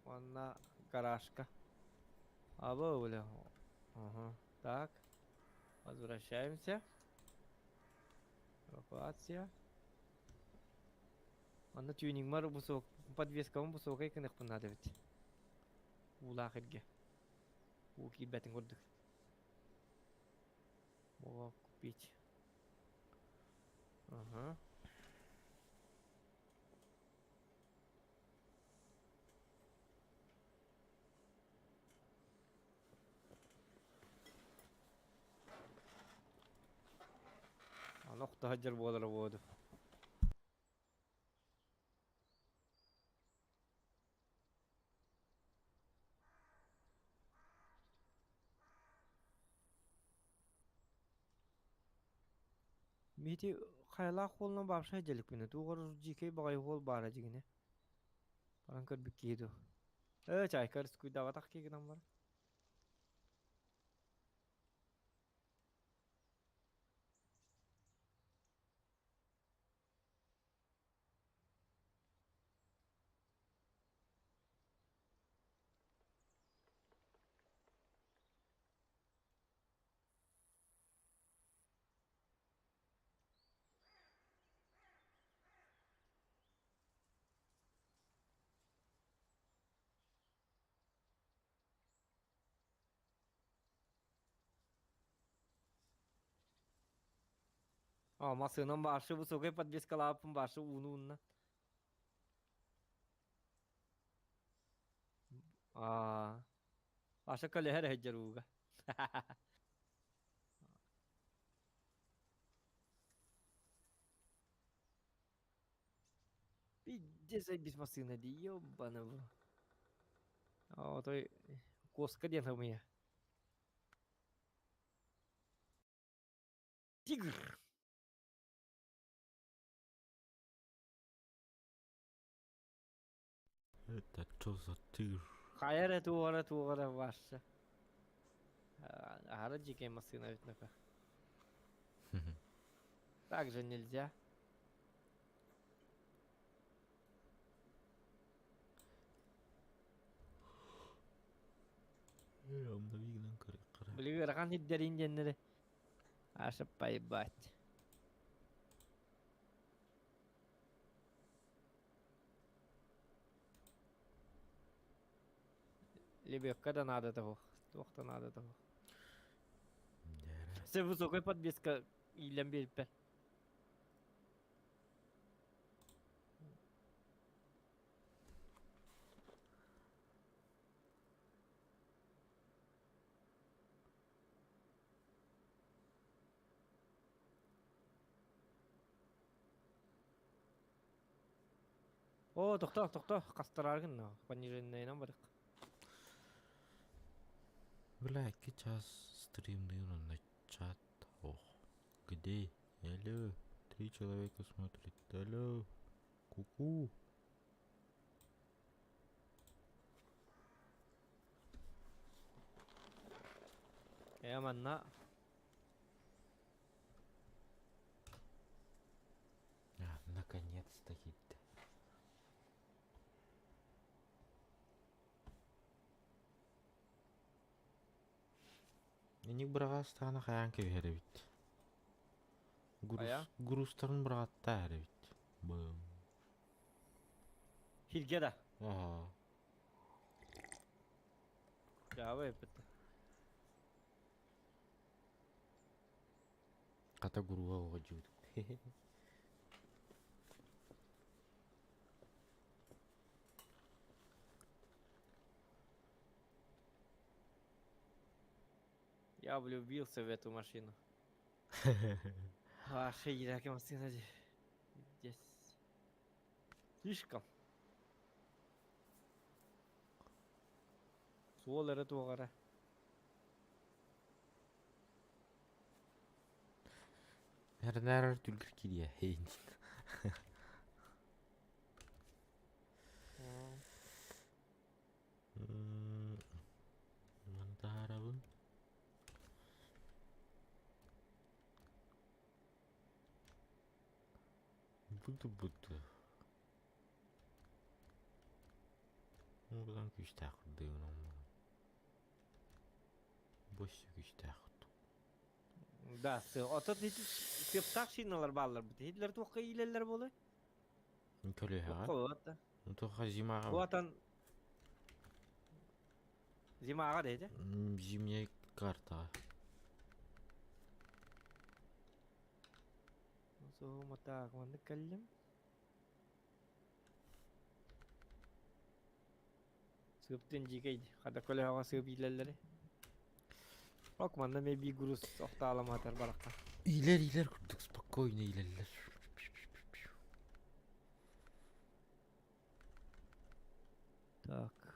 Онна гаражка. Аба бля. Ага. Так. Возвращаемся. Эвакуация. Онна тюнинг мар бусок. Подвеска он бусокай кынық надо ведь. Улахырге. У кибетін көрдік. Могу купить. Ага. Анох тахаджар болар воду. Мити хайла холна бабша jelик bini. Tuğur jikey bagay hol bara jigine. Paran kır bikkidu. Çay kır skuy dava tak ki gidan var. Masının başı bu sokay подвеска лапın başı ununla. Başı kale her heccaruga. Пиздец, без машины, да ёбана в. А вот той коска ден у меня. Тигр. Это что за тыр? Хайер тугара ваша. Ара дикая машина ведь ну-ка. Так же нельзя. Обновигнан кара. Блигырган хиддерин деннере. Ашып поебать. Лебекка да надо того. Тохта надо того. Все высокая подвеска илем бериппер. О, тохта, кастыраргын на. Пониженный барык. Бля, 2 час стримный начат. Ох, где? Алло, 3 человека смотрит. Алло, ку-ку. Манна. Наконец-то хит. Эник бұрға стағына қаян кебері бит. Ая? Грустарын бұрға атта әрі бит. Бым. Хиргеда. Ага. Жабы епетті. Қата груға оға жүдік. Я влюбился в эту машину. Охренеть, машина здесь. Слишком. Сол әрі туғара. Әрін түлгір келия. Мантарабын. Бұды. Бұдан күш тақырды ұнам. Бөссі күш тақырды. Да, отот септақ шиналар балар бұты. Хетлер туққа илелер болы? Көлі Туққа аға? отта. Тұға зимаға. Буатан зимаға дейді. Зимняй карта. Сома так, маны кәллем. Сыптын жигейді. Қада көлі аға сып илелері. Ок, манда меби груз оқта аламатар бараққа. Илер күрдік, спокойно илерлер. Так,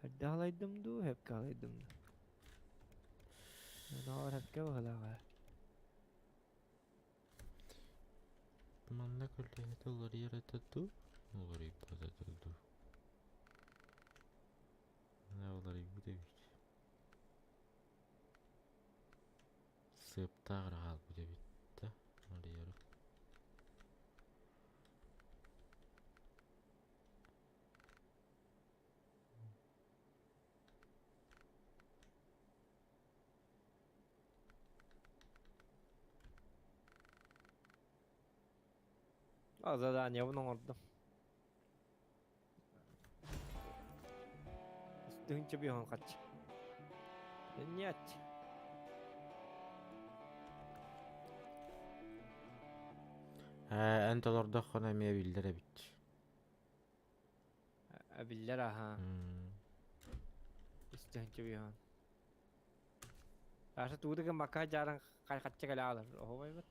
әрді қалайдымды, хеп қалайдымды. Нағар хепке бағалаға. Манда көлі олар еретеді. Олар ипазетеді. Олар ипуде бейді. Сыптағыр қал бұде бейді. Олар ерек. Задание бұның ордым. Үстіңінші бейхон қатшы. Не атчы. Әнталарда қана мәе білдер әбіт. Әбіллер аха. Үстіңінші бейхон. Ашы туғдығын бақа жарың қатшы кәлі алыр. Оғы бай бұд.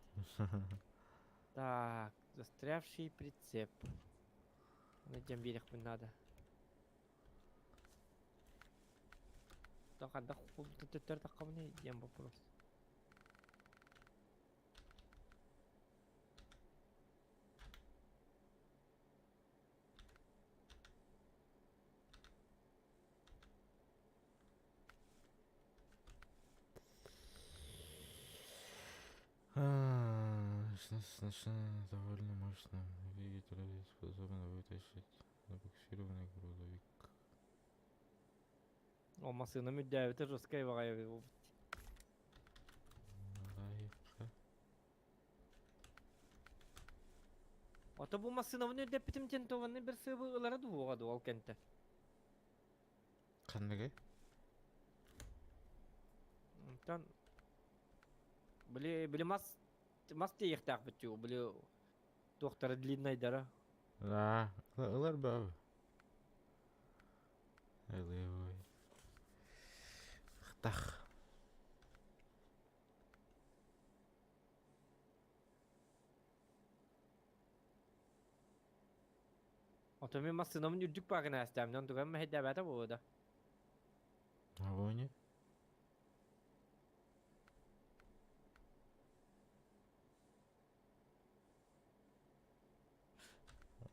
Так, застрявший прицеп. Найдем берег бы надо. Так, отдох, ты такой мне идем вопрос. Достаточно довольно мощным. Двигатель способен вытащить забуксированный грузовик. Olmasını müddəvəti Ruskaya vaqaya. Лайка. Ota bu masınavını ödep bitim tentovanı bir sığbı ılara duvadı ol kente. Кандагай? Tan били мас тейхтак битүү били доктора длинный дара. Да, ылар бабы. Ой. Хтах. Ota men masınavını ürdük bagına astamdan tugan mehedabata boda. Агони.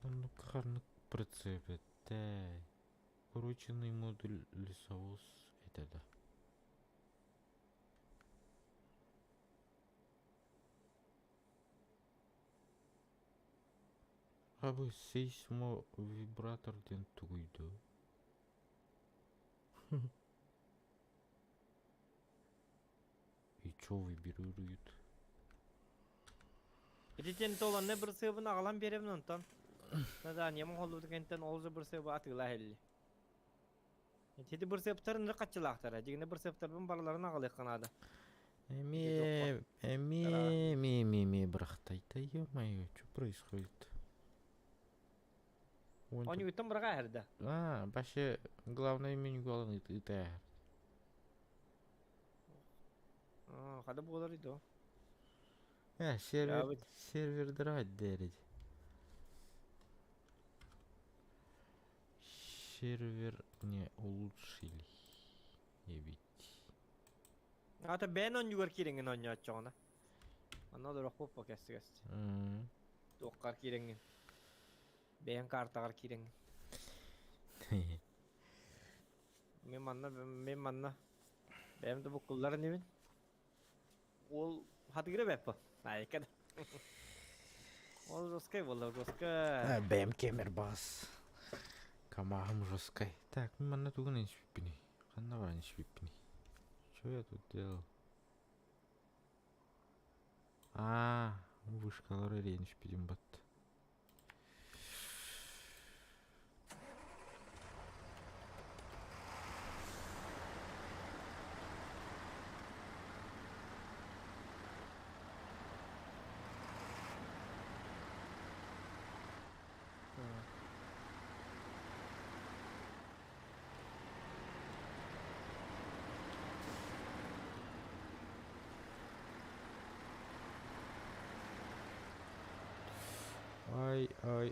Ну, карный прицеп, тай. Укороченный модуль лесовоз. Это да. Абы сейсмо вибратор ден туйду. И чё вибрирует? Biri tentolanı bir sığbını ağlan berem ondan. Nada niyama holu kenten olza bir sığbı atıla helli. Tedi bir sığbıtarın ne kaçılaqtara. Jigine bir sığbıtarın balalarına ağlayık kanada. Брахтай-то, ё-моё, что происходит? Вон Onu тут- yutum bırağa herde. вообще, главное меню голова это. Kada bu olur idi o. Сервер, вот- сервер драть дерить. Сервер не улучшили. И ведь. Ata ben on yugar kiringin on yatçağına. Anna da rakop pa kesti kesti. Dokkar kiringin. Ben kartagar kiringin. Men manna. Benim de bu kulların evin. Ol hadi gire beppa. Ay kada. Ol roskay valla roska. Бэм кемербас. Камахам жесткой. Так, манна туга не швипни. Ханнава не швипни. Что я тут делал? Вышкалары рейн шпидим бат. Ой.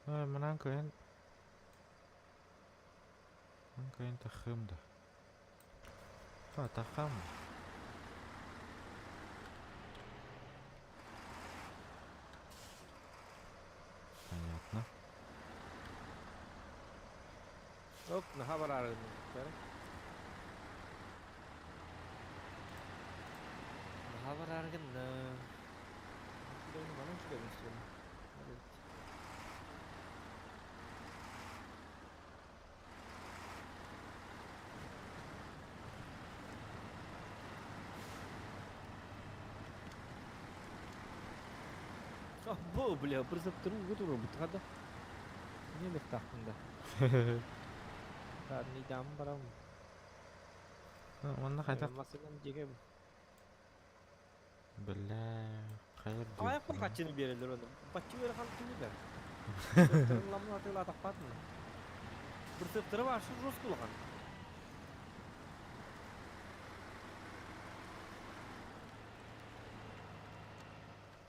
Манан кайын тахым да. Тахам. Понятно. Yok ne haber aradın? Ne haber aradın ne? Benim bana hiç görmüştüm. Bu bile pırsıp durun götürür bu tıkada. Ne bir taktında. Ben nidam baram. Манна қайта. Masalan jege. Бля, қайыр Ayak mı kaçını verirler onu? Kaçı verir kan kimi der. Lamla atıyorlar tapat mı? Pırsıp durur var şu Rus kulağın.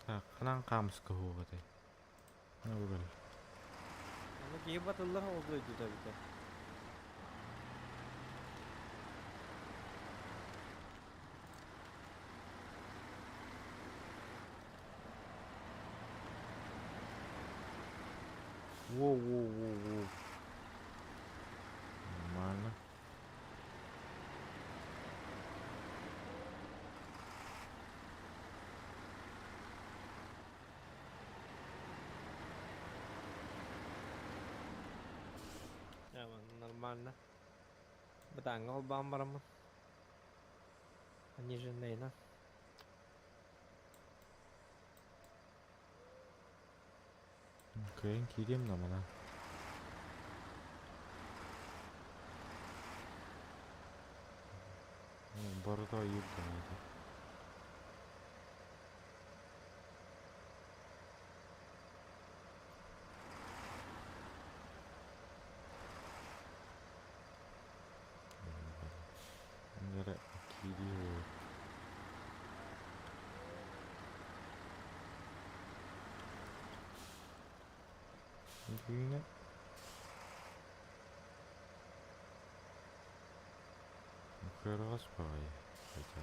Так, қанан қамысқа хоғады. Өгіл. Ama ki batıllar oluyordu tabii ki. Воу. нормально. Бытаңа ол бамбарамын. Пониженный, Кайын кидем да мына. Борода юбка. Нера кидеу. Güne. Kırgas payı. Хотя.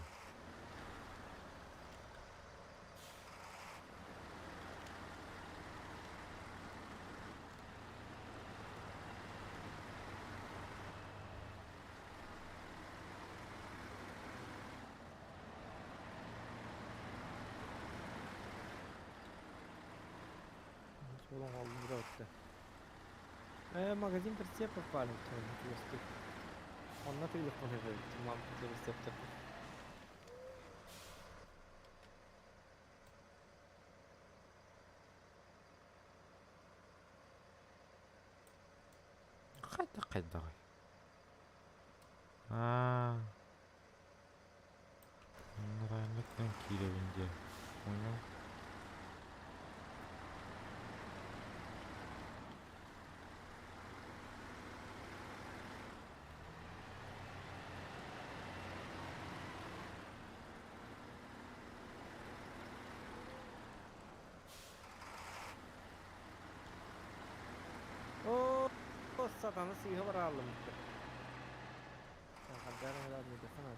Солон алды өтті. Магазин прицепов палим, то он на телефон лежит, мам рецептор. Қайда. Нұрайнықтың киреуінде. Ойнау. O satanı sıyı var aldım. Kadar herhalde desene.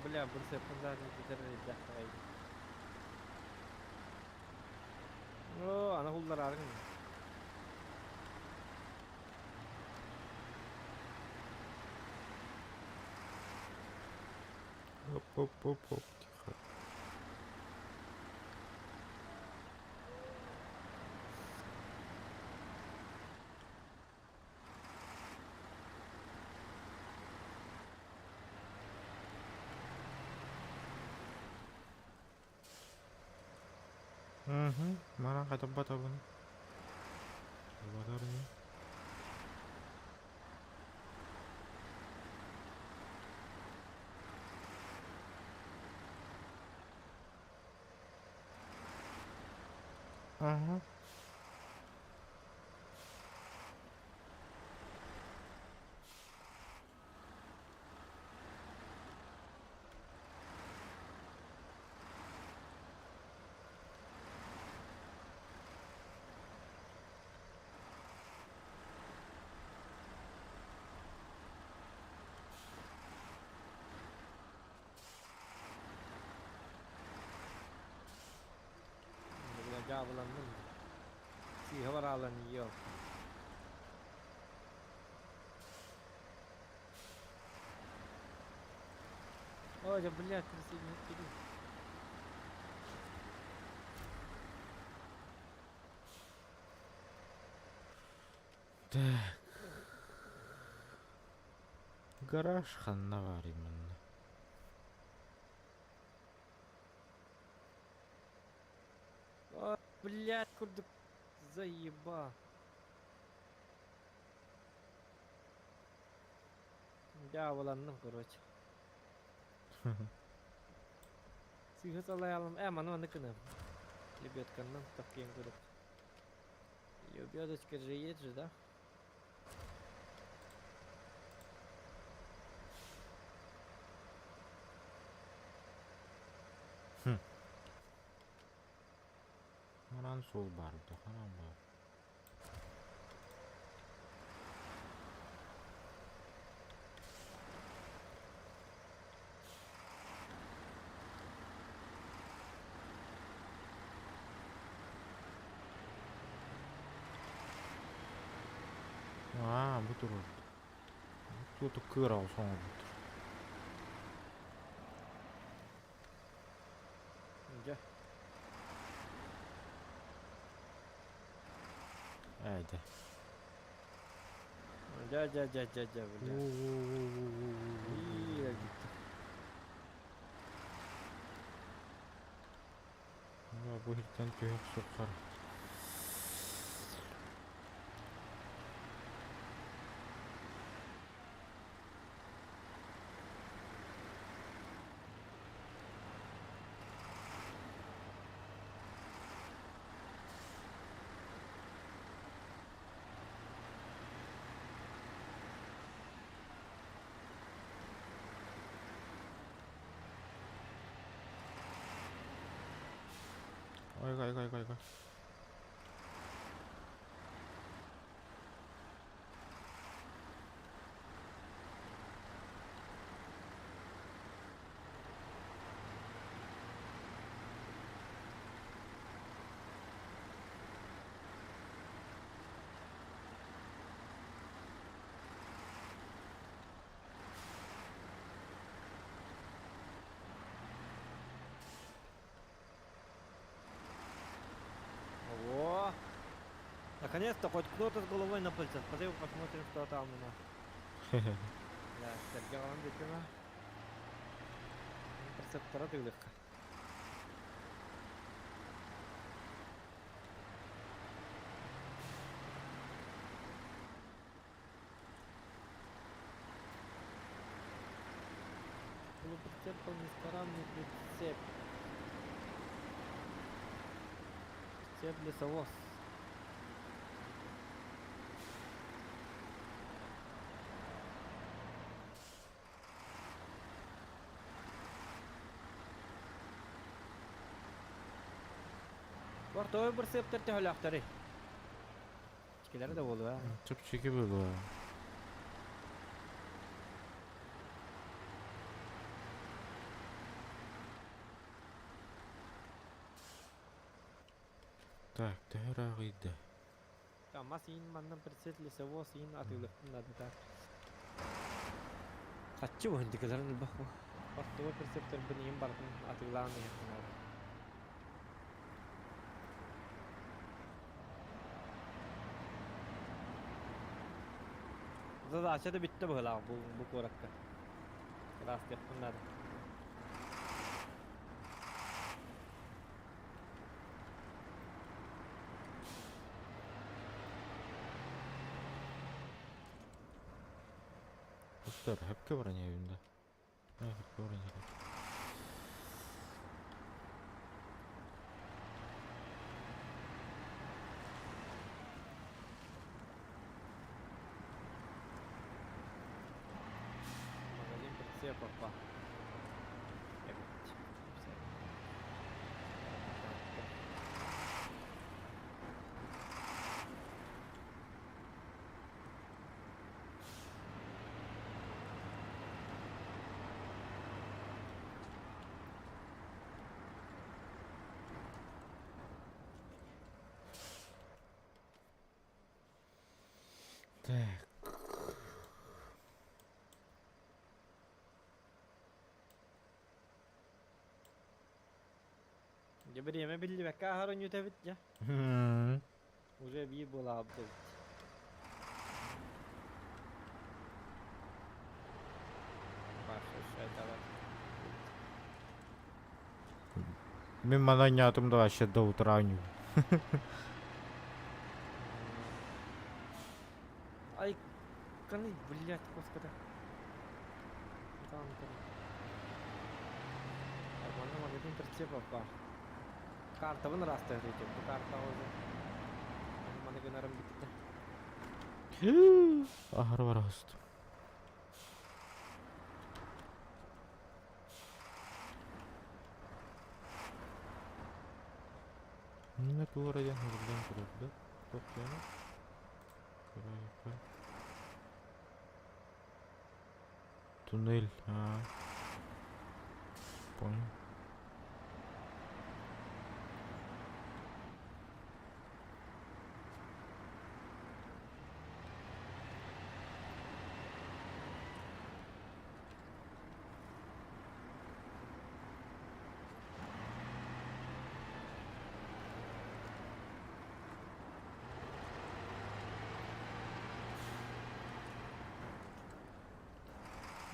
Бля, бурсы пунктар не О, ана хулдар аргын. Оп. Тихо. Mana kata tempat apa nih? Tempat ini. Cavlandım. Sıyı var alan yok. Ой, да блядь, красивый вперед. Так. Гараж ханна var именно. Ой, блядь, курдук. Заеба. Cavlandım, короче. Sıyı salayalım. Мана кына. Лебедканнан таким курдук. Лебедочка же есть же, да? Мана Хан сол барды, ханан бар. Bu durur. Tutup kır al sonra budur. Gel. Haydi. Gel. İyi ya gitti. Ya bu heriften tüyek sokar. Ай. О! Наконец-то хоть кто-то с головой на пыльце. Пойдем посмотрим, что там у нас. Да, Сергей вам детина. Перцептора ты легко. Полуприцеп, полнискорамный прицеп. Прицеп лесовоз. Бортовой прицептер тәһәләхтәри. Чикеләре дә булды, а. Çıp çeki böyle. Так, тәрәгыйді. Ama senin mandan прицеп лесовоз, senin atılıktın da так. Kaççı bu hindikelerin bak bu. Bортовой прицептер benim barkın atılağını yaptılar. Задача da bitti böyle bu korakka. Rast yaptılar. Kızlar hep var ya evinde. Hep var ya. Магазин прицепов, па. Так. Ya время билли бәккә харын юта бит я. Hmm. Уже бир була абды. Башы шайталар. Мен мана нятымда вообще до утра не. Ай, каны, блядь, господи. Там. Нормально магазин прицепов бар. Карта вон раз стоит, bu karta oldu. Bana günlerim bitti. Ahır var hasta. Ne tuğrayan hırdan kırıldı. Bakıyorum. Kırayıp. Tünel. Ha. Понял.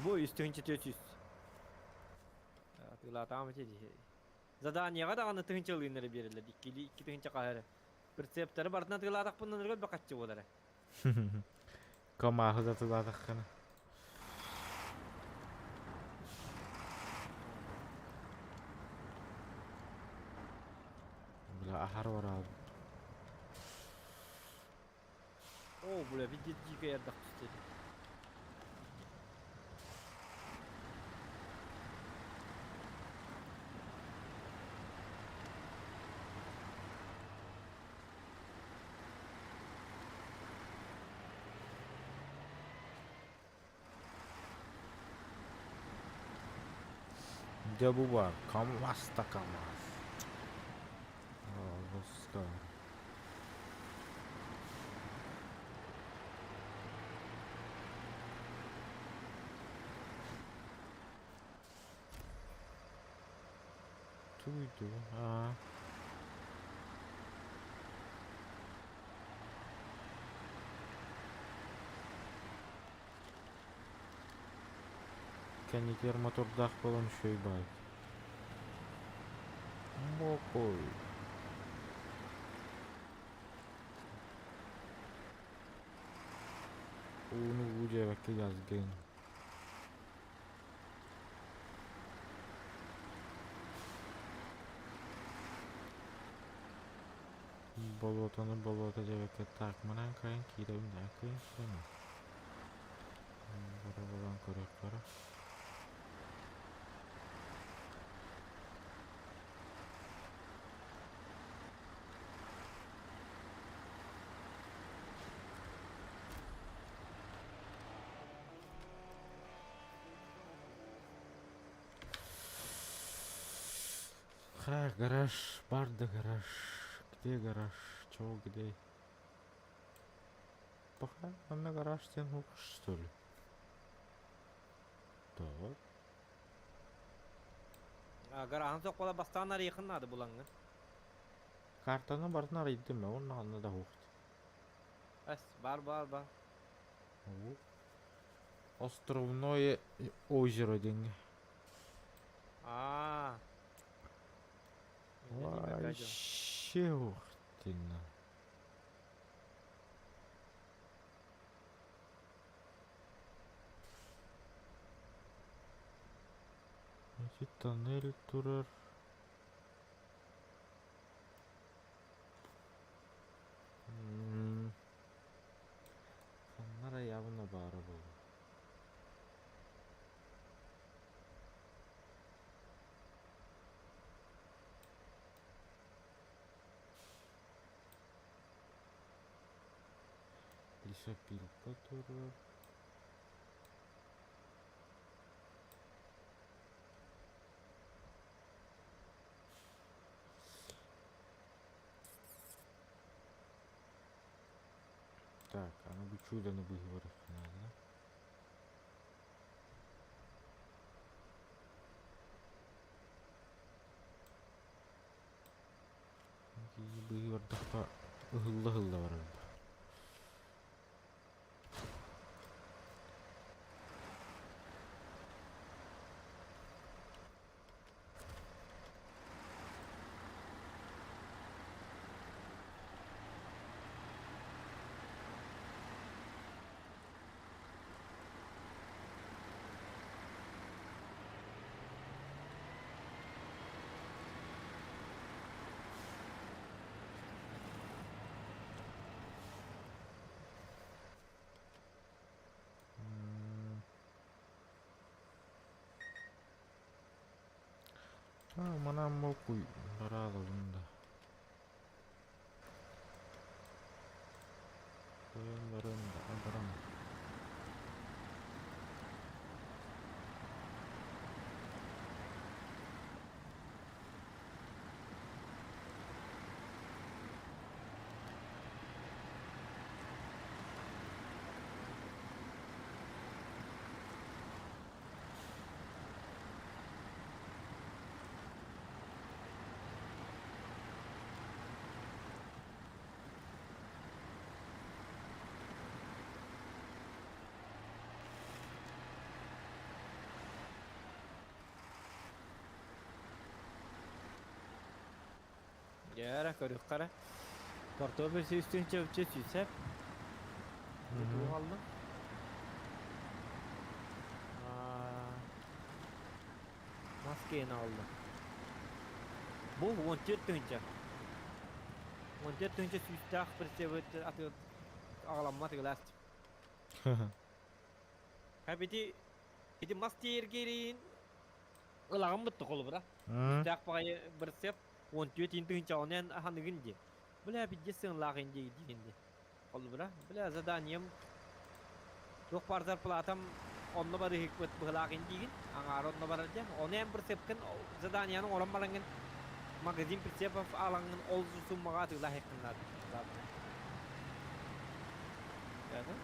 Bu üstünce tötüs. Atıla tamam etedi. Zadaniyega da anı tığınca ılınları verirler. İki tığınca kahire. Perseptörü barına tığladak bundan ırgıl bakatçı olara. Kama ahıda tıladık kana. Bila ahar var abi. Oo buraya bir ciddi yerdak istedi. Dia bu var. Kamas da kamas. Allah'ska. Tuydu. Ha. Kaniter motordak falan şey bay. Mokoy. Onu uca bakı yazgın. Bolota ceveke takmanan kayın kirevim de akıyın kirevim. Buradan korek para. Ha garaj, barda garaj. Где гараж? Чего где? Пока на гараж тянул, что ли? Так. Agar ahın soqola bastanlar yakınladı bulangın. Картаны бардын арайдым, onun anında da hoqt. As бар. Островное озеро деньги. Aa. Вообще охтина. Значит, тоннель турар. Канара явно бары болды. Лесопилка турар. Так, оно бы чудо на выговорах надо. Выговордаққа ыллы бар. Mana mau kuy barada bunda. Oyunlarında adam. Yara körük kara. Porto bir şey üstüne çöpçe süsep. Bu aldım. Maskeyi aldım. Bu 14 tünce. 14 tünce süstak bir şey atıyor. Ağlanma tıglas. Ha bir master gerin. Ilağım bitti kolu bırak. Süstak bakayı bir sep. 14 tünce onen hanıgın diye. Bula bir cesin lağın diye diyindi. Kolu bırak. Bula zadaniyem. Yok parzar platam. Onunla bari hikmet bıhlağın diyin. Angar onunla bari diye. Onu hem bir sepken zadaniyanın olan balangın. Magazin persep of alangın olzu summaga tıgla hekkinler. Gördün?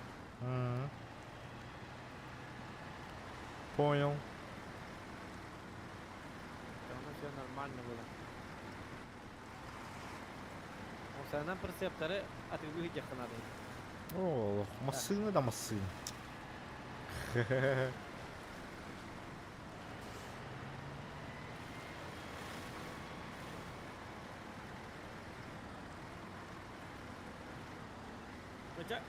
Понял. Sonra şey normal böyle. O senden persepleri atıglı hiç yakınlar. О, машина да машина. Hoca.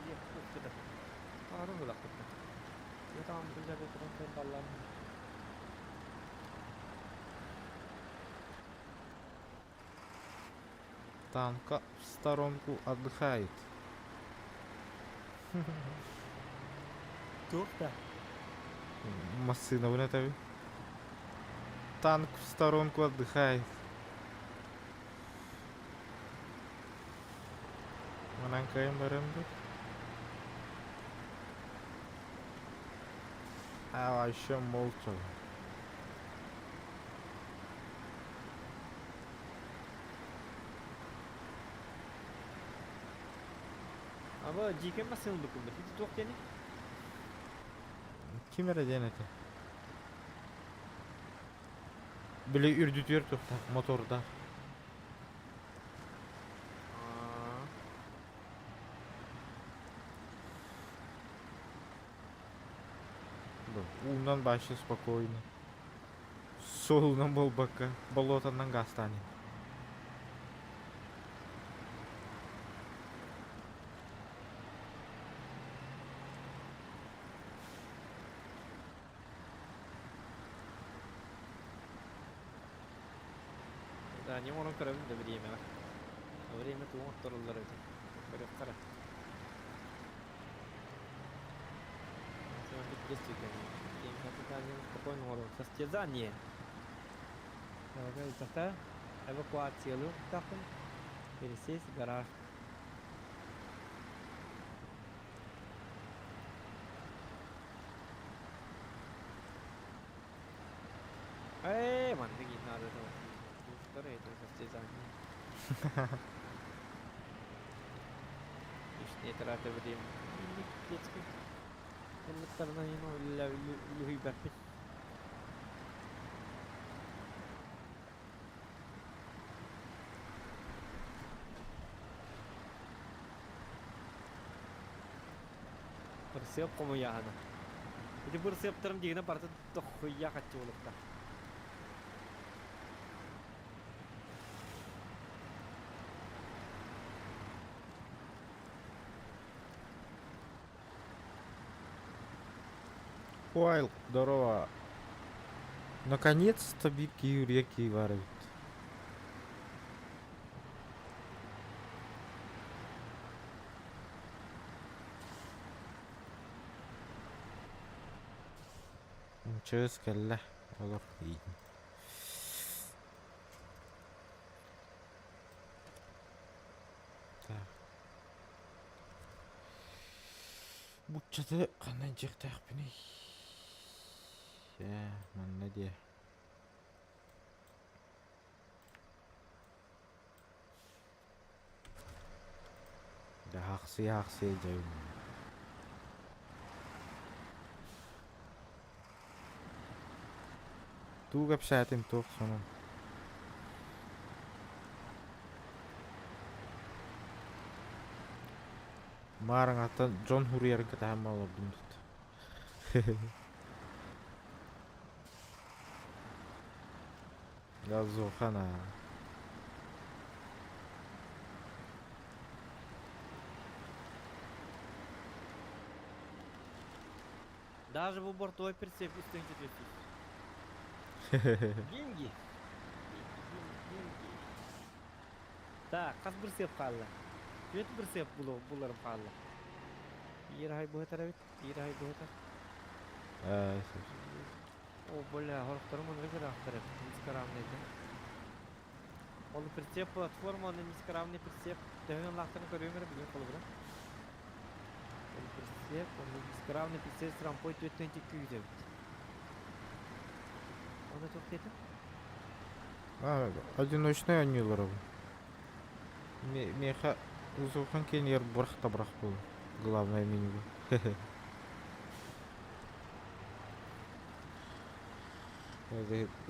Iya, kita. Harus lah kita. Ya tamam güzel bir transfer ballar. Танка в сторонку отдыхает. Çok da. Машина bu ne tabi? Танк в сторонку отдыхает. Menangkain bareng tuh. Ayşe Molotov. Ama jika masih untuk berarti itu waktu ini. Kim vereceksin eti? Böyle ürdütüyor topta motorda. Умнан башы спокойно. Солынан болбакка, болотаннан гастани. Да, не можем кровать до время. Время то второй ларит. Кара. Сегодня действительно. День капитальный спокойно урок. Состязание. Это эвакуация люфтахом. Пересесть в гараж. Ман, не надо этого. Второе это состязание. Лишние траты времени. Детский. Элементарно, ну, любви бапи. Persep como ya ana. Jadi persep term jigna parta toh ya kacau lekta. Уайл, здорово. Наконец-то бики реки варят. Чöz kelle. Olur iyi. Так. Бутчаты қандай жақтақ біне. Манна де. Да хақсы жайым. Ту гап сәтім тоқ соның. Марың аттан Джон Хурьерін кітағым алып бұндыд. Газу қана. Даже в бортовой прицеп из 2000. Деньги. Так, қас бір сеп қалды. Төт бір сеп бұларым қалды. Бір ай бұғытар әбет, бір ай бұғытар. О, бля, хорықтарым оны бір ақтар әбет, низкоравный екен. Ол прицеп платформа, оны низкоравный прицеп. Тәуін лақтарын көріңір білген қолы бұра. Ол прицеп, оны низкоравный прицеп с рампой 422 әбет. Оны тоқ деті? Одиночный анилары бұл. Меха ұзуқан кен ер бұрақта бұрақ бұл. Главное меню бұл.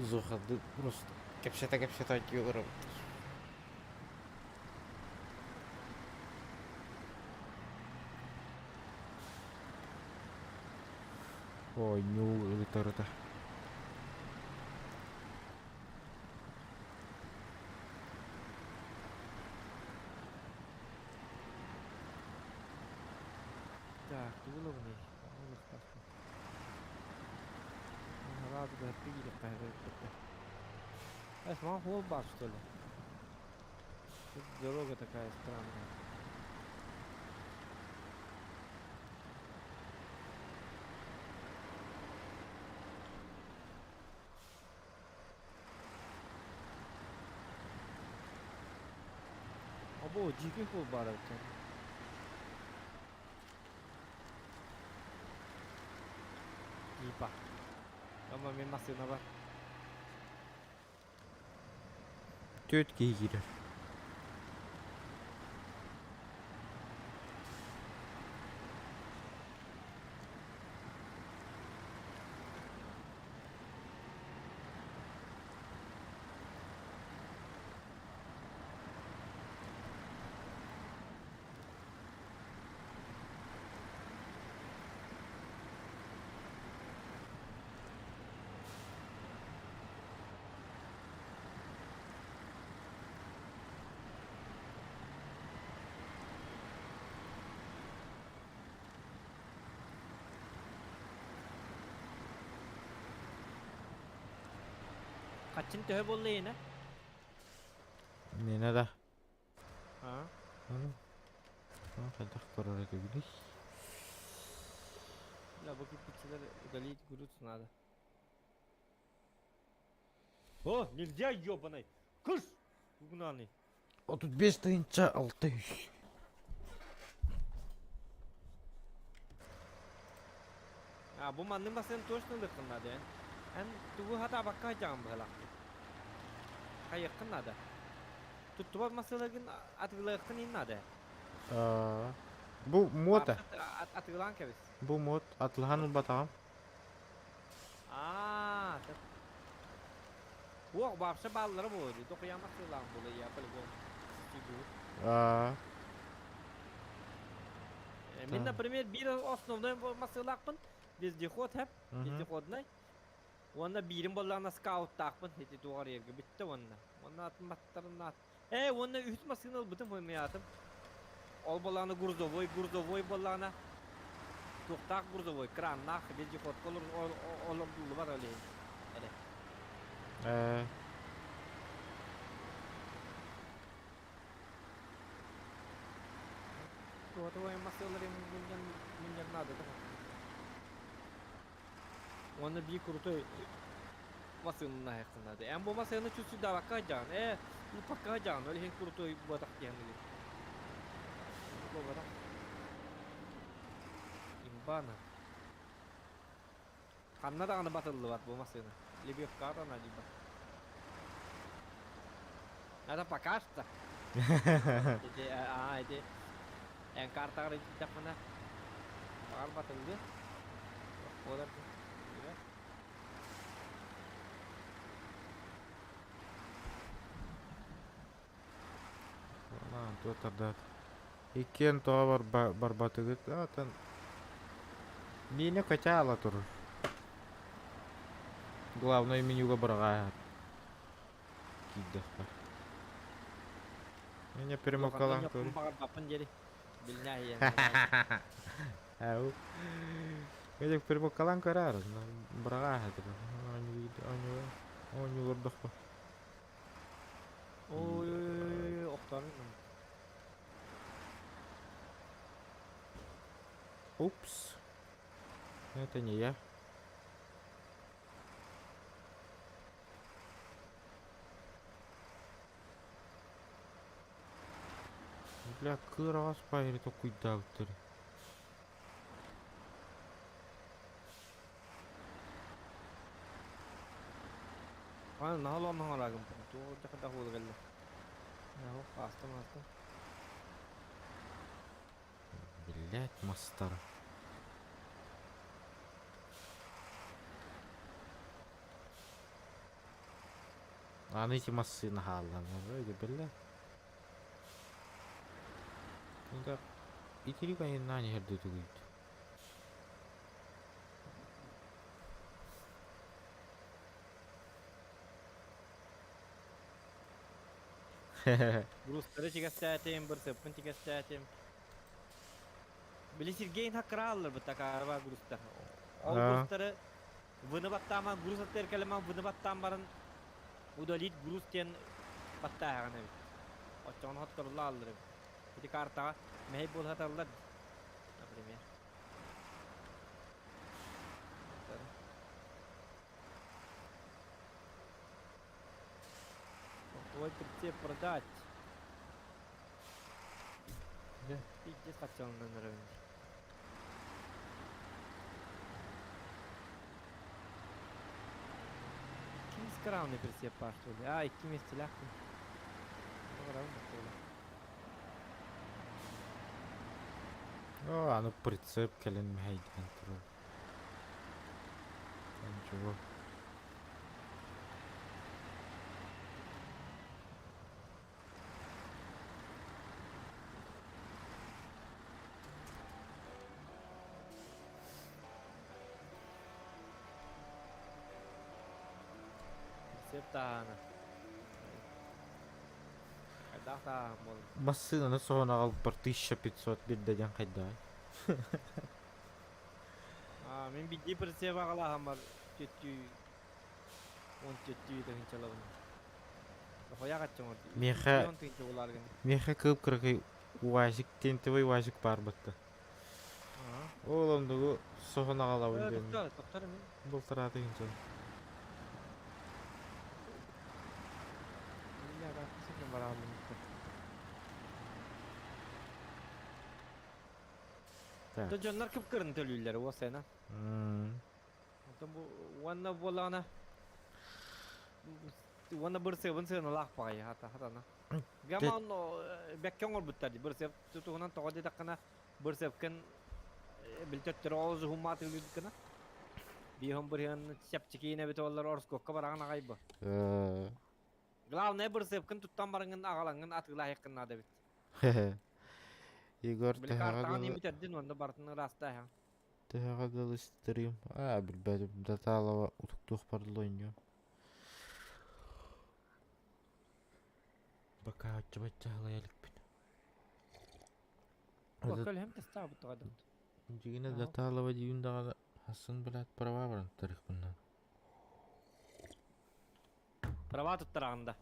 Ұзуқады просто кәпшета келері. Ой, не ұлытарыда. Так, головный. Он спасся. Радуга пили какая-то. Смотри, холбар, что ли? Тут дорога такая странная. Abo, ciddi холбар это. Ипа. Ama мен машина бар. Төтке келер. Kaçın töhe bollu yine? Mene de. Ha? Kadar karar edebilir. La bakıp bitçiler удалить грудь надо. О, нельзя ёбаный! Кыш! Угнанный. А тут 5 тысяч 600. А, bu manın basın точно lıkın надо, yani. En tuğu hata bakka hacağım bıhala. Kayıkkın надо. Tuttuba masalagın atgılayıkkın in надо. Bu moda. Atgılan keviz. Bu mod atılhan batağım. Aaa. Uaq babsa balları bu oydu. Dokuyamak yılan bu ya böyle bu. Мен, например, bir основной масылақпын. Вездеход hep. Вездеходный. Onda birim bollarına scout taqpın. Heti doğar yerge bitti onda. Onda atın batlarını at. Onda üst masını bıtım hoymayatım. Ol bollarına gurzovoy bollarına. Toqtaq gurzovoy. Krannak. Вездеход kolur. Olum dulu var öyle. Вот его масылары миньян надо. Он bir крутой машина надо. Bu машина чуть сюда bakacağım. Bakacağım. Öyle hem krutoy batak yani. Bu batak. Бана. Ханна да аны батылды бат bu машина. Либек кар она либо. Это пока что. Эти картары так мына. Бар батылды. Олар. Туотарда. Иккен тоға барбатыгыт. Атын. Мені кача ала тур. Главное менюга бұрға. Киддік бар. Мене перемокалан көрі. Бапын жери. Билняй. Ау. Мене перемокалан көрі. Бұрға хатыр. Оны ұрдық ба. Ой, оқтарын. Упс. Это не я. Бля, кырас пайры то куйдауттыр. Аны нахал лагым. То жақында қолы келді. Астым. Блять, мастар. Аны эти массы нахаллан. Блять. Инда итери кайын нани херде түгүйт. Грустары чигастятем, бір сөпкін чигастятем. Били Сергейн хакыра алыр бұт такарыба грустар. Ол грустары выны баттама, груз аттер кәлеман выны баттам барын удалит груз тен баттағаны бит. Отчоғын хоттырыла алыр бит. Эти карта мэй бол хаталлар, например. Твой прицеп продать. Да. Пиздец хотел на рынке. Ким скравный прицеп что ли? А, и ким есть телягку. Аны прицеп келен мәйден тұру. Ничего. Прицеп тағаны. Қайдақ тағын бол. Массыны соғына қалып бір 1500 берден қайда. Мен бидді прицеп ағалағым бар. 1700 деген чалағын. Қоя қатчың орды. Меха көп кіргей уазик, тентівай уазик бар бұтты. Олымдығы соғына қалауын ден. Тоқтары мен. Бұл тұрады екен. То жоннар кіп кірін төлүйлері осайна. Уанна болана. Уанна бір себін сені лақ бағай хатана. Гама оны бәккен ол бұттарды. Бір сеп тұтуғынан тоғады даққана бір сепкен білтеттері олызы хуматы үлідікіна. Бейхін бір хен сепчекейіне біті олар орскокқа бараған ағай бұ. Главное бір сепкен тұттан барыңын ағалаңын атығыла хеккін ады біт. Егор Картаан имитердин онда бартын раста я. тагыл стрим. Билбедим, даталава утуктук бардыл ойнё. Бака чабачала яликпин. Бакал hem теста бу тагадым. Жигине даталава дийиндагы хасын билет права бар тарих bundan. Права туттарагында.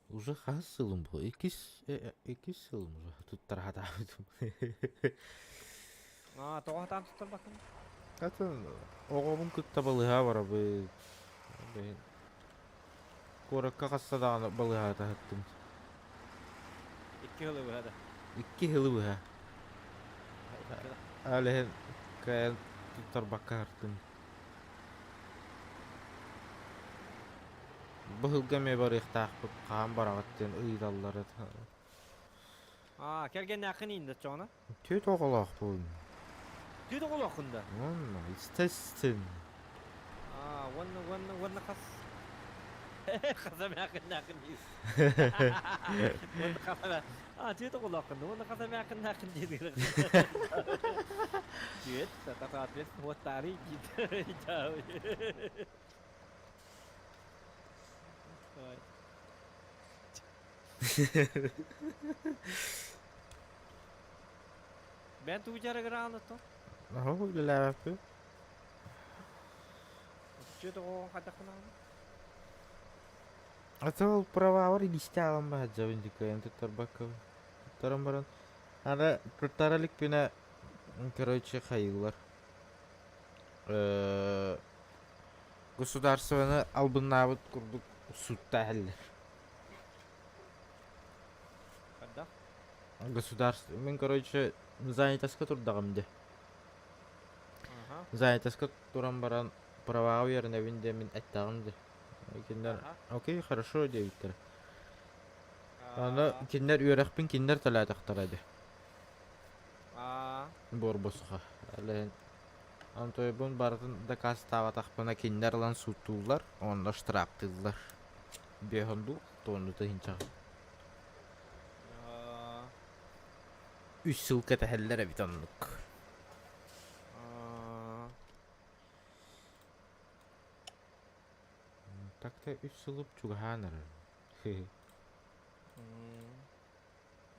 Уже хасылым бу. 2 сылым уже туттарада. Тоғатан туттар бакын. Атын оғобун күттабылыға бар бу. Korakka kassadağını balığa tahattım. 2 yılı bu hadi. 2 yılı bu ha. Alehin kayan tutar bakka harttım. Bu hılga me bar ihtaqpıp qağın barağıttın ıydalları. Aa, kelgen yakın indi çoğuna. Tüt oğulaq bu. Tüy de kol okunda. İstestin. Aa, wanna kas. Kasam yakın değil. Wanna kasam. Aa, tüy de kol okunda. Wanna kasam yakın değil. Tüy, tata atlet, what tari git. Jauh. Ben tu bicara gerang tu. Oh, udah apa? Cuy tu orang kata kenal. Atau perawawar di dalam aja juga yang terbakar. Tarambaran. Ada tertaralik pina короче hayırlar. Государственный албынавыт курдук судта хәлләр. Kada? Государство, мен короче занятоска турдагымды. Aha. Занятоска туран баран правага уерневинде мен әттагымды. Киндер, окей, хорошо дейттер. Аны киндер үйрәкпин, киндер талатактарады. Борбосқа. Әле Антой бун барын да кастава тахпана киндер лан сутулар, онда штрафтылар. Бехонду тону да хинча. 3 yıl ketehellere bir tanlık. Takta 3 yılıp çuğhanır.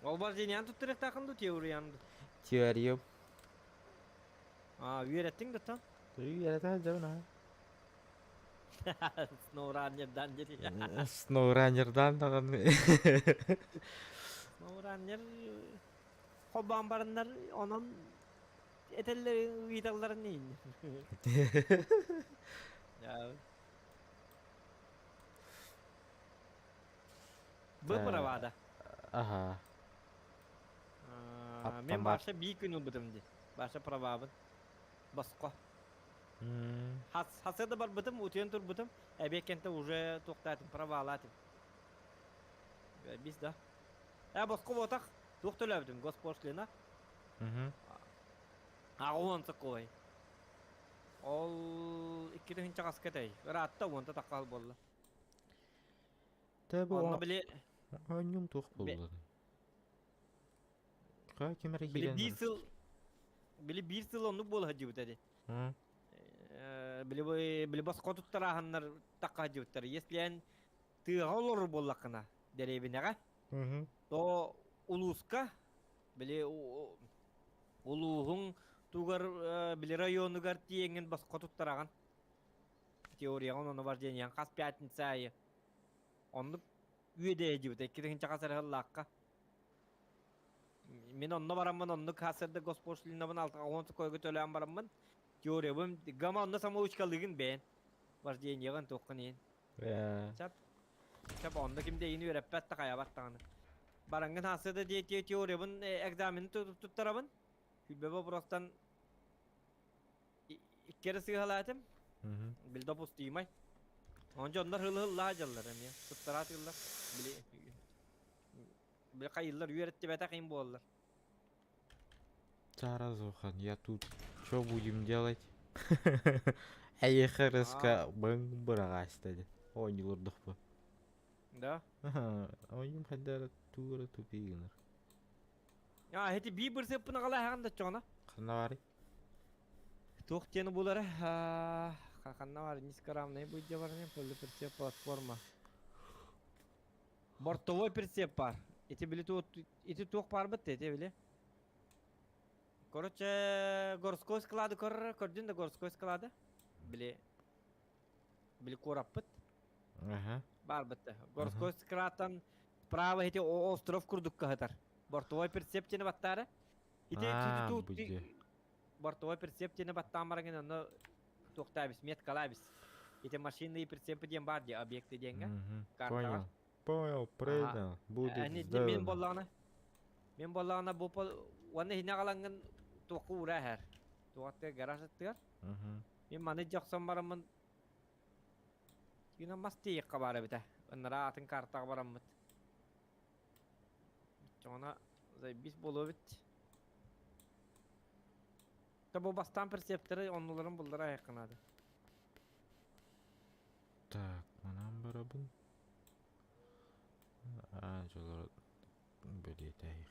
Ol bar jeniyan tutturuk takındı teori yandı. Teoriyum. Ürettin de tam. Iyi yere de ha. Snowrunner'dan jadi. SnowRunner'dan da Snowrunner Hoban barınlar onun etelleri vidalları neyin? Ya. Bu pravada. Aha. Men başta bir gün ubudum di. Başta pravabın. Басқа. Hasada бар бытым, утен тур бытым, әбекенте уже тоқтатым, правалатым. Biz да. Басқа отақ, тоқтылабдым, госпошлина. Ағуан сықой. Ол 2 күн чағас кетей. Ратта онта таққал болды. Оны біле... Ойнum тоқ болды. Қай кемері келен? Били 1 yıl onu bol hacı bitedi. Bili bas kotuttara hanlar takka hacı bitedi. Yesleyen tığ olur bollakına derebine. To uluska bili uluğun tugar bili rayonu gar tiyengen bas kotuttara han. Teoriya onu var diyen kas piyatınsa ayı. Onu üyede hacı bitedi. Kirin çakasar hallakka. Men onunla baramman, onunla kasırda gospodşluğundan altına onsu koygu töleyen baramman. Görüyorum, gama onunla sama uçkalığın ben. Var diyen yağın toqqun yin. Çap onda kimde yeni öğretpet de kaya battağını. Barangın hasırda diye görüyorum, egzamini tuttarabın. Hübbebe burastan 2 kere sığhalatım. Bilde postiyimay. Onca onlar hılı hacallar hem ya. Tuttarat yıllar. Бля кайыллар үйрәтте бәтә кыйын булалар. Таразохан, я тут что будем делать? Әйехереске бың быраға істеді. Ойнылырдық бұл. Да? Ойным қадары туғыры тупигінір. Хеті бір сеппіні қалай хағында çoğuna? Қана бары? Тоқ тені болары. Қақанна бар, нискарамный бұйде бар не? Пөлі прицеп платформа. Бортовой прицеп бар. Эти тоқ бар бітті, эти біле. Короче, горской склады көрдін де горской склады. Біле корап біт. Бар бітті. Горской складтан справа эти остров күрдік кағытар. Бортовой прицеп тені баттары. Бортовой прицеп тені баттан барген оны тоқтабыз, мет қалабыз. Эти машины и прицепы ден бар де, объекты деньги. Мгм. Карталар. Понял. Понял, принял. Будет Мен сделано. боллана. Мен боллана бу пол ваны хина каланган току ура хер. Туатты гараж аттыр. Мгм. Мен маны жаксан барамын. Тина масти кабары бите. Оннара атын карта бараммыт. Жона заебись болу бит. Та бу бастан персепторы оннуларын булдыра якынады. Так, манан барабын. Жолор бөлетейик.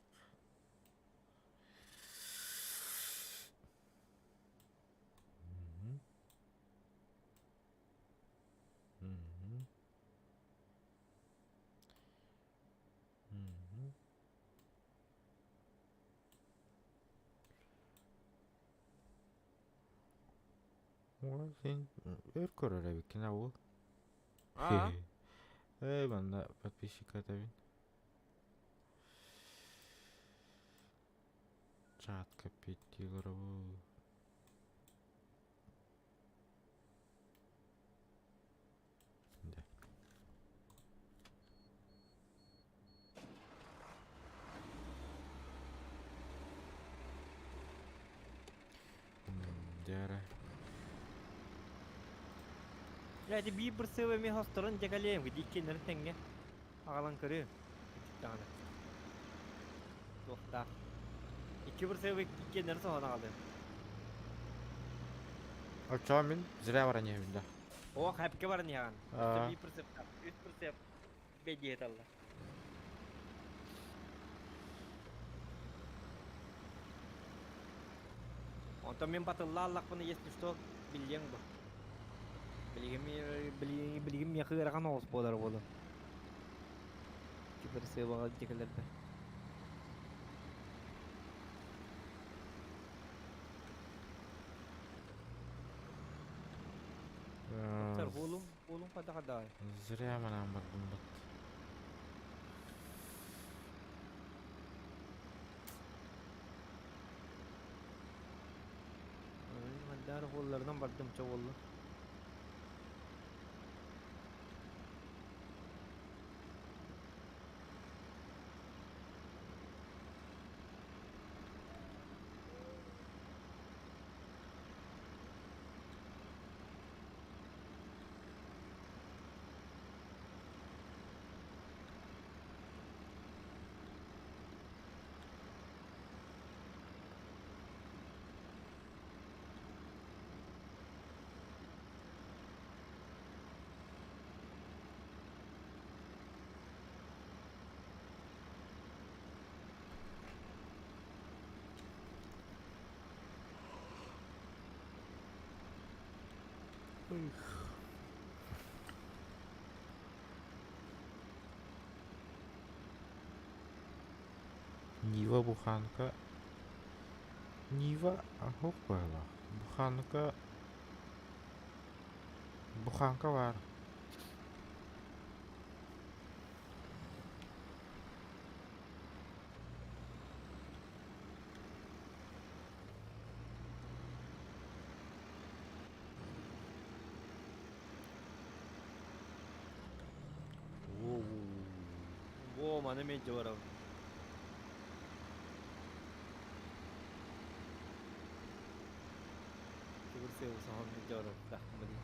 Мгм. Мгм. Мгм. Ой, сен көрөр эбиккен абыл. А, Манда подписчик атабин. Чат капитилер бу. Да. Дяра. я ти би бірсөбө мен хосторун жагалеем ги диккенер теңге. Агалан көрү. Таны. Тохта. İki бірсөбө диккенер соғана калды. Ача мен зря баран ебинда. О, хәпке бар ниян. А. Би бірсөп, 3 бірсөп бедиет алды. Онто мен батылла аллақпыны если что билген бу. Билгем я хыраган олс болар болу. İki бірсөбө алды жекелерде. Сэр, голум када. Зря манан бардым бат. Мандар голлардан бардым чоголлу. Нива буханка. Нива ахук байла. Буханка бар. Во, маны мен жорам. Бірсөбө соғын жорам. Рахмады.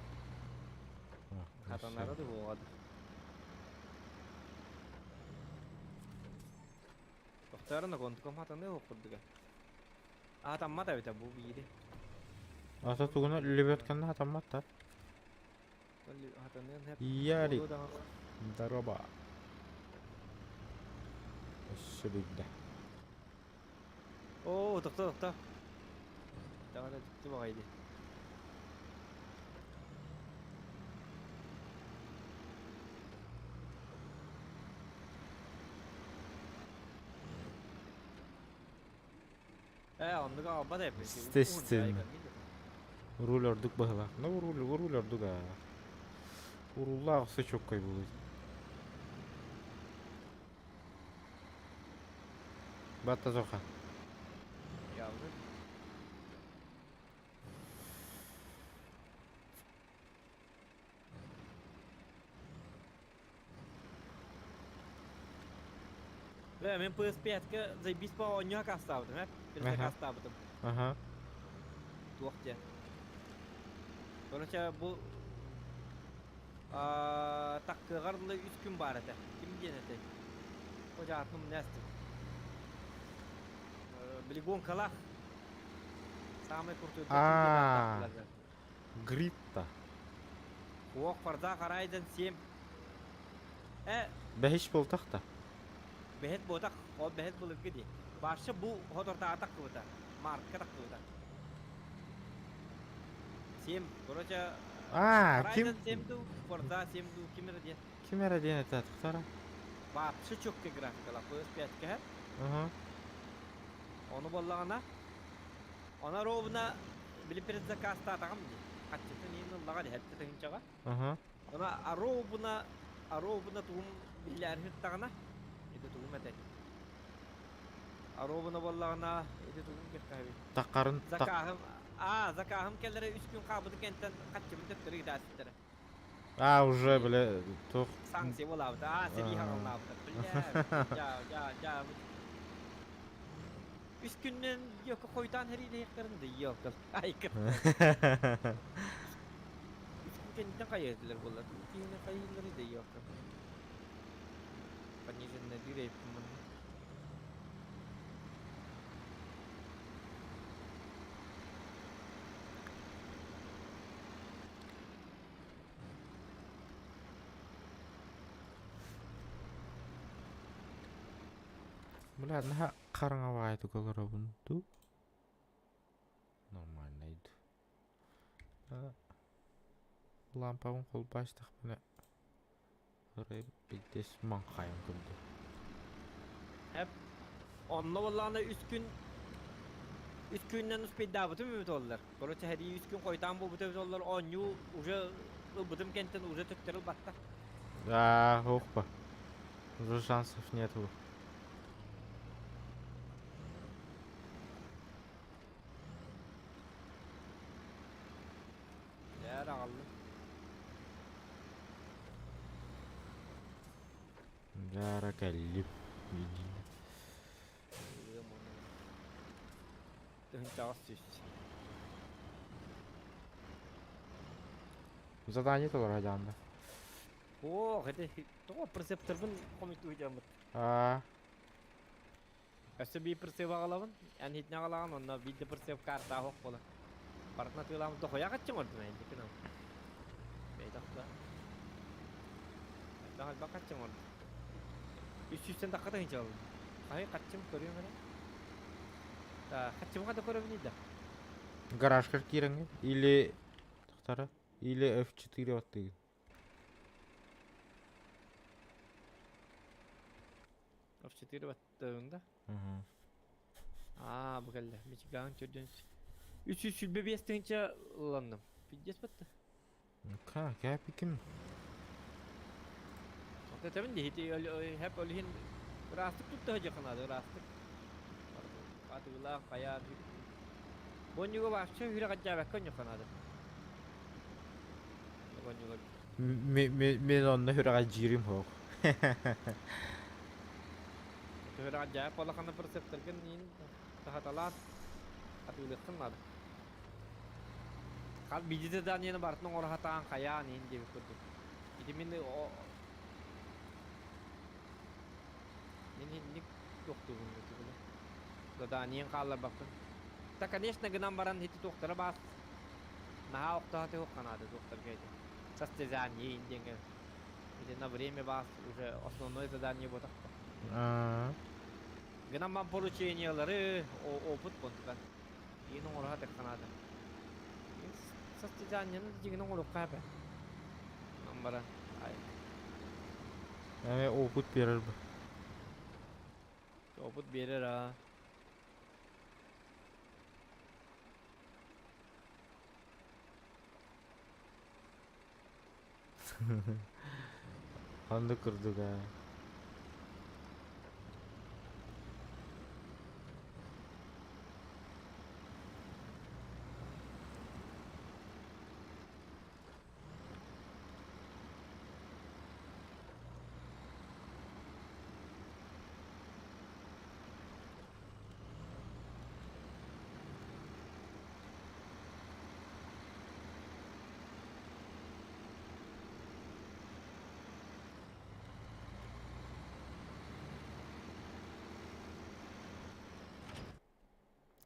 Хатанары да болғады. Тоқтарына контукам хатаны оқырдыға. Атамма да бите бұл бейді. Ата тугуна лебетканна атамматта. Хатанын хеп Ярик. болу да. Дараба. Шыбыгда. О, тоқта. Тағы да тікті бағайды. Онныға алба да еппес. Естественно. Руль ордук бахла. Ну руль ордуга. Урулла аксы чоккой болот. Батта жока. Явды. Да, мен PS5-ке заебись по онья кастабытым, хеп. Персе Ага. кастабытым. Ага. Туохте. Короче, бу таккыгарлы 3 күн бар эте. Ким денете? Хожа атным нәстим. Билигон калах. Самый крутой А. Гритта. Хуок фарда карайдан 7. Бәһиш болтақ та. Бехет ботак, о бехет булып киди. Баршы бу хоторта атак кыта. Марка так кыта. 7. Короче, Ким? карайдан 7ду, фарда 7ду кимер ден. Ким әрі ден әті тұқтара? Баршы чөкке графикала PS5-ке хеп. Ага. Onu bolлагана. Ona ровна билиперез заказ татагам ди. Качты нин лага ди хетте тенчага. Ага. Ona аробуна тум билләр хиттагана. Иде тум мете. Аробуна боллагана иде тум кеккаби. Таққарын Закахым келлере 3 күн кабыды кенттен качты биттери дастыра. Уже, бля, тоқ. Санкция болабы. Сери хагалнабы. Бля. 3 күннен yok койдан хериде якырынды yok. Айкыр. Кенттен кайырлар болар. Тине кайырлар да yok. Пониженный дирейп мын. Бля, наха қарыңа вайды колора бұнду. Нормальнайды. Лампауын қол баштық біне. Орай бейдес маң қайын күлді. Onunla vallahi 3 günden üspey davıtı mümkün oldular. Korоче hadi 3 gün koytan bu bütün oldular. Onyu уже бытым kentten уже tökteril batta. Оқпа. Уже шансов нету. Ya rağallı. Жара кәліп. Тön çağız süs. Задание толар ajanda. О, hadi. Тоға пресепторбын комитет уйдамыт. Өсі бей пресеп ағалабын. Ән хитне ағалаған, онна бейді пресеп карта хоқ бола. Барытна тыйламын доқоя қатчың ордын әйді кінам. Бейдақта. Daha bak kaçacağım orada. Üstten dakikada hiç aldım. Hayır kaçacağım görüyor musun? Da kaçacağım kadar görüyor da. Гараж кіргенге или тоқтара или F4 от деген. F4 battığında. Bu geldi. Michigan çocuğunuz. 300 sülbe bir estince ulandım. Pidges battı. Gel kim? Tabii de hiç hep öyle rastık tuttu hoca kanadı rastık. Atıgıla kaya. Boncuğa başça hüre kaçacak bakın yok kanadı. Men onunla hürağa cirim hoq. Hüre kaçacak pola kana perseptirgen in tahatalar atıgıla kanadı. Kal bijide dan yeni bartның orahatan kaya nin diye kurdu. İdi men o Ник yoktu bunda böyle. Gadaniyen kallar bakın. Ta конечно гынан баран хити доктора бас. Наха окта хати хоканады доктор гейди. Состязание инденге. Иди на время бас уже основное задание вот так. Гынан ман поручениялары опыт контуган. Ини орха текканады. Состязаниянын жигине олуп кайбы. Намбара. Опыт берер bu. Опыт берер а. Anda kırdık ha.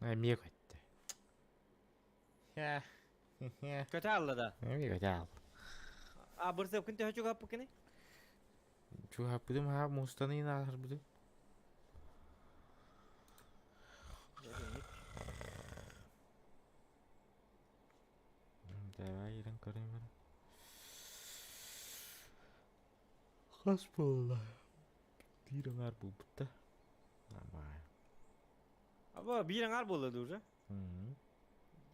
Emmiye koydu. Ya. Ya. Kötü aldı da. Emmiye koydu al. Aa bursa kunti hocu kapı kene. Şu hapıdım ha mustanı yine ağır budur. Давай, ирен көрейін бара. Қас болды. Дирен ар бұл бұтты. Нормально. Ama bir an arbola durca. Hı.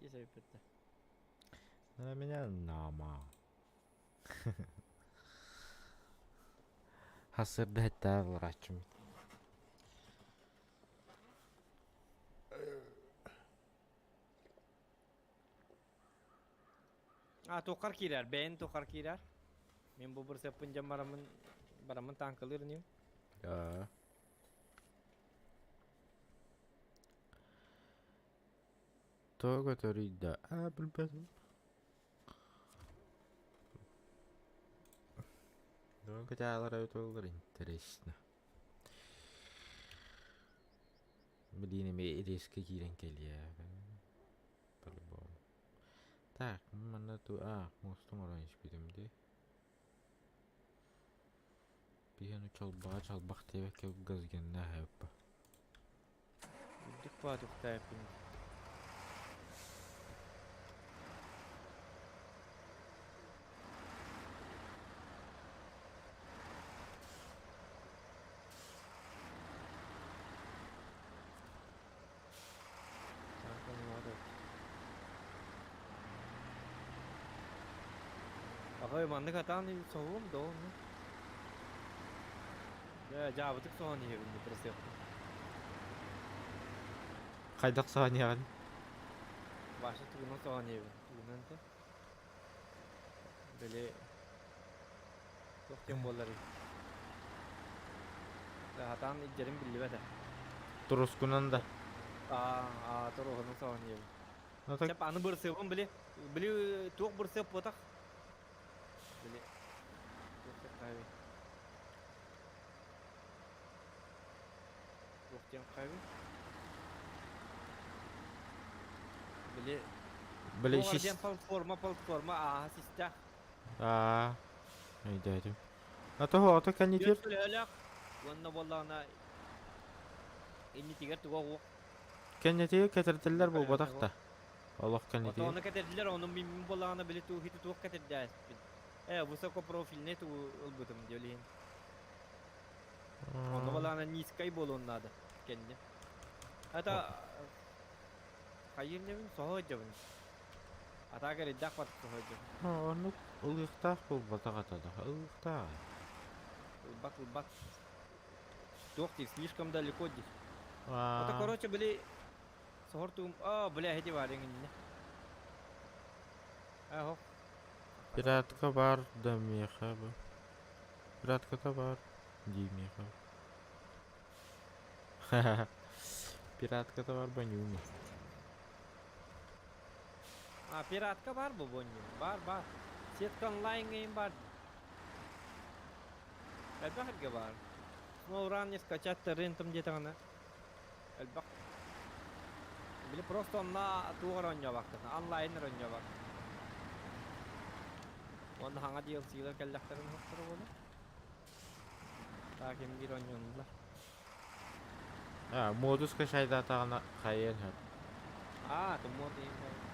Geçe bitti. На меня нама. Hasırda hatta uğraşçım. Aa tokar kirer. Ben tokar kirer. Men bu bursa pinjam baramın tankılır niyo. Ya. То, который да. А, блин. Долго тялар это было интересно. Блин, мне резко кирен келия. По-любому. Так, mana tuh mostong orange birimdi. Bihanu çalbaq tebek ke gazgenna heppa. Dik patuk taypin. Ơi mà nó ta đi số đồ nữa. Ya jawab tık soğan yiyor bu proses. Kaydak saniye. Başta tıkına soğan yiyor. Tıkından da. Böyle çok tembolları. Hatan iccerim billi bede. Turuskunan da. Toro onu soğan yiyor. Natak Sep anı bırsıvım bili tuğuk bırsıv potak. Bili. Tuğuk kahve. Tuğuk kahve. Bili. böyle Tuğuk şiş. ardiyan platforma sistah. Ne dedim. Natak o atak kan yitir. Götür öyle. Wanna wallana. İnni tiger tuğuk. Kan yitir ketirdiler bu badakta. Allah kan yitir. Onu katetdiler onun min bolağına bile tuğ hitu tuğ katetdiler. Bu sako profiline tuğ ulbutum diyorlar. Onu bolağına niskay bolon nada kendi. Hatta hayır ne bileyim soğuk cevap. Hatta agar iddia var soğuk cevap. Onu ılıqtaq bu badakta da. Ilıqtaq. Бак. Тохти, слишком далеко здесь. Это, короче, были... Сохортум... бля, эти варенье. Хоп. Piratka var da meха bu. Piratka da var. Değil meha. Piratka da var banyumi. Пиратка бар bu bonyu. Бар. Сетка онлайн game бар. Elbette var. Ну, ранее скачать торрентом где-то она. Elbette. Били просто на тугар oynuyor онлайн oynuyor bak. Onda hangi DLC'ler geldiklerini hakkır oldu. Takim bir oynuyorlar. Modus kaşayda tağına kayen hep. Tuh mod ini.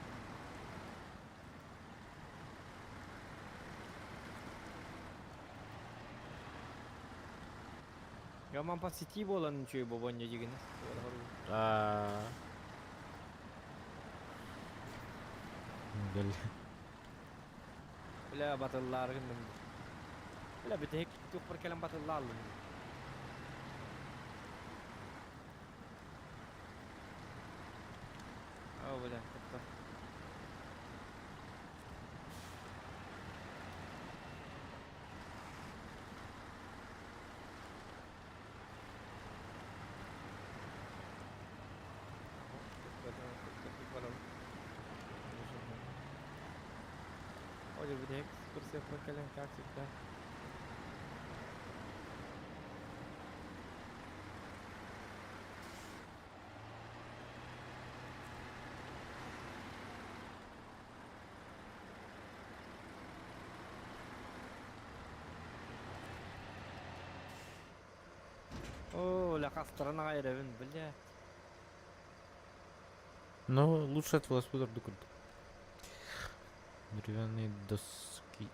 Ya mampas siti bolan cuy bobonnya juga nih. Gel. Bila batıllar gındım. Bila bir tek çok perkelam batıllar lu. Bila tetap. Olha, bir tek kursi perkelam kaksikta. бля кастарына кайрабын, бля. Но лучше от велосипеда докрутить. Деревянные доски.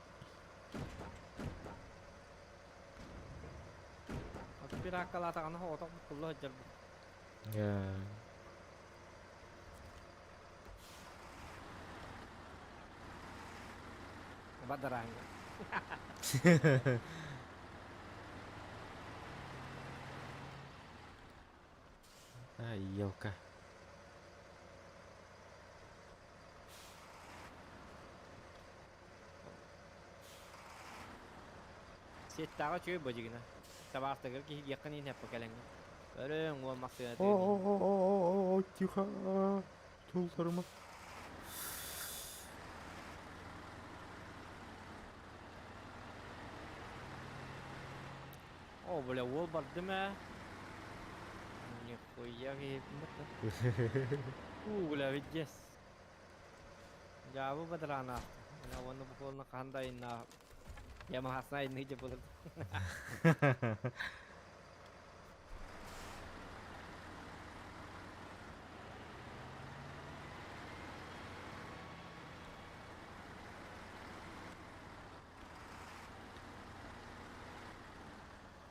Bir akkalatağını hoğutak kullu hıcır bu. Я... Badaranga. Ай, елка. Siyetdağı çöy böcegine. Sabahtagar ki yakın in hep bakalanga. Örün olmak suyuna О, тихо. Тулсарыма. О, бля, ол барды ма? Нихуя гейбмет. Бля, видес. Жабы бадрана. Ана оны bu koluna kandayına. Yamahasına inece bulur.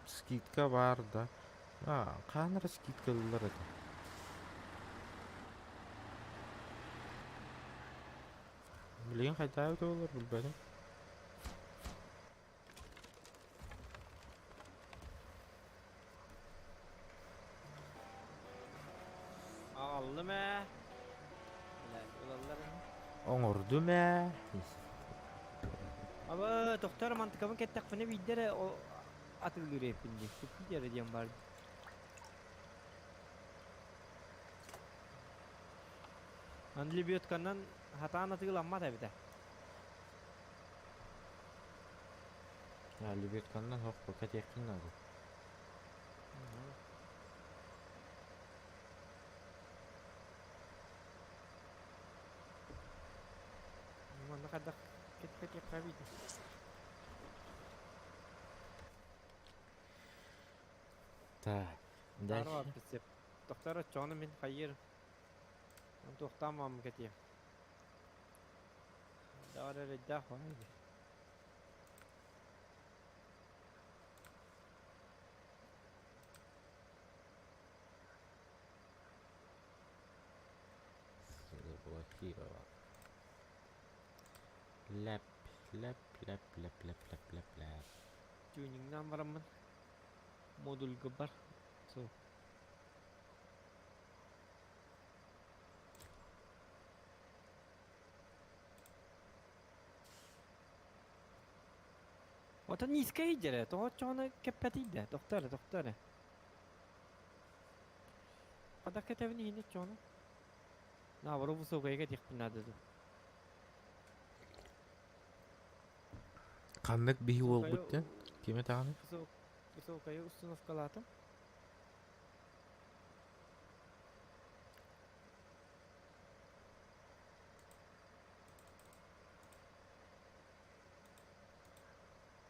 Скидка бар, да. Қаныр скидкалар еді. Білген қайда өте олар білбәдім. Ağallı mı? Bля, ulanlar. Оңырды мә. Ama doktor mantıkamın kettak fene bidere o atılır hepinde. Çok bidere diyen var. Antibiyotikandan hata anlatılanma tabi de. Ya, Libetkan'dan hoq paket yakınladı. Mana kadar ket yakabiydi. Так, дальше. Var pis. Doktor çoğunu min hayır. Doktamam ketiye. Daha da reddah var. Заблокировал. Ляп, ляп, ляп, ляп, ляп, ляп, ляп, ляп. Tuning'dan varamın. Modul gıbar. So. Ota niska hijre, to çoğunu kepetiydi. Doktor. Ada ketevini yine çoğunu. Na var bu sokaya gedik binadı. Қандық бейі ол Сокая- бұттен? Кеме тағаны? Bu sokaya установкалатым.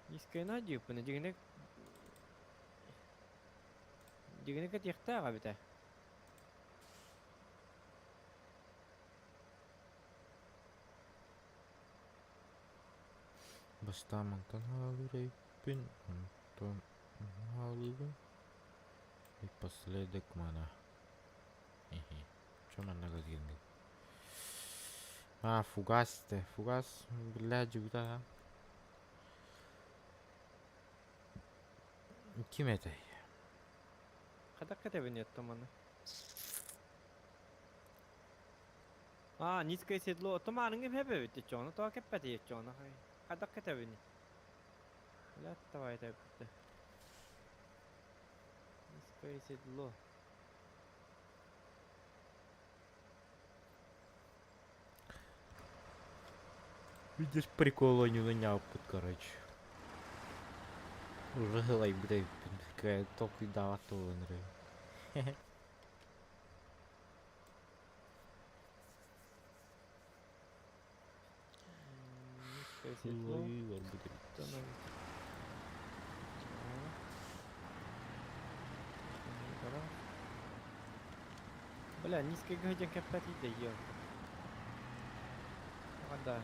Низкая надюпана, дигіне кетектаға біті. Бастамантан алырайппен, онтон алырайппен. И последок мана. Чё мана газгенді? Фугас-те. Фугас, бля, жүгда. Ким этой? Қадақ кетебін еттім оны. Низкая седло. Томаның хеп өтті чоны, тоға кеппәті ет чоны. Қадақ кетебін. Бля, давай тәбітті. Низкая седло. Видишь, прикол не нанял под, короче. Уже лайк, блядь, какая только дала то, нравится. Низкая седло. Бля, низкий гайден капать иде ё. Ада.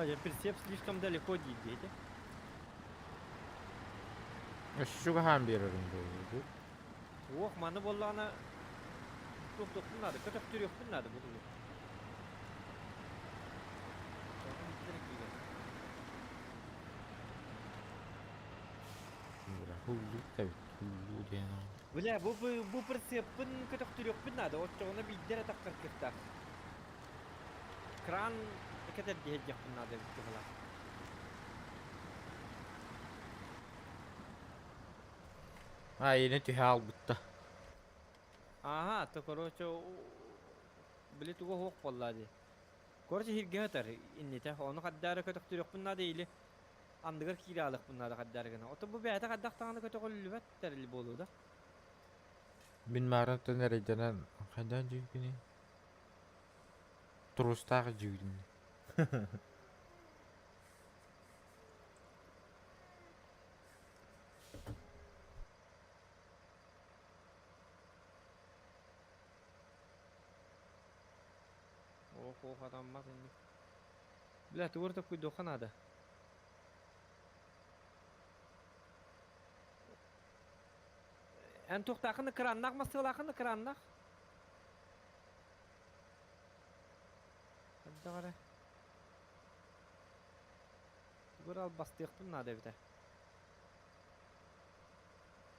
Я прицеп слишком далеко дейdi. Şuga ham beririm bu. Ох, маны боллана тук надо, катак түрек надо буду. Hullu tabii. Hullu diyen o. Бля, бу прицеппин катак түрек надо, от чогына биддер таккар кыктак. Кран катак дehejek надо битгала. Ha yine tühe al butta. Ага, то короче, били туго хок боллади. Короче хиргетер инните, оны каддары катак түрек надо или андыгар киралык bunlarda kaddargana. Ota bu beyata kaddaqtağını kötü kollubat terli bolu da. Bin maranta nereden haydan cügünü. Turustak cügünü. Oh adam bak indi. Bля, ты вот такой доха надо. En tohtaqını kırannak mı sığlaqını kırannak? Hadi qara. Bural bastıq bunnadı bir də.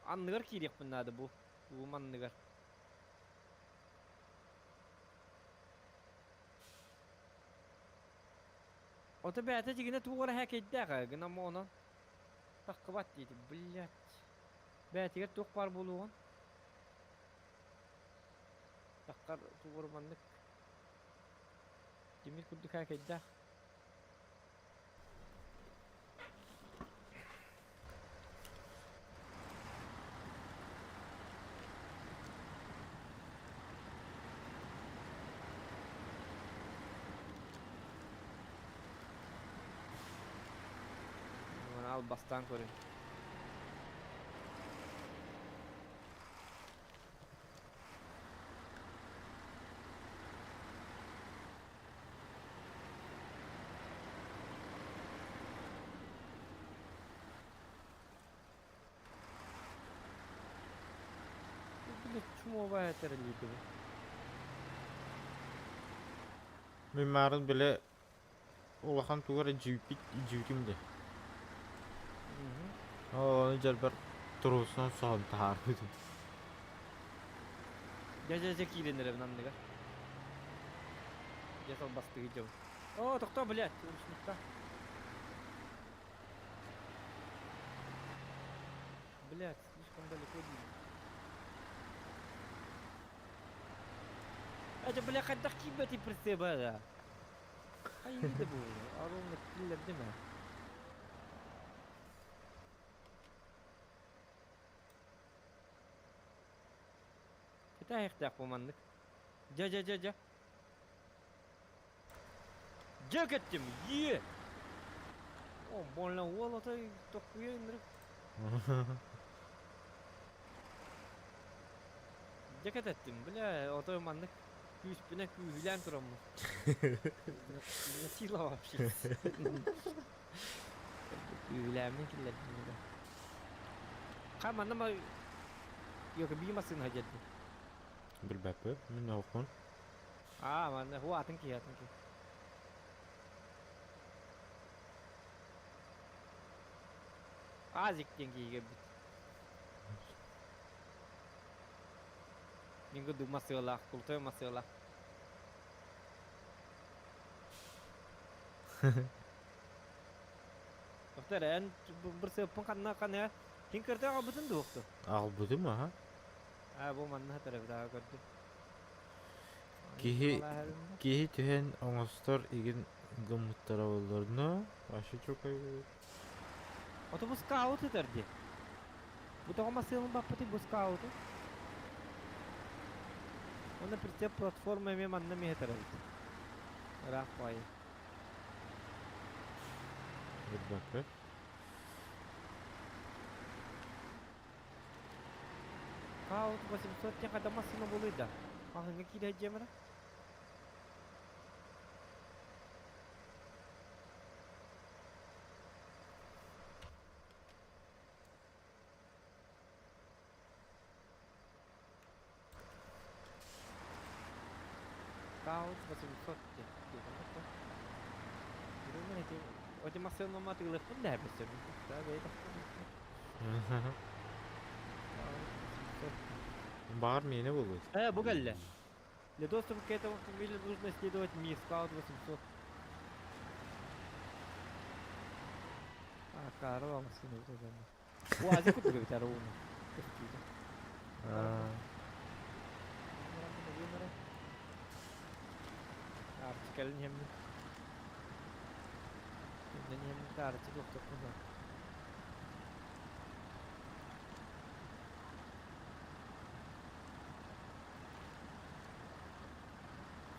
Anlıqır ki bunnadı bu. Bu manlıqır. Ota bəyətə cigine tuğra hək eddəq, gına mı ona? Taqqıbat deydi, bilyat. Bəyətiger tuq bar buluğun. Taqqar tuğra manlıq. Demir kudduk hək eddəq. Al bastan koyayım. Bu çumo bayağı terliydi bu. Mimarın bile olakan tuğra cüvdimdi. Onu jalbar turusdan son tarifidi. Jaja kiilenir evden anlıga. Jasal bastı gidiyor. Oo tokta блядь, uçmuşta. Блядь, слишком далеко değil. Aja блядь, когда кибати прицеба да. Haydi bu. Aromla killer değil mi? Kita hektak pemandık. Ja. Jak ettim, ye. Oh, bolla wala tay tokuya indir. Jak ettim, bile otoy mandık. Üstüne kühülen turam mı? Nasıl вообще? Kühülenme killer. Kaman ama yok bir masın hacetdi. Bilbäpä, min okun. Mana huwa atınki. Azik dengi gibi. Minggu du masalah, kultur masalah. Dokter, en bersepung kan ya. Hinkerta abutun dokter. Al budu mu ha? Bu mana tarafta gördü. Kihi tühen oңостор игин gımıttara olurdu. Başı çok ayı. Ото бу скаут этерди. Bu da masayın bapati bu scout. Ona прицеп платформа ме манна ми хетерет. Рахвай. Bir dakika. Scout 800 yang ada masina boluydu. Ahınga gideceğim ra. Scout 800 ya. Gimana itu? Oke masih mati telepon dah bisa. Dah beda. Bağır mı yine buldu? Bu geldi. Для доступа к этому автомобилю нужно исследовать МИ Scout 800. Caramba, assim não tô vendo. O Azia kutu bir tane onu. Artık elin hem de. Şimdi hem de artık yok da.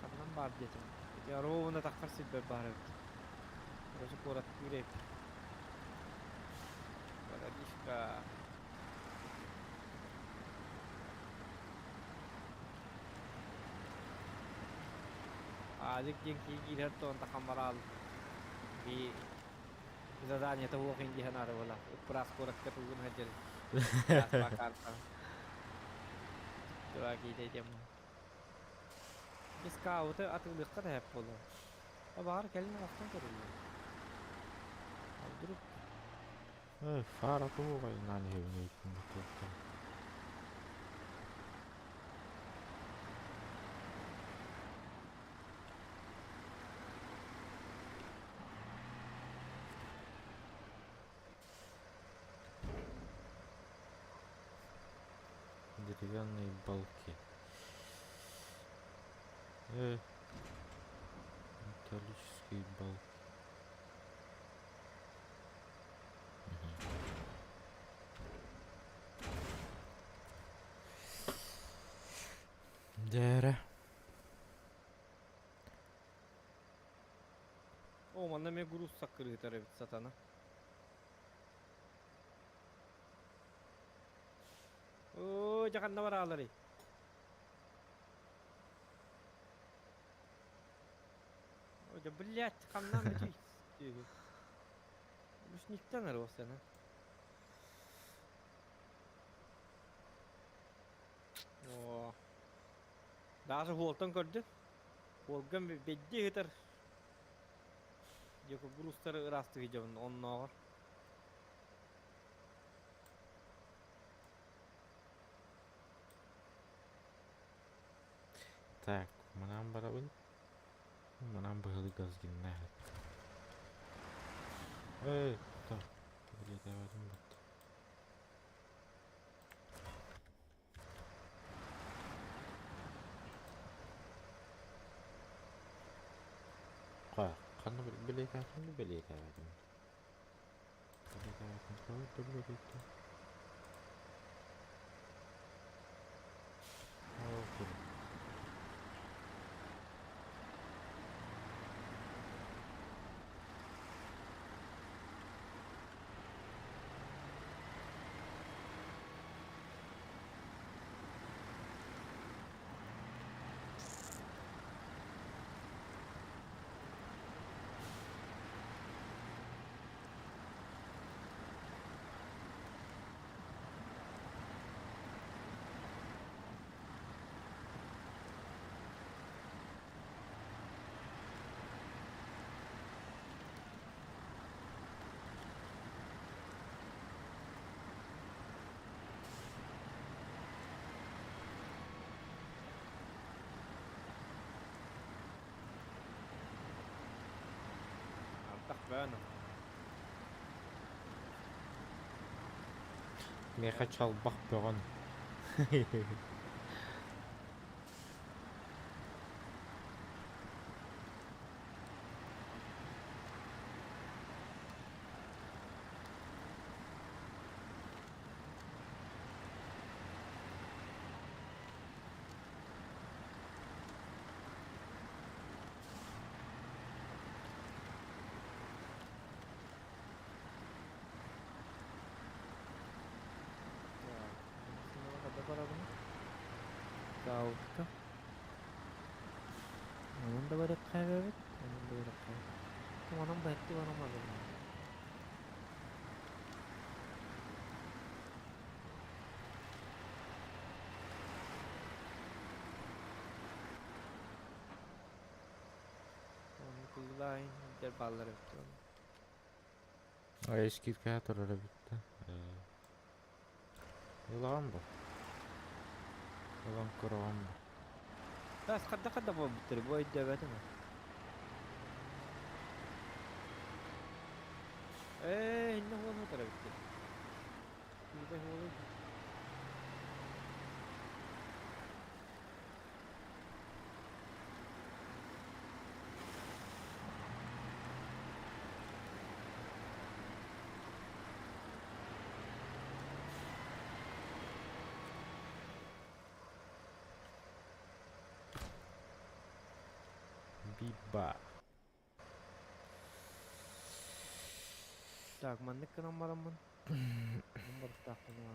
Kadından bağır diyeceğim. Ya rovuna takar silber bağır evet. Burası korat yürek. Городишко. Азик деньги гидер то он такамарал. И задание того хинди ханара вала. Упрас корак кетугун хаджал. Карта. Tuh gide jam. Iska uta atıllıkta da hep bolu. Bahar kelime vaktan karıyor. Aldırıp Fara to vai na reunião com o doutor. Деревянные балки. Металлические балки. Dere. О, манна ме груз сакры тарабит сатана. О, jangan наваралари. Ой, да блять, камнам бити. Уж никто не рос, на. О. Даже волтан gördü. Volgan beddi yeter. Joko grustar rastı gideceğim onunla var. Так, манам барабын. Манам бахали газ гинне. Так. Билет авадым бат. Kanı bilek avadым, bilek avadым. Bilek avadым, bilek avadım. Takbana. Меха чалбак бөгөн. para bunu. Dağıttık. Onun da böyle kaybet. Onun da böyle kaybet. Onun bahtı bana mazlum. Onu kullayın. Der balları bitti onu. Ay eski kıyafetleri bitti. Yılan bu. Yılan kıran bu. Bas kadda bu bitir. Bu iddiabeti mi? Ne oldu bu taraf bitti. Bir de oldu. Biba. Так, маннык номерымын. Номер тақына.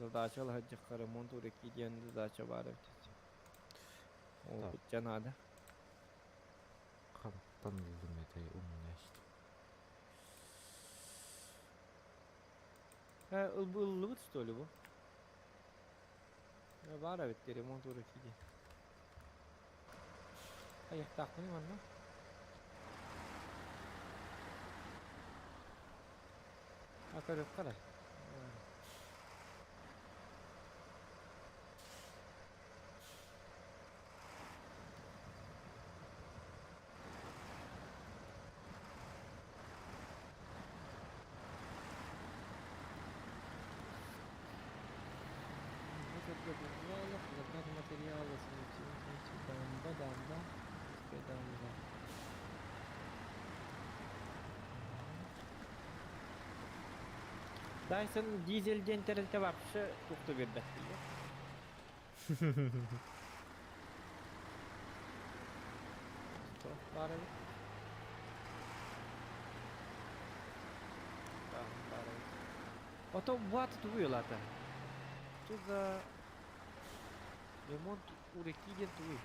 Задача лахаджыққа ремонт уреки диен задача бар өтесі. Ол Так. бітчен ады. Kaptan hizmeti umleşti. Illı bit что ли bu? Var evet ремонт уреки диен. Аяқ тақпын ванна. Акарып қарай. Забрать материалы, дамба, дамба. Dyson dizel genterite bakışı tuttu bir de. Bari. Tamam, bari. Ото бат туюла та. Тут за ремонт у реки ден туй.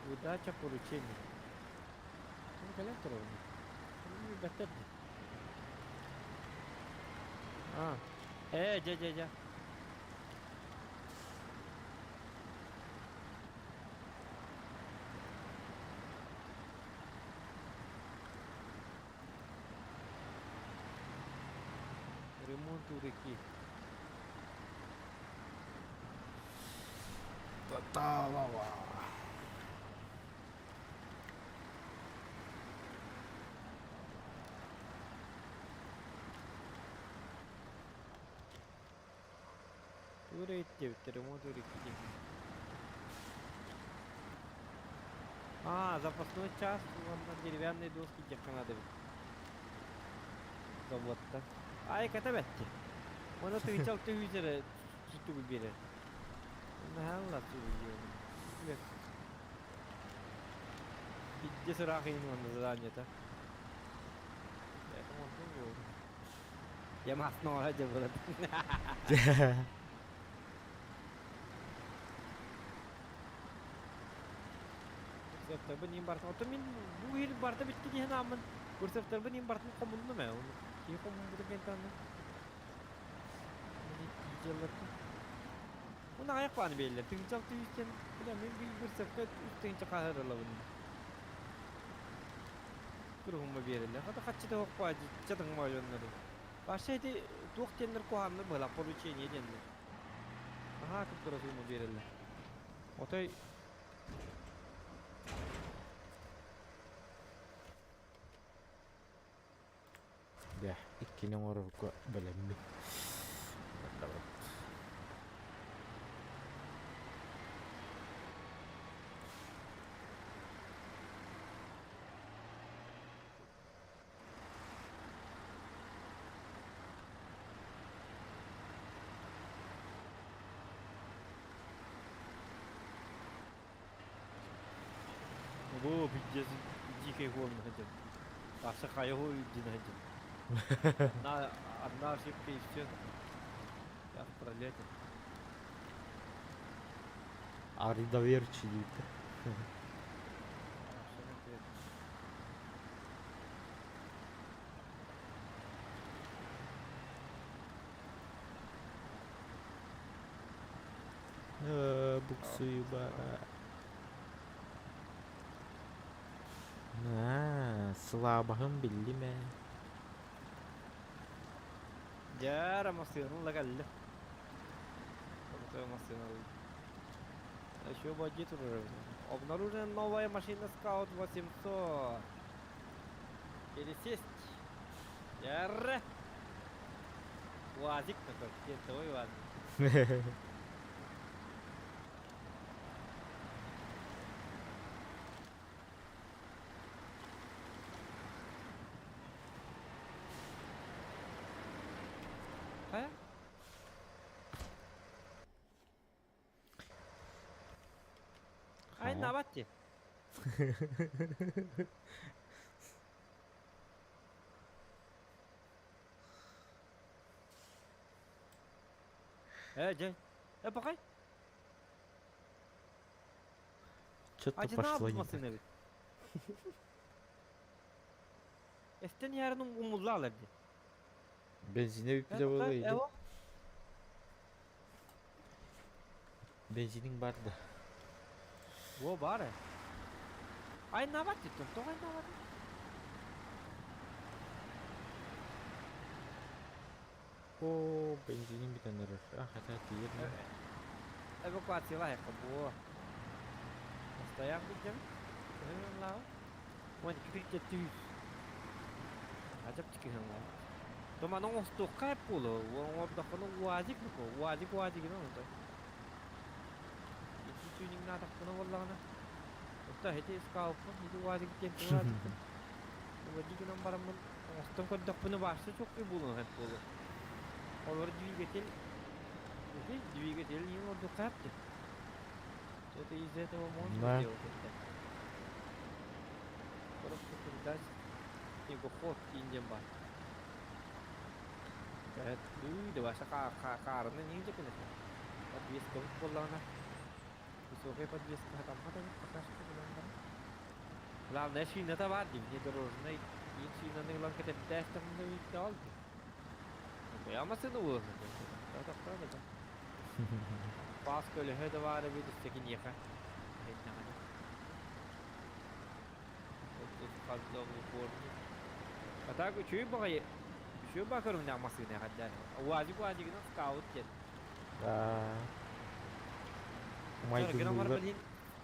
Выдача поручений. Ну, коллекторов. Ну, готовы. Дядя. Ремонт у реки. Таталова. Ремонт у реки. Запасной час, вон на деревянные доски техка надо. Завод-то. Ката бәтті. Оны түйчалты үйзері сүтті бері. Оны хәлла түйзері. Идде сұрақ ең оны заданета. Это можно было. Я масно ради брат. Септер бін ең бартын. Оты мен бұл ел барты бітті дейін амын. Бұл септер бін ең бартын қомынды мә. Кей қомын бұды кентанды. Оны аяқ баны белілер. Түйінчалты үйістен. Мен бір септер үстігінші қағырылы бұны. Күрігімі берілер. Қата қатшыда оқпа жадың майонлары. Başlaydı doktorlar kohanlı böyle поручение edildi. Aha kıptırasımı verirler. Otay Ya, ikkini orukka belemmi. Bu bilgisi dike olma hacım. Başka kaya ho din hacım. Одна ошибка и все. Я пролетел. Arrivederci deyip. Buksuyu bara. Слабахын билли ме? Ya Ramos'un la galle. Ramos'un. Еще будет обнаружена новая машина Scout 800. Пересесть. Яра. УАЗик такой, где твой УАЗик? А? Ай, Хая. на ватте. Джей. Покай. Что-то Acı ne пошло не yapmasın так. evi? Esten yarının umurlu alırdı. Benzine bir pide böyleydi. Evo. Benzinin vardı. Wo bari. Ay ne var tutun? Toğay ne var? Oo, benzinin bir tane var. Ah, hadi değil mi? Evakuasi lah ya ke buah. Стояк где? Лава. Вон кипит тюз. Ajab chicken lah. To manong osto kai pulo. Wong da kono wajik ko. Wajik no to. Itu tuning na tak kono wala na. Osta hete ska ko itu wajik ken to wajik. Wajik nam baram osto ko da kono başta çok iyi bulun hep pulo. Olur двигатель. Двигатель не orada kaptı. Что-то из этого можно Да. сделать. Просто передать его ход Индиан. Давай карны не идет, конечно. Подвеска выполнена. Высокая подвеска там пока что не. Главное шина товар, внедорожный. И шина не ланка те тестом не видал. Я машину выгнал. Это правда. Паска или это вара видишь таки неха. Вот сказал форме. А так чую бакару на машине ходят. Вади на скаут нет. Gara mar balin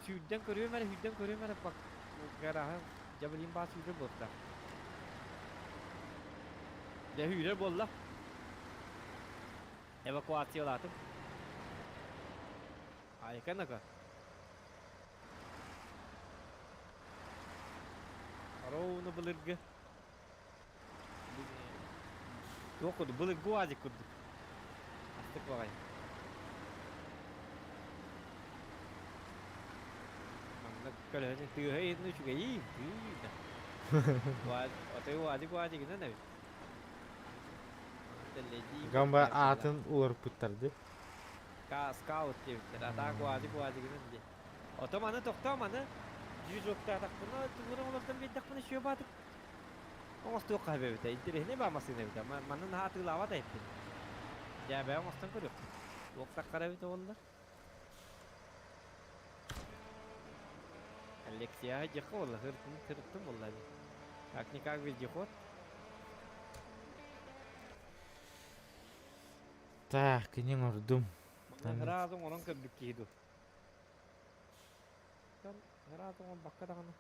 hüdden koruyor mere bak. Gara jabalin bas hüdden botta. De hüdden bolla. Evakuasyon lazım. Ayıka ne kadar? Aronu belirge. Yok oldu belirge azıcık oldu. Astık var. Cái này từ hay nó chụp cái gì? Qua ở tới qua thì cái này. Gamba atın ular puttardı. Scout diyor. Daha qua thì cái này. Otomanı toktamanı. Yüz okta takpını. Bunu onlardan bir takpını şöyle batı. Ama stok kahve biter. İnterih ne bağmasın ne biter. Manın hatı lava da ettin. Ya ben mastan kuruyor. Okta kahve biter onlar. Alexia jaka والله hırtım vallahi. Как ведь ход. Так, кенен ордум. Разом onun kırdık kiydi. Kan razom on bakka dağına.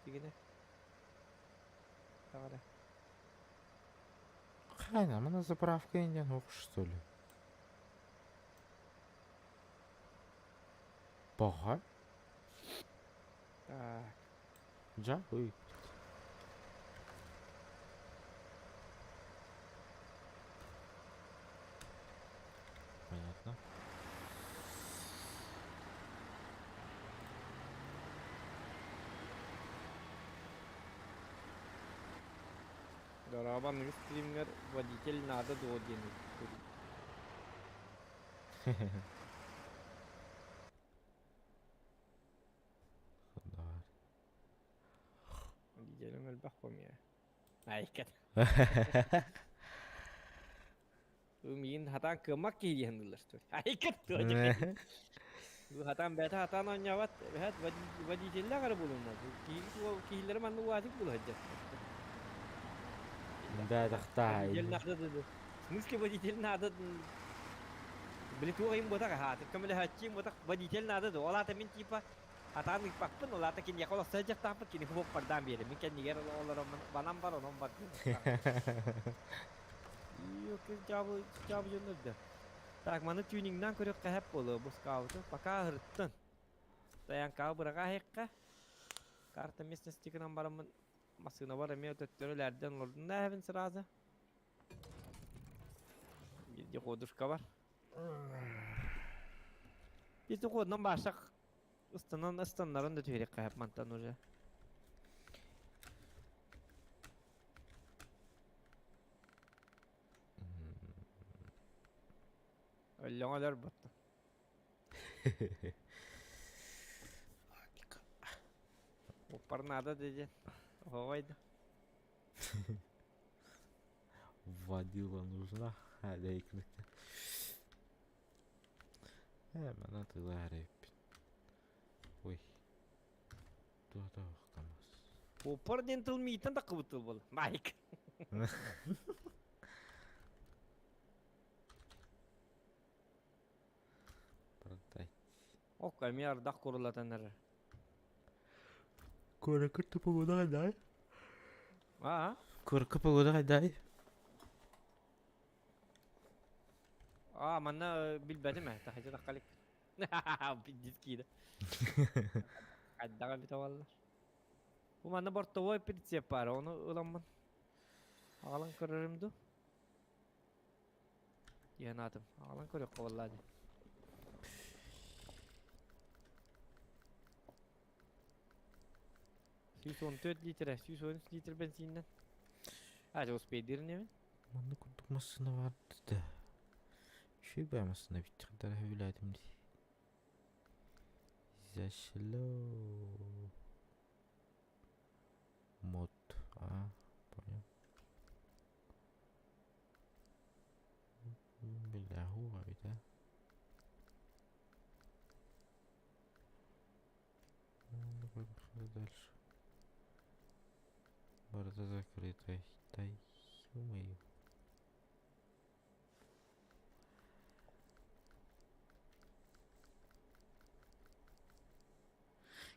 Digine. Dağına. Хайна, мы на заправке индиан ох, что ли? Пога? Так. Джа? Ой. Понятно. Дорабан стример водитель надо до денег. Давай. Водителем البحومية. Ay kat. Min hatan kırmak ki yanılır. Ay kat. Bu hatan beta hatan oynayat. Evet водителler var bulunmaz. Kihileri manlı vazip bulacak. Да, тахтай. Водитель надо dedi. В смысле водитель надо? Блин, им вот так хат. Камиль хатчим вот так водитель надо. Ола тамин типа hatan ipakpun ola takin ya kalau saja tapat kini hubung perdam biar mungkin niger olah banam baru nomor. Iyo cevap yönürdü. Tak mana tuningdan körük hep olur bu scoutu. Пока hırttın. Dayan kau bırak hekka. Karta местности к нам барамın masına var emiyor töttörülerden oldu. Ne evin sırası? Bir de koduşka var. Biz de kodundan başlak. Istanların da tüyerek hep mantan hoca. Öyle olar battı. Упар надо dedi. Havaydı. Водила нужна. Hadi ekmekte. Hemen atıver. Ой. Туда уктамас. Упар дентал митен да кыбытыл бол. Майк. Продай. О, камер да курулатанар. Коракырты погода дай. А? Корка погода дай. Mana bilbedim ya. Tahice dakikalik. Bildis kida. Kaddaga bita valla. Bu mana bortovoy pritsi yapar. Onu ulanman. Ağlan körürüm du. Yanatım. Ağlan körük vallahi. 114 litre, 113 litre benzinden. Hadi o spedirin mi? Onu kutmasına vardı da. Şey beğenmesine bir kadar evladım diye. Зашло. Мод. Понял. Бля, хуй, да? Ну, поехали дальше. Борта закрытая. Дай, ё-моё.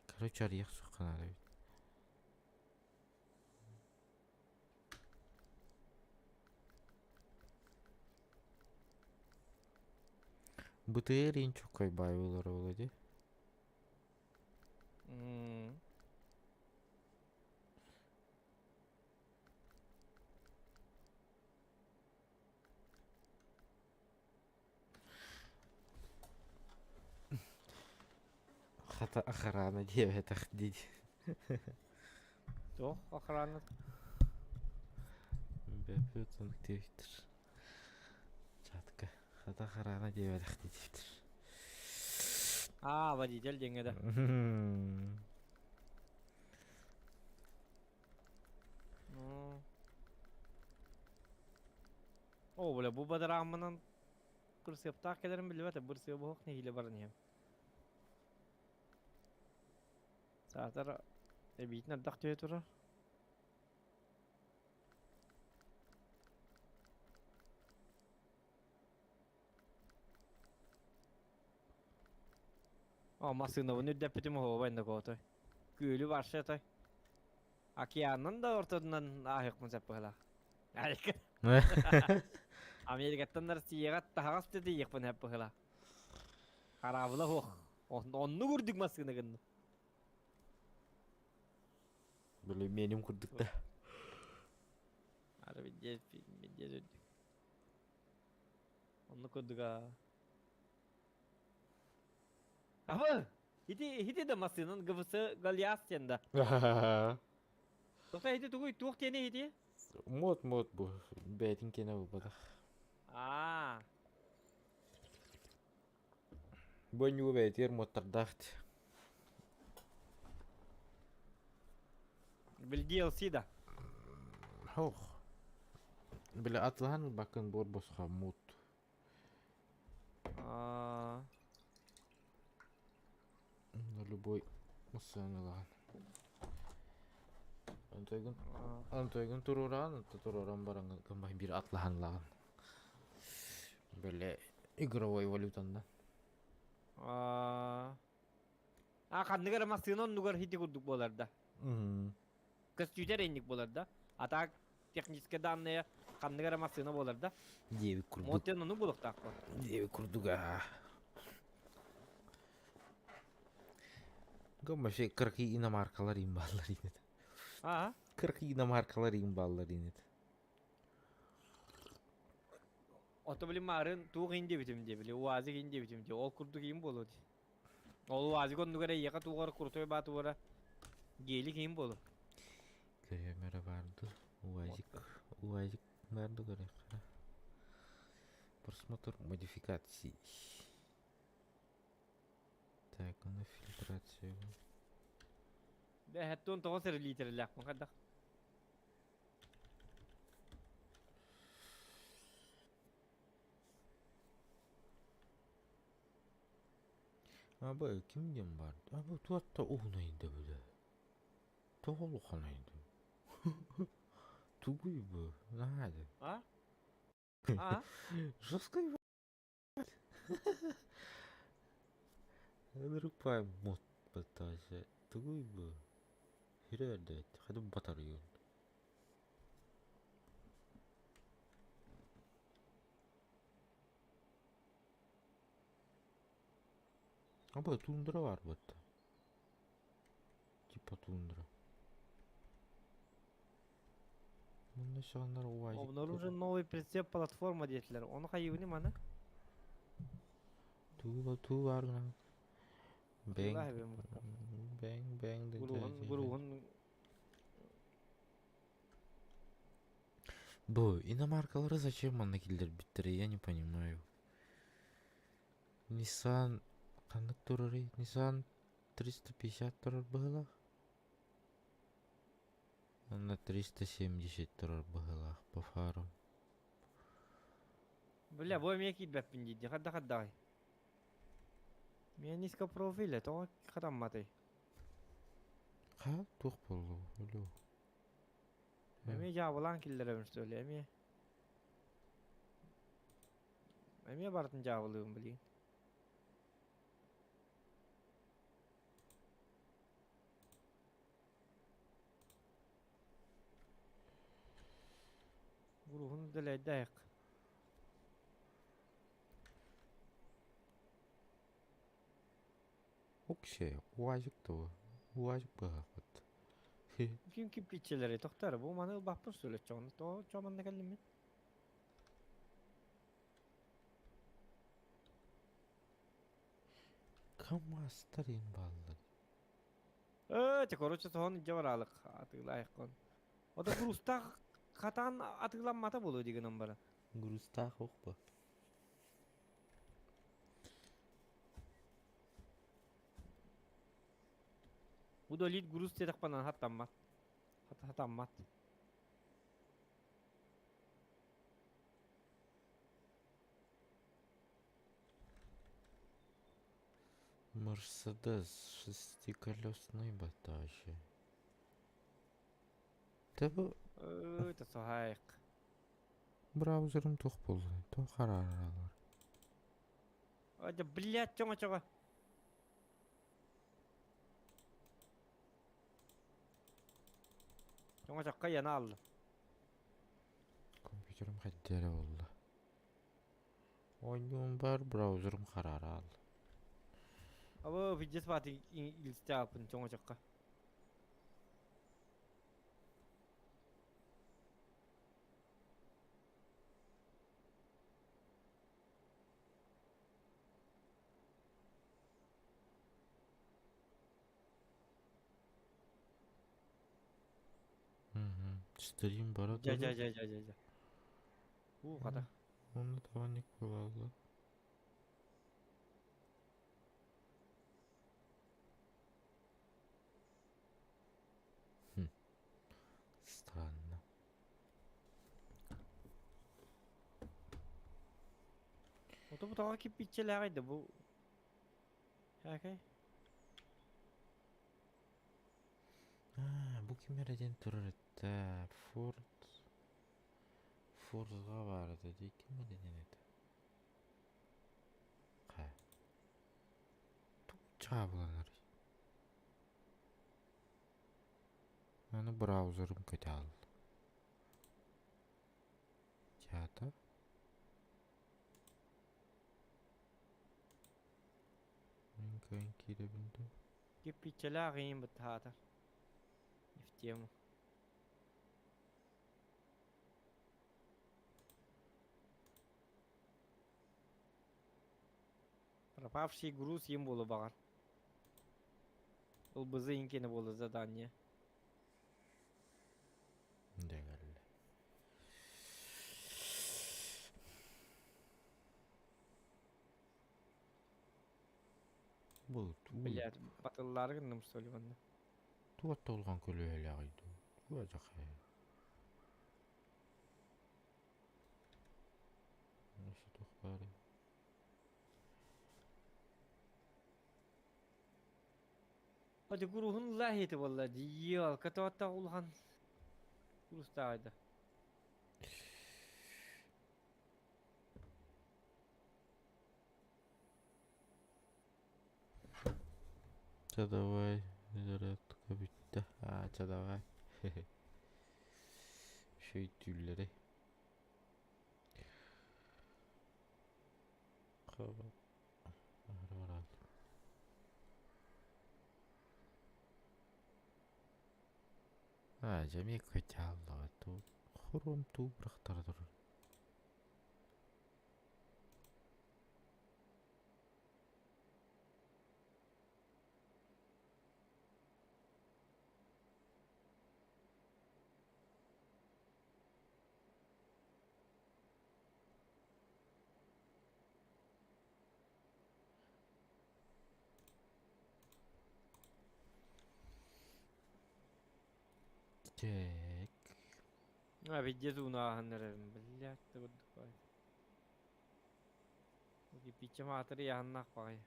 Короче, орех сука надо ведь. БТР çok kayboluyor Vladimir. Хата охрана девять ходить. Doch, охрана. Бепютон активитер. Чатка. Хата охрана девять ходить. Водитель деньги. О, бля, bu badramanın kurs yaptak ederim bilmem burası bu hok ne hile var niye. Zaten bitne dak diye tura. Ama sınavını depetim hava ben de koydu. Gülü var şey tay. Akiyanın da ortadan ahık mı yapıyorlar. Айка. Америкаттан Россияга тагас dedi yakın hep bıhıla. Karabıla hoş. Onu gördük maskını gındı. Böyle benim kurduk da. Harbi bir öldük. Onu gördük ha. Ama hidi de maskının gıvısı galyas sende. Dokta hidi tuğuy tuğ tene hidi. Мод bu. Бәтин кене bu bada. Aa. Боню бәтер мотардахт. Bil DLC da. Хох. Бile atlan bakın bor bosqa mod. Aa. Любой мусаналан. Антойгун туруран баран кымбай бир атлаhanлаган. Böyle игровой валютандан. Aa. Kandıgar maskını onu gör hidi kurduk bolarda. Kız tüter endik bolarda. Ata tekniske danlıya kandıgar maskını bolarda. Деви курдук. Moten onu buluk takma. Деви курдуга. Gamba şey 40 markalar imballar yine. Aa. 40 markalar imballar yine. Otomobil marın tuğ hindi bitim diye bile. Uazı hindi bitim diye. Ol kurduk im bolu diye. Ol uazı kondu göre yaka tuğar kurtoy batı vara. Gelik im bolu. Kamera vardı. Уазик vardı göre. Просмотр модификаций. Так, на фильтрацию. Be hattun toğ ser litrelak mı kadar. Abi kimden var? Abi tuatta oğnaydı böyle. Toğlu kanaydı. Тугой bu. Nerede? Ha? Ha? Жесткой Рупай мод пытался. Тугой bu. Herhalde. Hadi batarıyor. Abi тундра var bu. Типа тундра. Bunda şanlar uvacık. Onlar уже новый прицеп платформа dediler. Onu hayıvını mana? Tu var lan. Bang. Vallahi ben bu. Bang. Grubun Bu иномаркалары зачем анакилдер биттире, я не понимаю. Nissan кандык турары? Nissan 350 турар было? На 370 турар было по фарам. Бля, бо мне кидбэп пиндиди. Хадда. Меня низко профиля, то хатам матай. Ха, тух болу, ölü. Эми жабылан киллер өмүстөлү эми. Эми бартын жабылыгын билейин. Гурухун делейдайык. Окшей, УАЗик то. УАЗик было вот. Kim kipçileri tohtar bu manı bakpın söyle çoğunu. To çoğun ne geldi mi? КамАЗ старин баллы. Te korunca tohun cevaralık atılayık kon. O da Grus'ta katan atılanmata buluyor diye numbara. Груста хохпа. Bu da lead Grus dedik bana hatammat. Hatammat. Мерседес шестиколесный баташи. Tabi Te sohayık. браузерым тоқ болды. То қараралар. Hadi блядь çoğu. Çoğu yana aldı. Tere oldu. Oyunum var, browser'ım karar al. Aba fidjes fatih İngilizce yapın çoğu çakka. Stream bara Ja dolu. ja ja ja ja ja. Kata. Onu tavanlık bulalım. Странно. Ото bu tawa ki pitçeleriydi bu. Okey. Bu kimereden durur etti. Ford'a vardı dedi. Kimereden edi? Ha. Çağbulanır. Onu browser'ım kötü aldı. Çağda. Ben kanki de bildim. Ki pitçeleriyim bu tahta. İftiyamı. Пропавший груз им болу багар. Ул бызы инкени болу задание. Değerli. Bu Блядь, батыллары кындым что ли банда. туатта olgan kölöyle aydı. Kuacak he. Nasıl tokları? Hadi guruhun lahiyeti vallahi diyal katawatta ulhan. Gurustaydı. Давай, зарядка bitti. Ha, давай. Şey tülleri. Kavat. Var. Ha, cemi kötü Allah tu. Horum tu bıraktırdır. Çek. Ha видео зуна ханнарым. Блядь, ты вот такой. Ки питче матыры яханнак багай.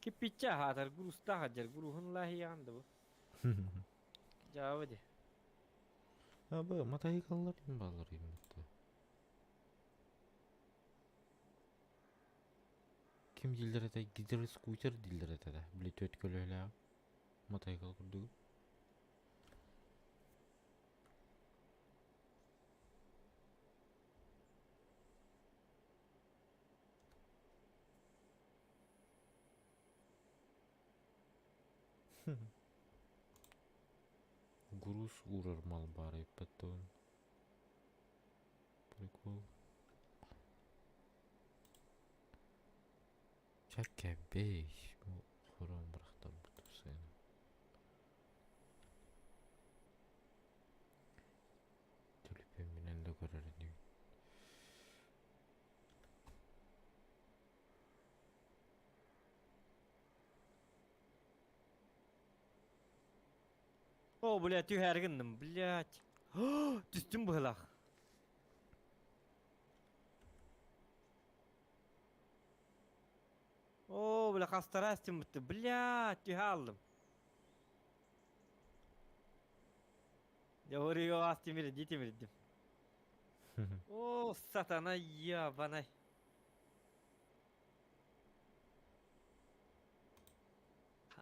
Ки питче хатар gurusta hajar guruhun lahi yandı bu. Cevabı de. Abi matayı kaldırayım bağlarıyım hatta. Kim dillere de gider scooter dillere de. Bilet ötkölü öyle. Matayı kaldırdık. Груз урар мал бары потом. Прикол. Çakke 5. Bu horon bıraktım bu seni. Tülüpen binen de görürüm. О, блядь, тühergindim. Блядь. Düştüm bu hılak. О, бля, хастара астым бітті. Блядь, тühe aldım. Ya oraya astım biri, ditim birdim. О, сатана ябанай.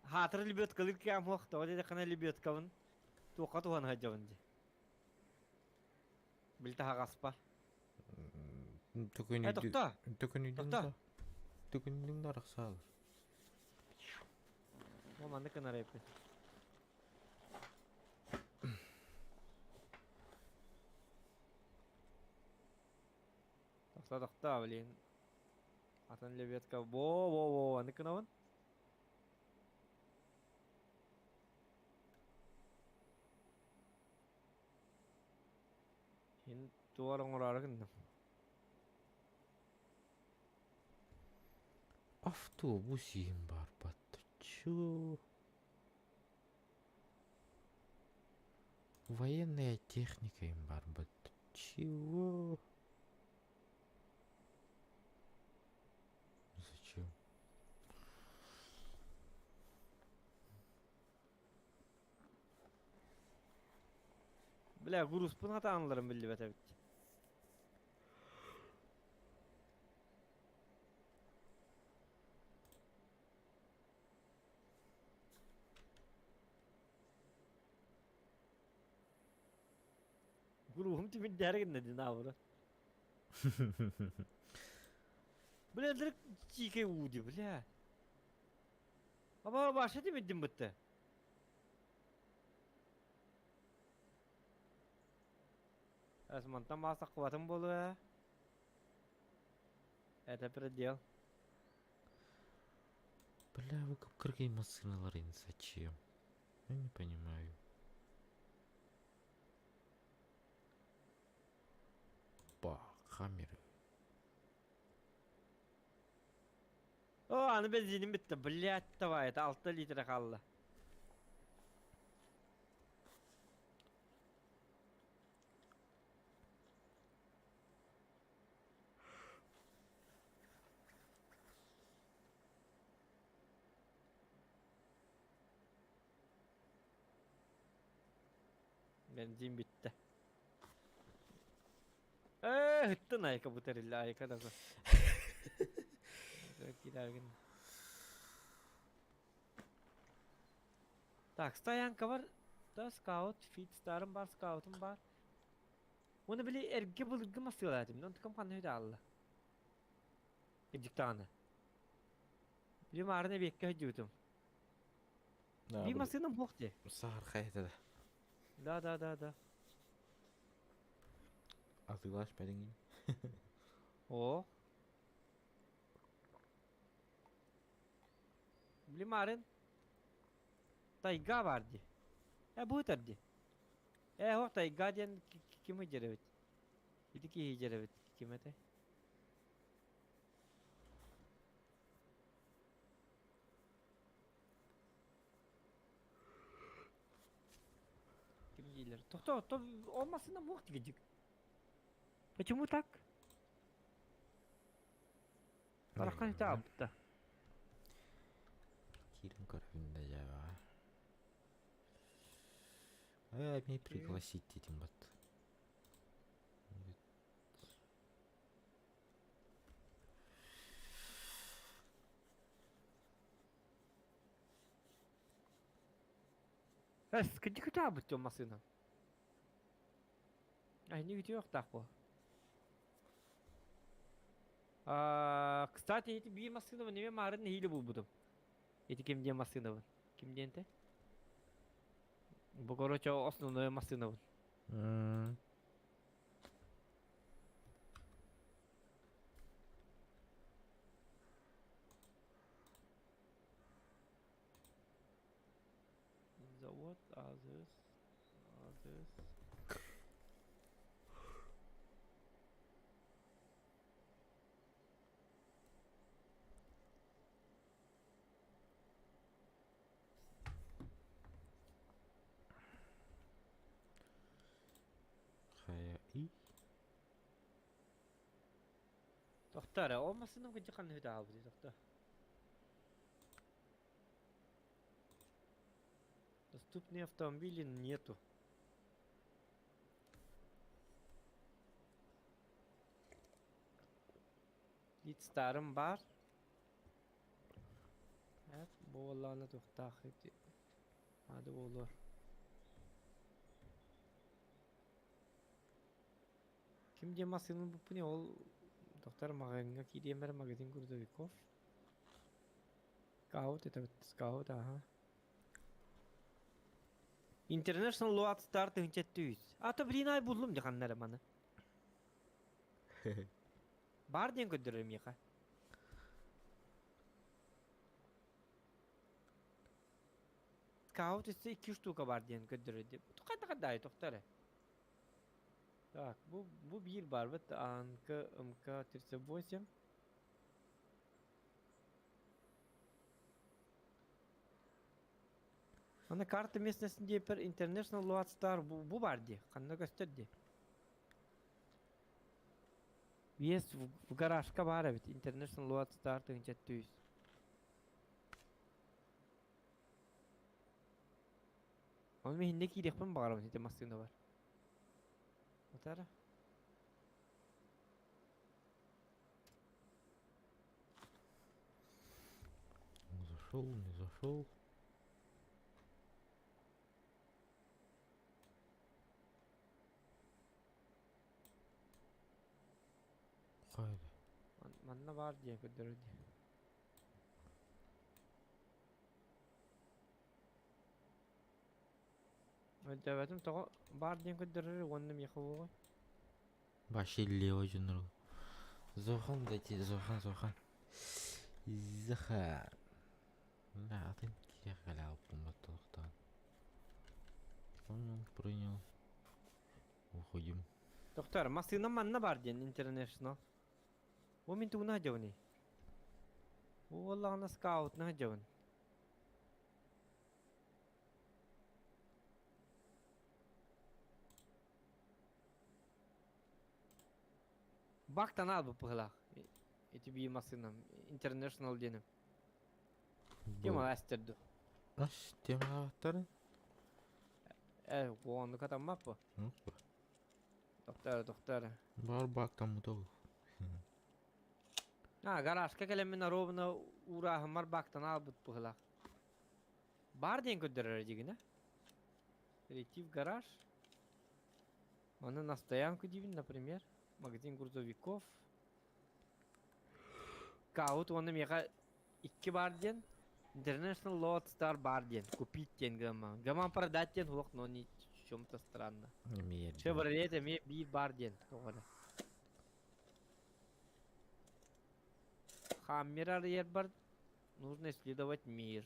Hatır libet kılık ya muhta. O dedi kana libet kavun. Tuqa tuhan hacavınca. Bilta haqaspar. Tökönüydü. Tokta. Tökönüydün Tokta. da. Tökönüydün da raksa alır. Aman ne kadar yapıyor. Tokta bilin. Atan lebiatka. Bo. Ne kadar? Hin tuarang orarak. Автобус им барбат. Чё? Военная техника им барбат. Чего? Зачем? Bile Guruspun hata anlarım bildi bete bitti. Guruhum timin dergin dedi ne avru. Bile direkt çiğke uğdu bile. Ama başa demedim bitti. Asmantan masa kuatım bolu ya. Это предел. Бля, выкупкаргай машиналарын зачем? Я не понимаю. Ба, камеры. O anı benzinim bitti. Блять, давай, это 6 litre kaldı. Benzin bitti. Hıttın ayka bu terille ayka da koy. Giderken. Так, стоянка var. Da scout, feed star'ım var, scout'um var. Onu bile erge bulgum asıyorlar dedim. Onu tıkım kanı hüda Allah. Ecik tane. Bir marine bekle hüdüdüm. Bir masının bokti. Сахар қайда да. Da. Атыйлашпадың кейін. O. Bir marin. Tayga vardı. Bu tardı. O tayga diyen kimi cerevet. İdi ki cerevet kime te. Kim gelir? То olmasın da muht gıcık. Почему так? Барақан табытта. Кирин көрігінде жаба. Мне пригласить детям бат. Скажи табытта olmasın. Ay ne gidiyor так bu. Кстати, эти bir masını ne marın hile buldum. Эти kim diye masını var. Kim diye ente? Bu короче основная masını var. Завод, Азис. Doktor, olmasın da gıcık kanı hüda abi doktor. Доступные автомобили нету. Git starım var. Evet, bu olanı doktor. Hadi olur. Kim diye masının bu ne ol? Doktor magazin ki diye mer magazin Грузовиков. Scout это вот Scout ага. International Load Start 700. Ата блин ай buldum диханнар маны. Бар ден көдөрөм яка. Scout ise 2 штука бар ден көдөрөдү. Кандай доктор. Так, bu bir var. Вот Анка МК-38. Ana kartı местностінде bir International Load Star bu var diye. Kanına gösterdi. Есть в гаражка var evet. International Load Star 700. Onun hindi kirek ben bağırım işte masında var. Otara. Зашел, не зашел. Haydi. Manna var diye götürürdü. Ödevedim toğa var diye götürür onunla yıkıvı. Başı leva junior. Zohan da ki Zohan. Zohan. Да, ты я халял поматохтан. Принял. Уходим. Doktor, masına manna var diye international. O min tu na javni. O vallahi na scout na javn. Bak tanal bu pıhla. Eti bir masına international diyelim. Kim alastirdi? Аш, тема авторы? Bu onu katamma bu. Ну, Doktor. бар бак там утол. Ha, garajka kelemin rovna uğrahım var baktan al bu pıhla. Bar diyen götürür jigine. Реактив гараж. Она на стоянку дивин, например. Магазин грузовиков. Каут оны мега 2 бар ден. International Load Star бар ден. Купить ден гаман. Гаман продать ден хук, но не в чем-то странно. Имеет. Chevrolet эме 1 бар ден. Тоғаны. Хаммер yer бар. Нужно исследовать мир.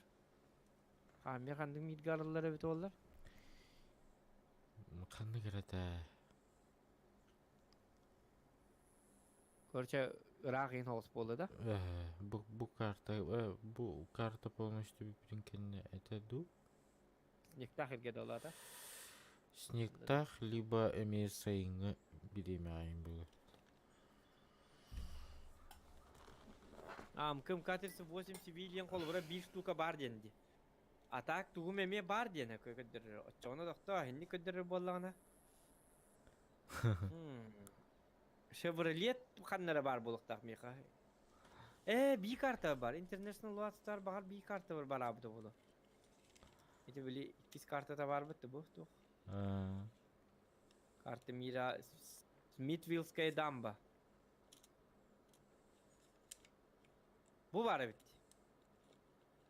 Хаммер хандың мидгарлары бит олар. Қандай кереді? Короче, Рахин Холс болды да? Бұл карта полностью бипринкенне этеду. Снегтах елге олады. Снегтах, либо эмесайыңы билемейін бұл. Кым катерсы 8 цивилиен қолыбыра 1 штука бар денді. А так туғым эме бар дене көдірір. Отчоғына доқта хенни көдірір болағына. Chevrolet қаннары бар болықтақ меқа. Bir karta бар. International Load Star бағар bir karta бар абыды болу. Эти білі 2 karta da var бітті бұл. Карта мира Смитвиллская дамба. Bu var evet.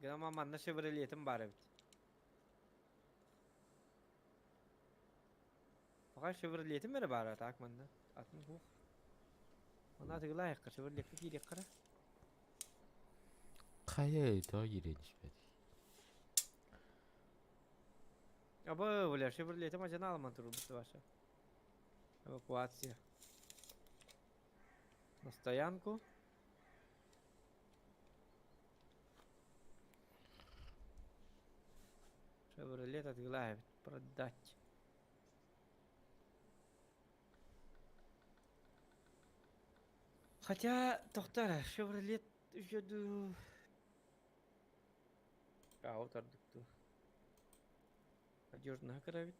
Gama manna Chevrolet'im var evet. Fakat Chevrolet'im mi var atak manna? Atın bu. Ona tıgıla yakka Chevrolet'e girek kara. Қая это иреніш бәді. Aba öyle Chevrolet'im acana alman turu bitti başa. Эвакуация. На стоянку. Chevrolet отгилает. Продать. Хотя, тоқтар, Chevrolet үшеді... Отырдықты. Надежно кровить.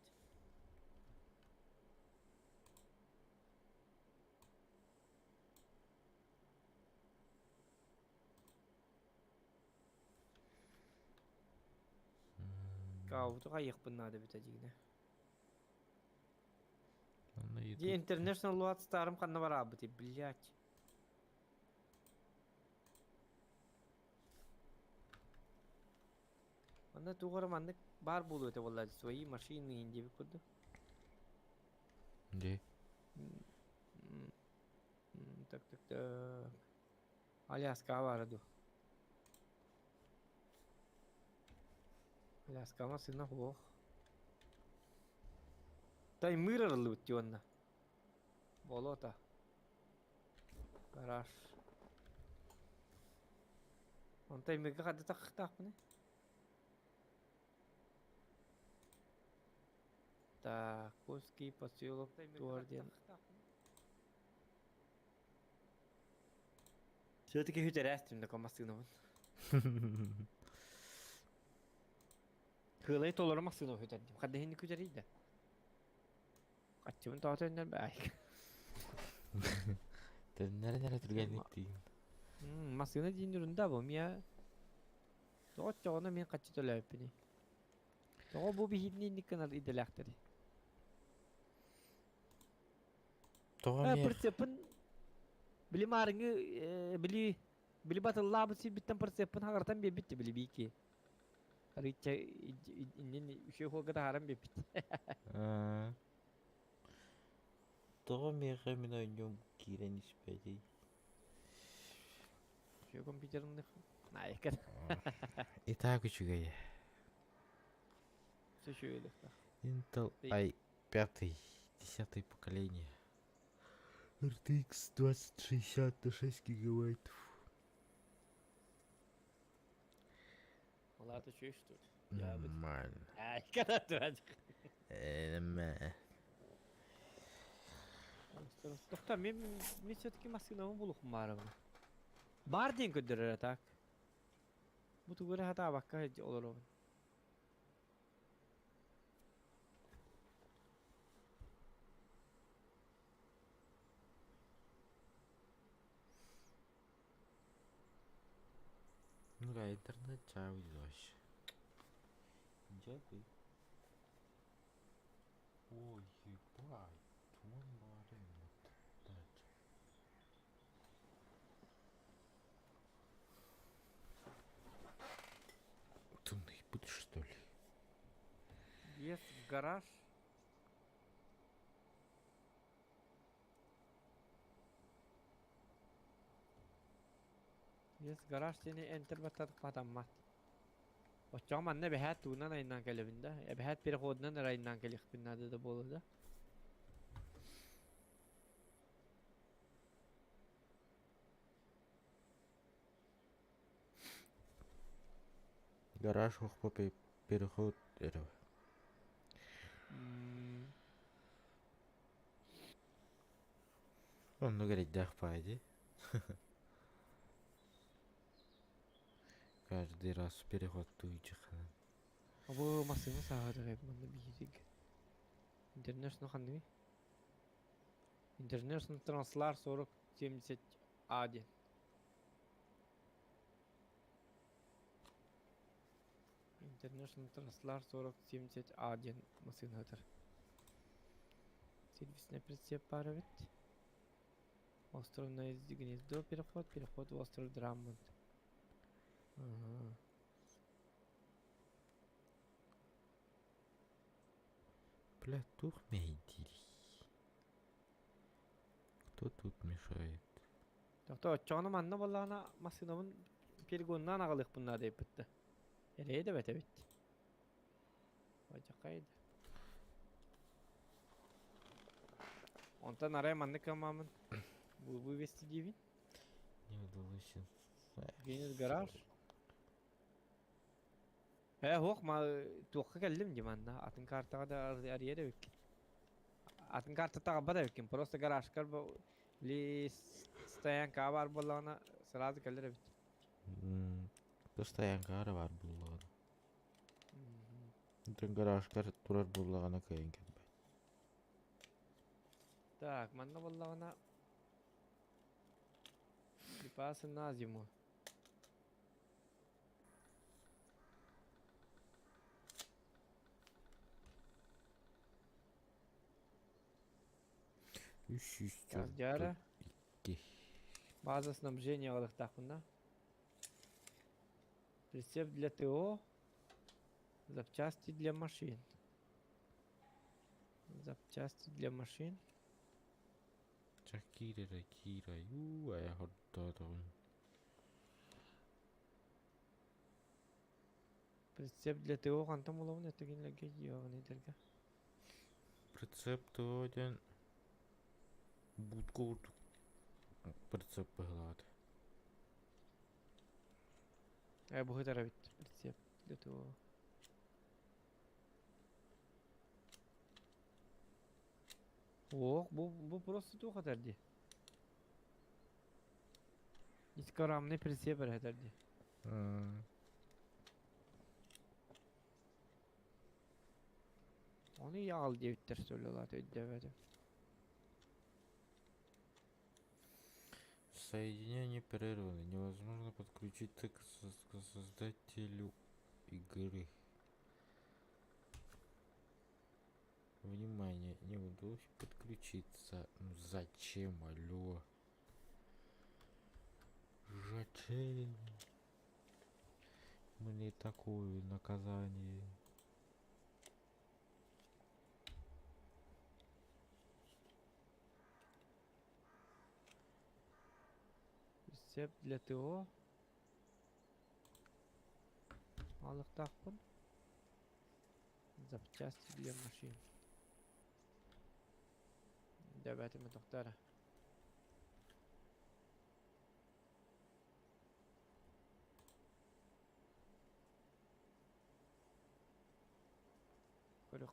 Каутуға еқпін надо бет әдегіне. Аны Ди International Load Star'ым канна барабыты, блядь. Анда тугара маннык бар болу өте боллады. Свои машины инде бик курду. Де. Так. Аляска барды. Аляска масына хох. Тай мырырлы өттүонна. Болота. Гараж. Онтай мега кады тақықтақ міне. Так, Курский поселок Туарден. Все-таки хүтерәстім да комасынавын. Хылай толары масынав хүтердім. Қадда хенді хүтерейді. Қатчымын тауаты өндер бәйк. Нәре түргенлік дейін. Масына дейін үрінде бұл. Мия... Тоғыт жоғына мен қатчы төлі өпіні. Тоғы бұл бейхидіне никінар иделәқтірі. Тоға мен... Прицепін... Білі марыңы... Білі батыллабы сүй біттен прицепін хағыртан бе бітті білі бейке. Рыча... Иннен үші қолғыда харам бе бітті. Тоға меға мен ойнем кирен іспәді. Үші компьютеріңді... Найкан. Итак, күчігай. Все өліқта. Intel i5, 10 поколение. RTX 2060 на 6 гигабайтов. Оларды шөш тұр. Нормально. Айкан атырадық. Тоқта, мен все-таки масынамын болуқым барымын. Бар дейін көддірір атақ. Бұты көрі хата баққа олар оғын. Ну да, интернет чау вообще. Дякую. Ой, ебать. Вон барин. Ты наебут, что ли? Въезд в гараж. Въезд в гараж сені enter батадық батаммат. Очоғым анна бәхәт туынан айынан кәлебінде. Бәхәт переходынан айынан кәлек біннады да болу да. Гараж по переход этого. Он ну говорит, да, пойди. Каждый раз переход туйчик. Абы масыны сағады ғайб манда бейдік. International қанды? International Translar 4070A. International Translar 4070A масыны ғадыр. Сервисіне прицеп бар өт. Остров на гнездо переход в остров Драммонд. Ага. Бля, тух мейдири. Кто тут мешает? Тоқта, чоғаны манна болағына масынамын перегоннан ағылық бұнна дейіп бітті. Әрейді бәті бітті. Бачақайды. Онтан арай манны камамын. Бұл вести дейбін. Не удалось. Генес гараж. Хоқ, ма туққа кәлдім деманна. Атын картаға да ария да өккен. Атын картаға бада өккен. Просто гаражкар ли стоянка бар болағына сразу кәлдір өбіт. Постоянка ары бар бұллағына. Үтін гаражкар тұрар бұллағына кәйін кәнбай. Так, манна болағына припасы на зиму. Каздяра. 2. База снабжения Алахтахуна. Прицеп для ТО. Запчасти для машин. Запчасти для машин. Чакира, Ракира, я готов. Прицеп для ТО кантам улавын этегенлерге жиогын эдерге. Прицеп один. Будку прицеп пыгылады. Бу хытара бит прицеп для ТО. Ох, бу просто ту хатарди. Искарамный прицеп хатарди. Onu yağıl diye bitter söylüyorlar ödemedim. Соединение прервано. Невозможно подключиться к создателю игры. Внимание, не удалось подключиться. Ну зачем, алло? Зачем? Мне такое наказание. Прицеп для ТО. Малых тахпын. Запчасти для машин. Давайте мы доктора.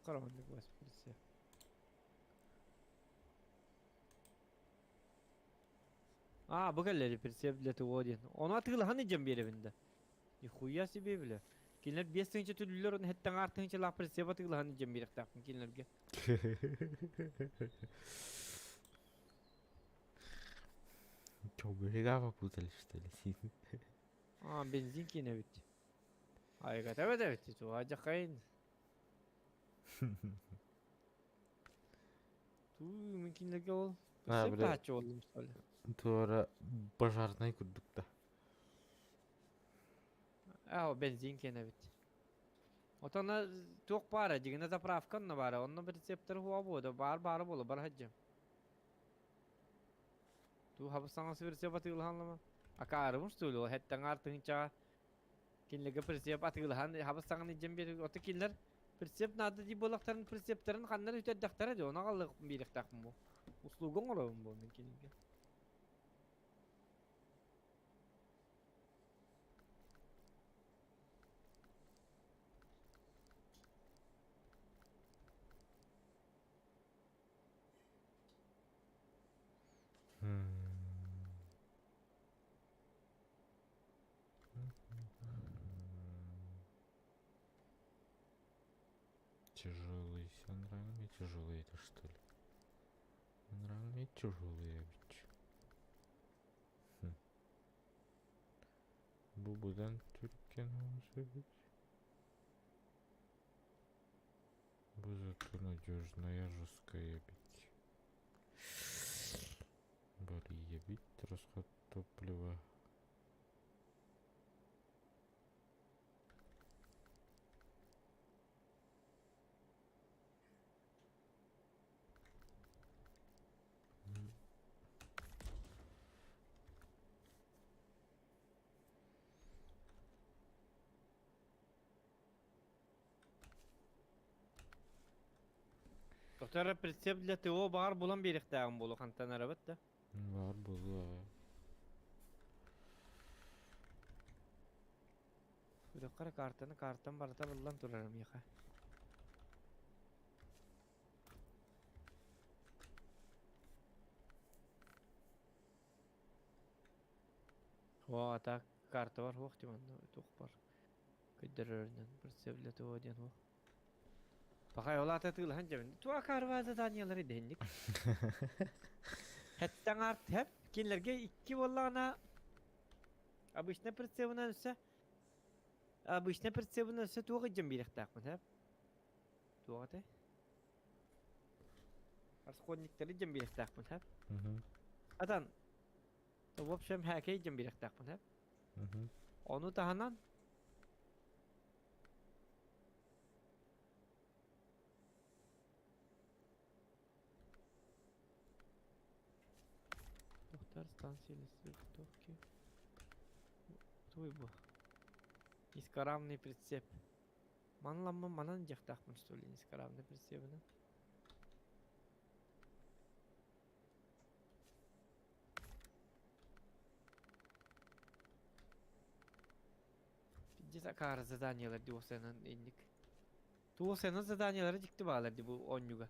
Караондик вас прицеп. Bu gelleri прицеп для ТО один. Onu atıl hani cem beribinde. Нихуя себе биле. Кинлер 5-нче түллөр оны хеттен артынча лак прицеп атыл hani cem берик тапкын кинлерге. Чё, берега попутали, что ли? Бензин кине бит. Айга да бит. Ту ажа кайын. Ту мөмкинлеге ол. Прицеп бля. тачы олдум соле. Тура пожарный курдукта. Бензин кине бит. Отана ток пара жигине заправкан на бара. Онно прицептер хуа бода. Бар боло бар хаджам. Ту хабсаңа прицеп атыл ханлама. Акарымыш тулу хеттен артынча кинлеге прицеп атыл хан хабсаңа жем бер оты кинлер прицеп нады ди болактарын прицептерин ханнар үтөддактар ди. Она калык бирик такмы бу. Услугон ором бу кинлеге. Тяжелый. Нравится мне тяжелый это что ли? Нравится мне тяжелый ведь. Бубудан Türkiye может. Bu зато надежная, жесткая бить. Более бить, расход топлива. Доктора прицеп для ТО бар булан берик тагын болу кантан арабат да. Var bu. Бироккара картан барата булан турарым яка. Ата карта бар вакыт манда тук бар. Көдөрөрүнөн прицеп для ТО деген о. Bakay ola atatıl hancam. Tuğa karvazı danyaları dendik. Hetten art hep kinlerge iki bollana. Обычно прицепынан öse. Обычно прицепынан öse tuğa gıcım birlik takmın hep. Tuğa da. Расходниктары дем биректакпын, хәп. Мгм. Атан. В общем, хәкәй дем биректакпын, хәп. Мгм. Onu таһанан Тохтар станциясы листовки. Туй бу. Низкоравный прицеп. Манламма манан жактакмын, что ли, низкоравный прицебini. Пиздец кара заданиялар диосенан инник. Туосенан заданиялары дикти баалар bu онюга.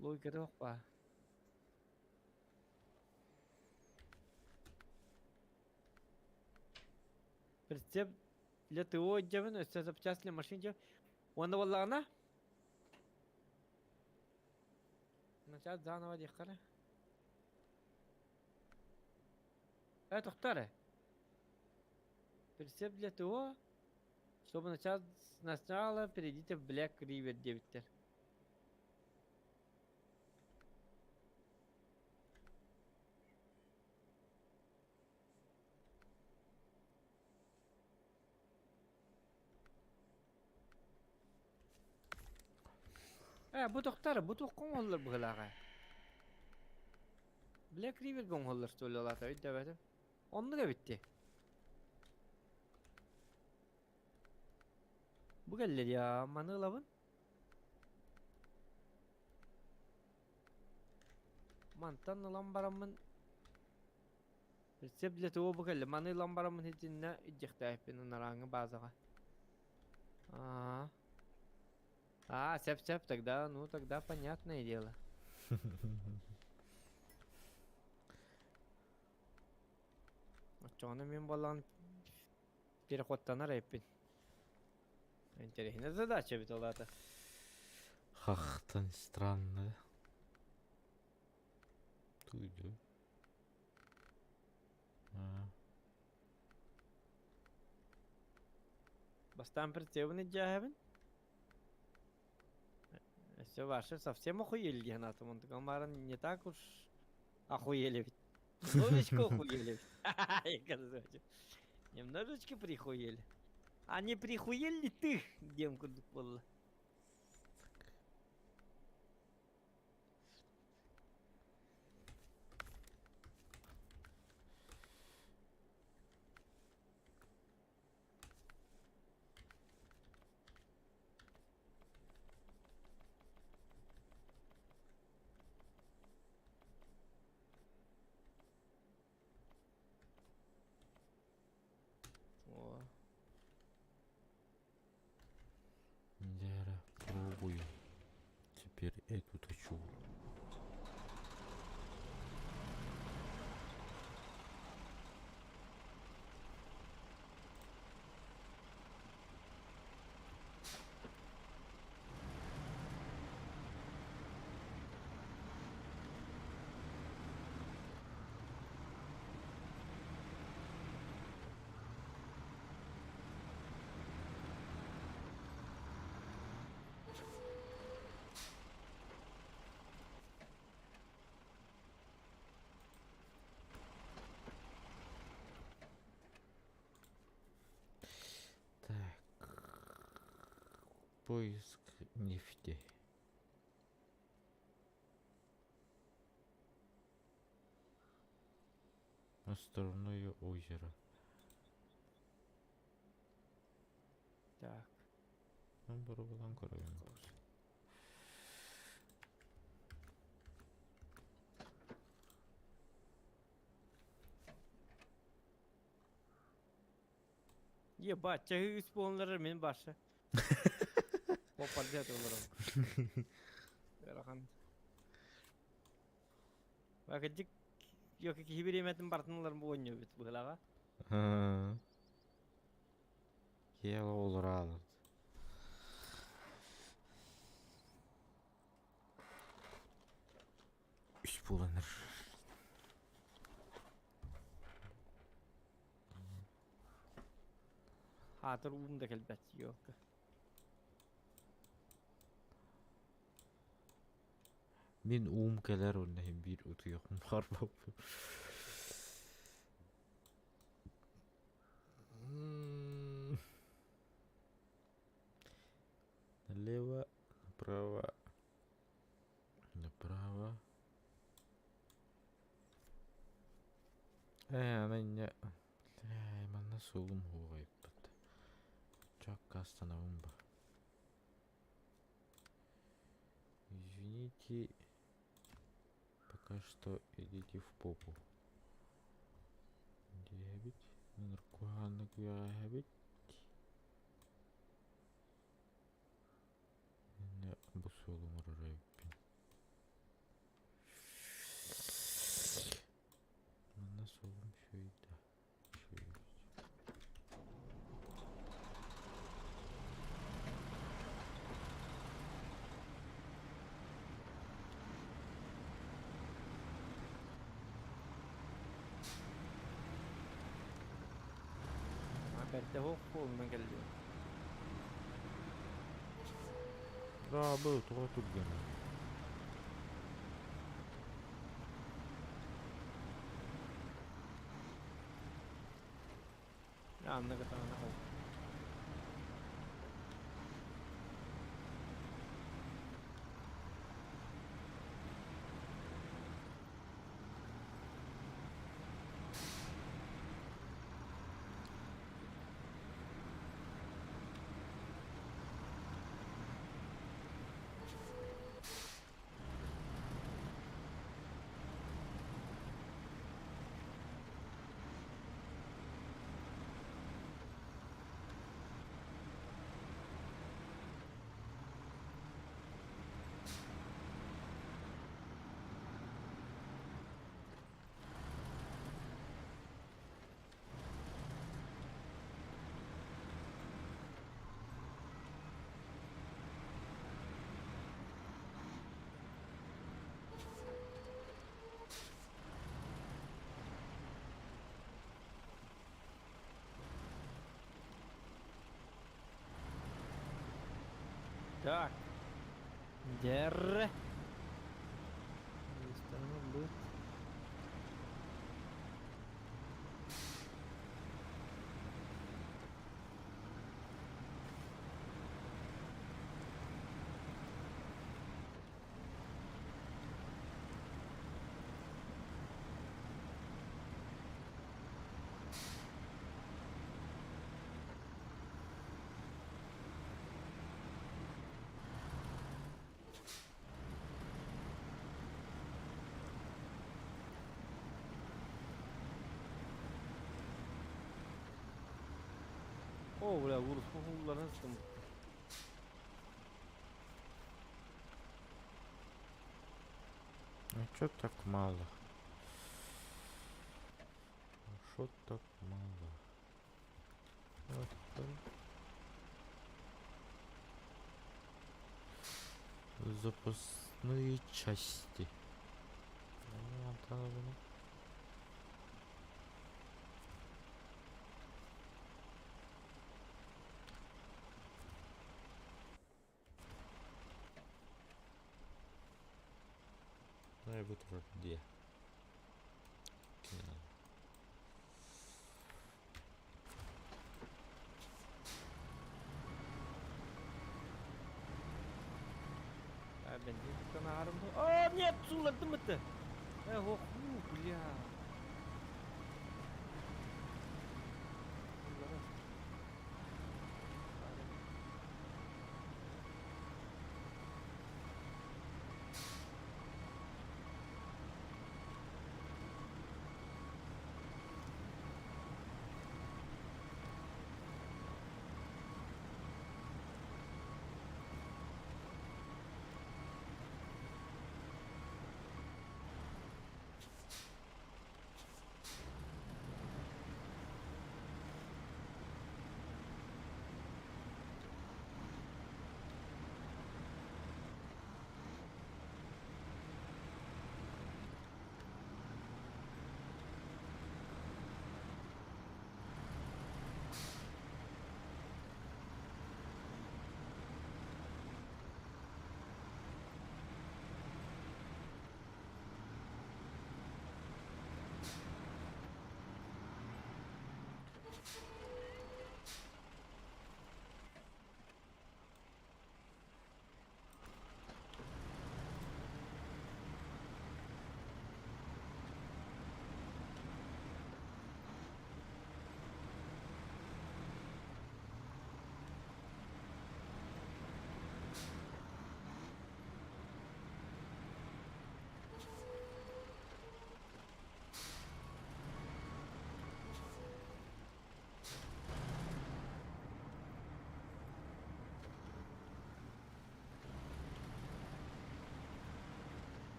Логикада yok ba. Прицеп для ТО джевен, это запчасть для машин джев. Он валла она? Начать заново дихара. Это второе. Прицеп для ТО. Чтобы начать сначала, перейдите в Black River 9. Bu doktor, bu tokkon olur bu hılağa. Black River gon olur söylüyorlar tabii de. Onu da bitti. Bu gelir ya, manılavın. Mantan lambaramın. Reseple tuğ bu gelir. Manı lambaramın hicinne icikte benim narangı bazığa. Сяп-сяп, тогда понятное дело. Чоны мен балан переходтанар эппин. Интересная задача бит олата. Хахтан странно. Туйду. Бастан прицебны джахабин. Все ваше совсем охуели, Геннатом. Он комаран не так уж охуели ведь. Немножечко охуели. Немножечко прихуели. А не прихуели ли ты, демку дупала? Я пробую. Теперь эту точу. Поиск нефти. Островное озеро. Так. Барабан коровин. Ебать, тяги исполнилар мен башы. Попадет оларым. Ярахан. Вакыдик yok ki biremetin partnerlerim bu oynuyor bit bu hılağa. Я olur alır. Üç bulanır. Hatır umda kelbet yok. Мен keler ondan bir utuyuqum var bap. Налево, направо, направо. Ana ne? Ben nasıl oğlum huayıp bıttı. Çok kastanavım bu. Извините, пока что идите в попу. Дебит, наркуанlık habit. Ne bu solum oraya bin. Nasıl oğlum şöyle. Şöyle. Berde hoq olma geliyor. Да, был, тура тут гена. Anlık atana hoq. Так. Держи. Достану быт. О, бля, уруску kullanırsın. А чё так мало? Шо так мало? Вот так. Запасные части. Ну, антенна bunu. Дай вот где? Benzin kanarımda. Aa, нет, сулаттым бітті. Ох, бля.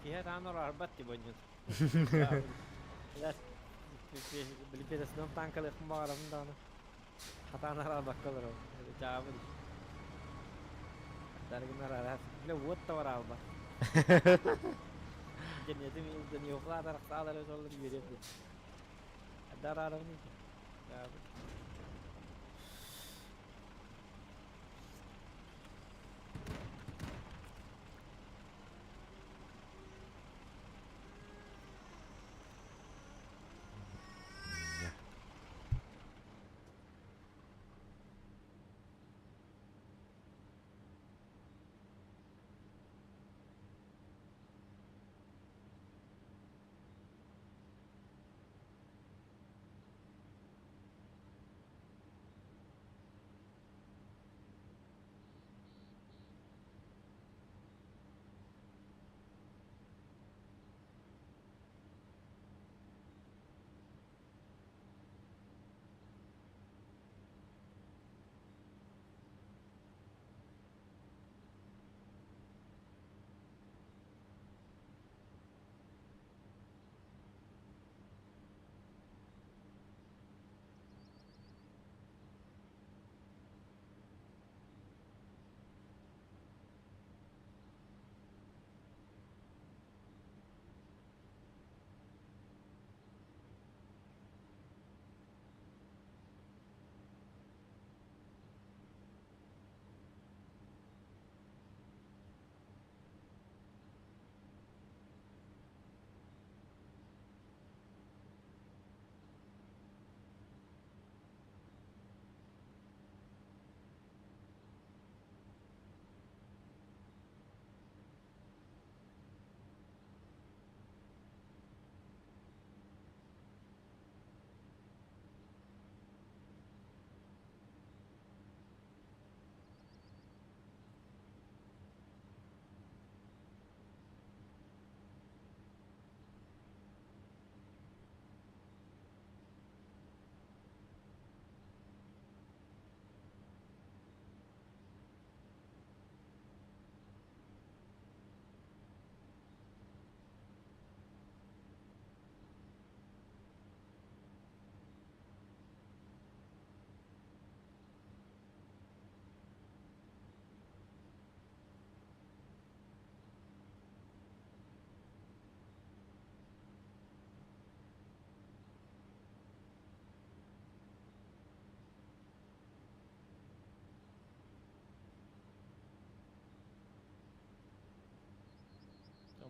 Kihe tanor arbat di bonjut. Ya, beli pedas dong tangkal ya kemarin dong. Kata nara bakal ro. Jawab di. Dari kena ras. Le wot tawar alba. Jadi itu mi jadi okla tarak salah lo soal di video itu. Ada rara nih. Jawab.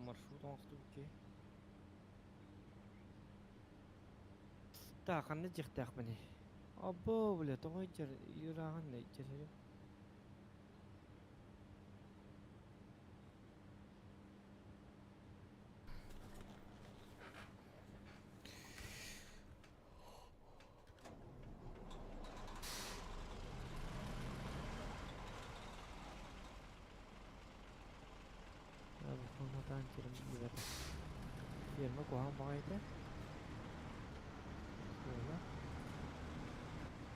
Маршрут он стуки. Так, аны жихтак мени. Або, бля, тогой жер юраган не жер. Konudan kirim gibi. Yerine koyalım baydı. Böyle.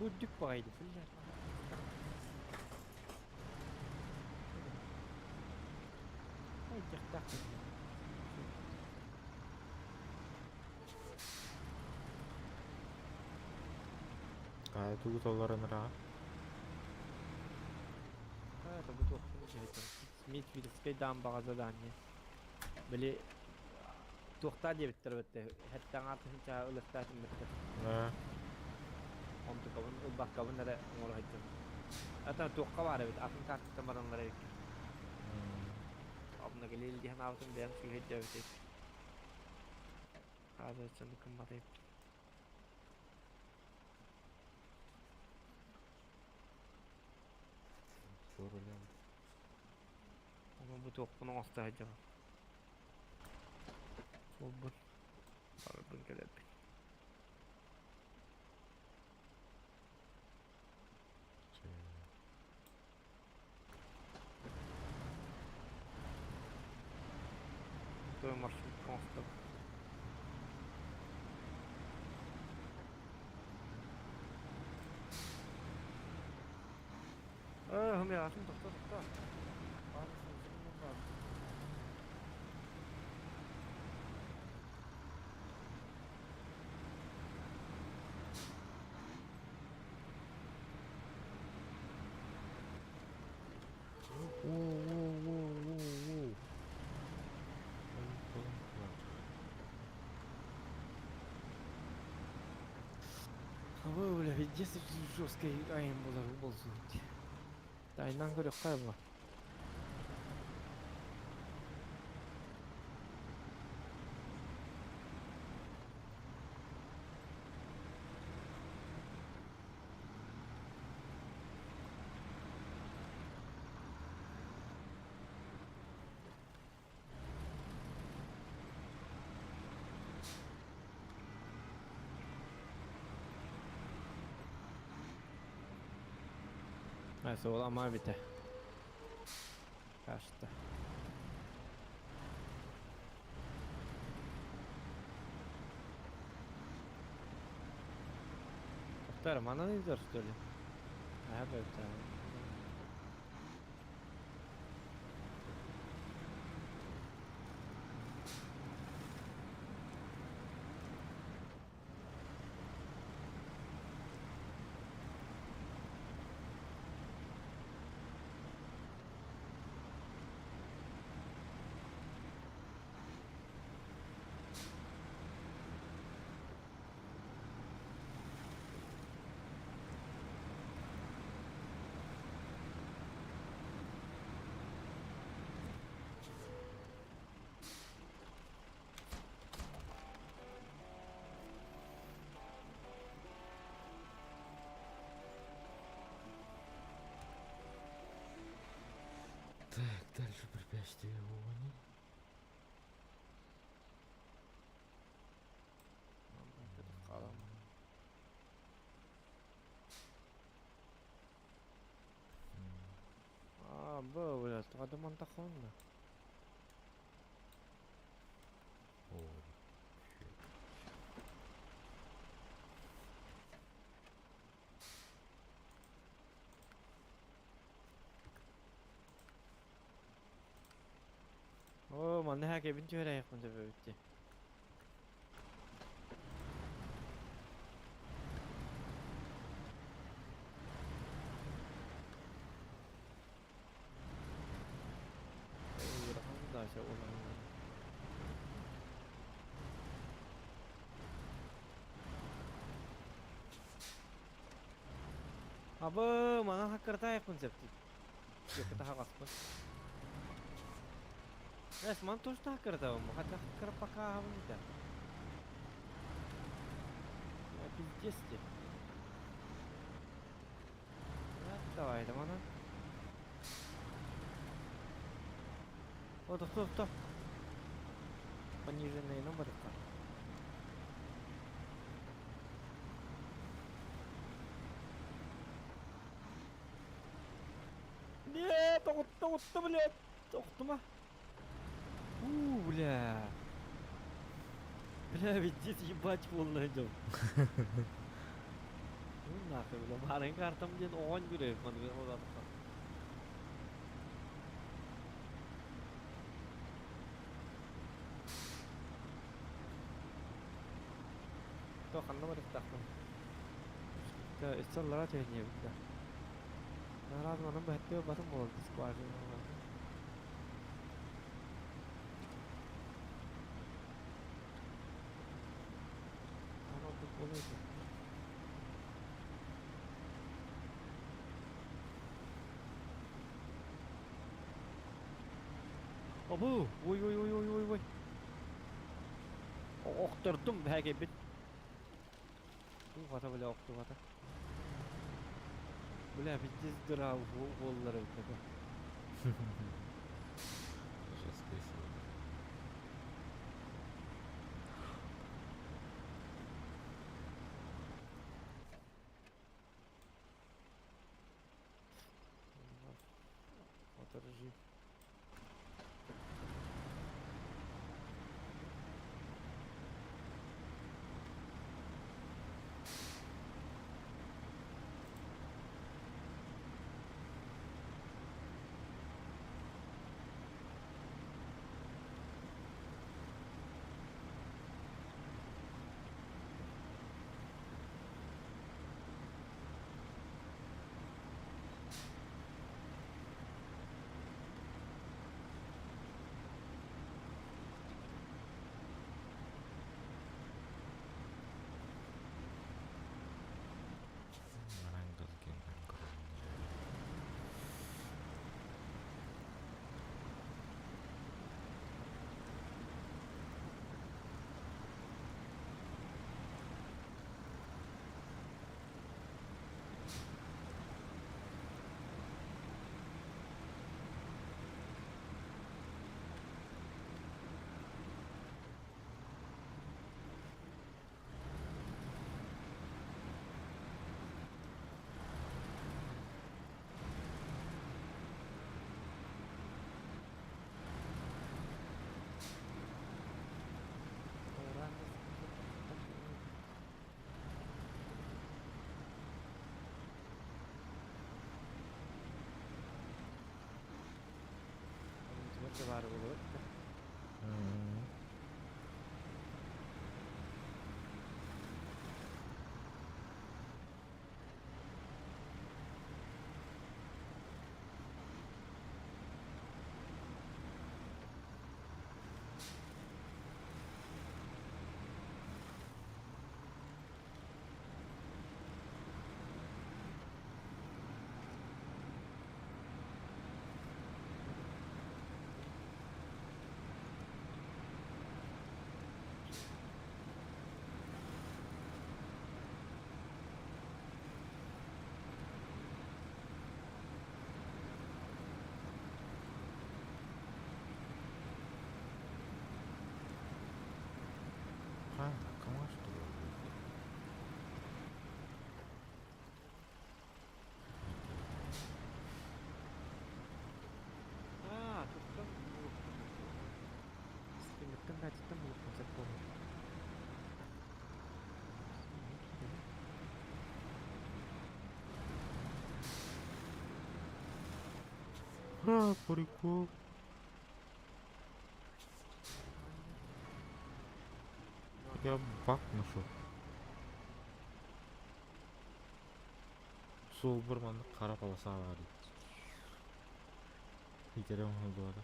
Bulduk baydı filler. Ay cıktak. Tunggu tolong nera. Это буду Смит велосипедом багазаданне. Били тухта деп биттербетте. Хаттан атын ча ылыктатын битте. Он тукабын ылбаккабын да оңор хаттан. Ата тухка бар бит. Атын картта маранлар эк. Абна gelil dihan атын бен сүйет деп. Каза чын кымбат эп. Onu bu tokunu astayacağım. Solbun. Solbun gelip. Той маршрут конструк. هم يا عشان تختار пиздец жесткий айым болсын. Дайнан көрек қайба. Neyse olama bite. Kaçtı. Muhtarım ana ne diyorsun öyle? Ha böyle bir tane. Так, дальше препятствие они. Bu biraz ada mantak onda. Oh, mana hak evin çöre yakında böyle. Daha şey olan. Abi, mana hak kerta ya konsepti. Yok kita hak apa? Resman terus tak kerta, mau kata kerpa kah apa nih? Ya pijis deh. Ya tahu ya mana? Oh, tuh. Пониженные номеры. Нет, тоқта, блядь. Тоқтама. Бля. Бля, ведь здесь ебать полный идем. Ну нахуй, бля. Барың картам ден оған көрек. Маңыз оладыққа. Қанда бар еттақтың. Исталлара тәйіне бітті. Нараз маның бәтті батым болды. Скважин оларды. Ама бұл болайды. Абу! Ой. Оқтырдым бәге бит. Вата бля оқту вата. Бля, биттіз дыра голлары өтеді. Жесткая сила. Подержи. Прикол. Я бак нашел. Сол бір маңды қарап аласа бар дейді. Итерем oldu orada.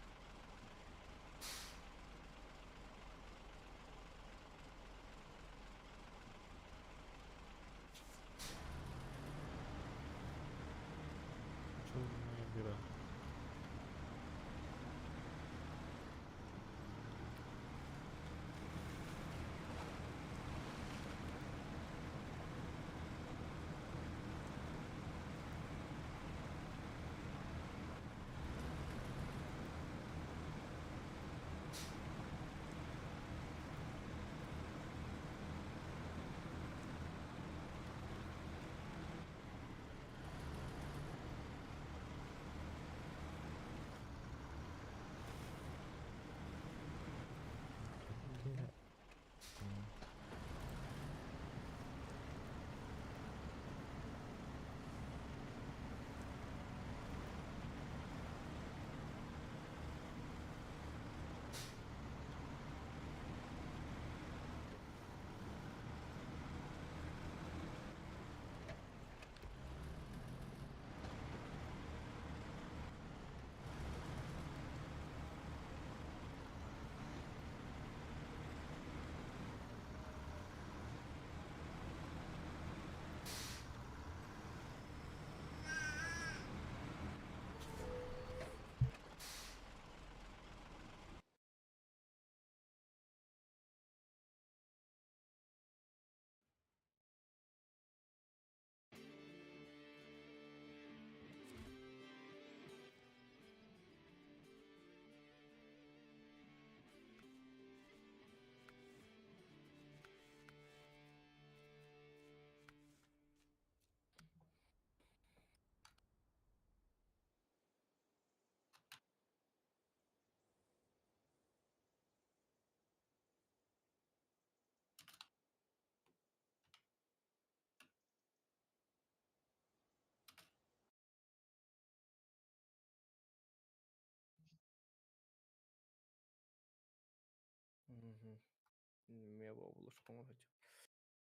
Черная дыра. Мгм. Не было в лужку, может.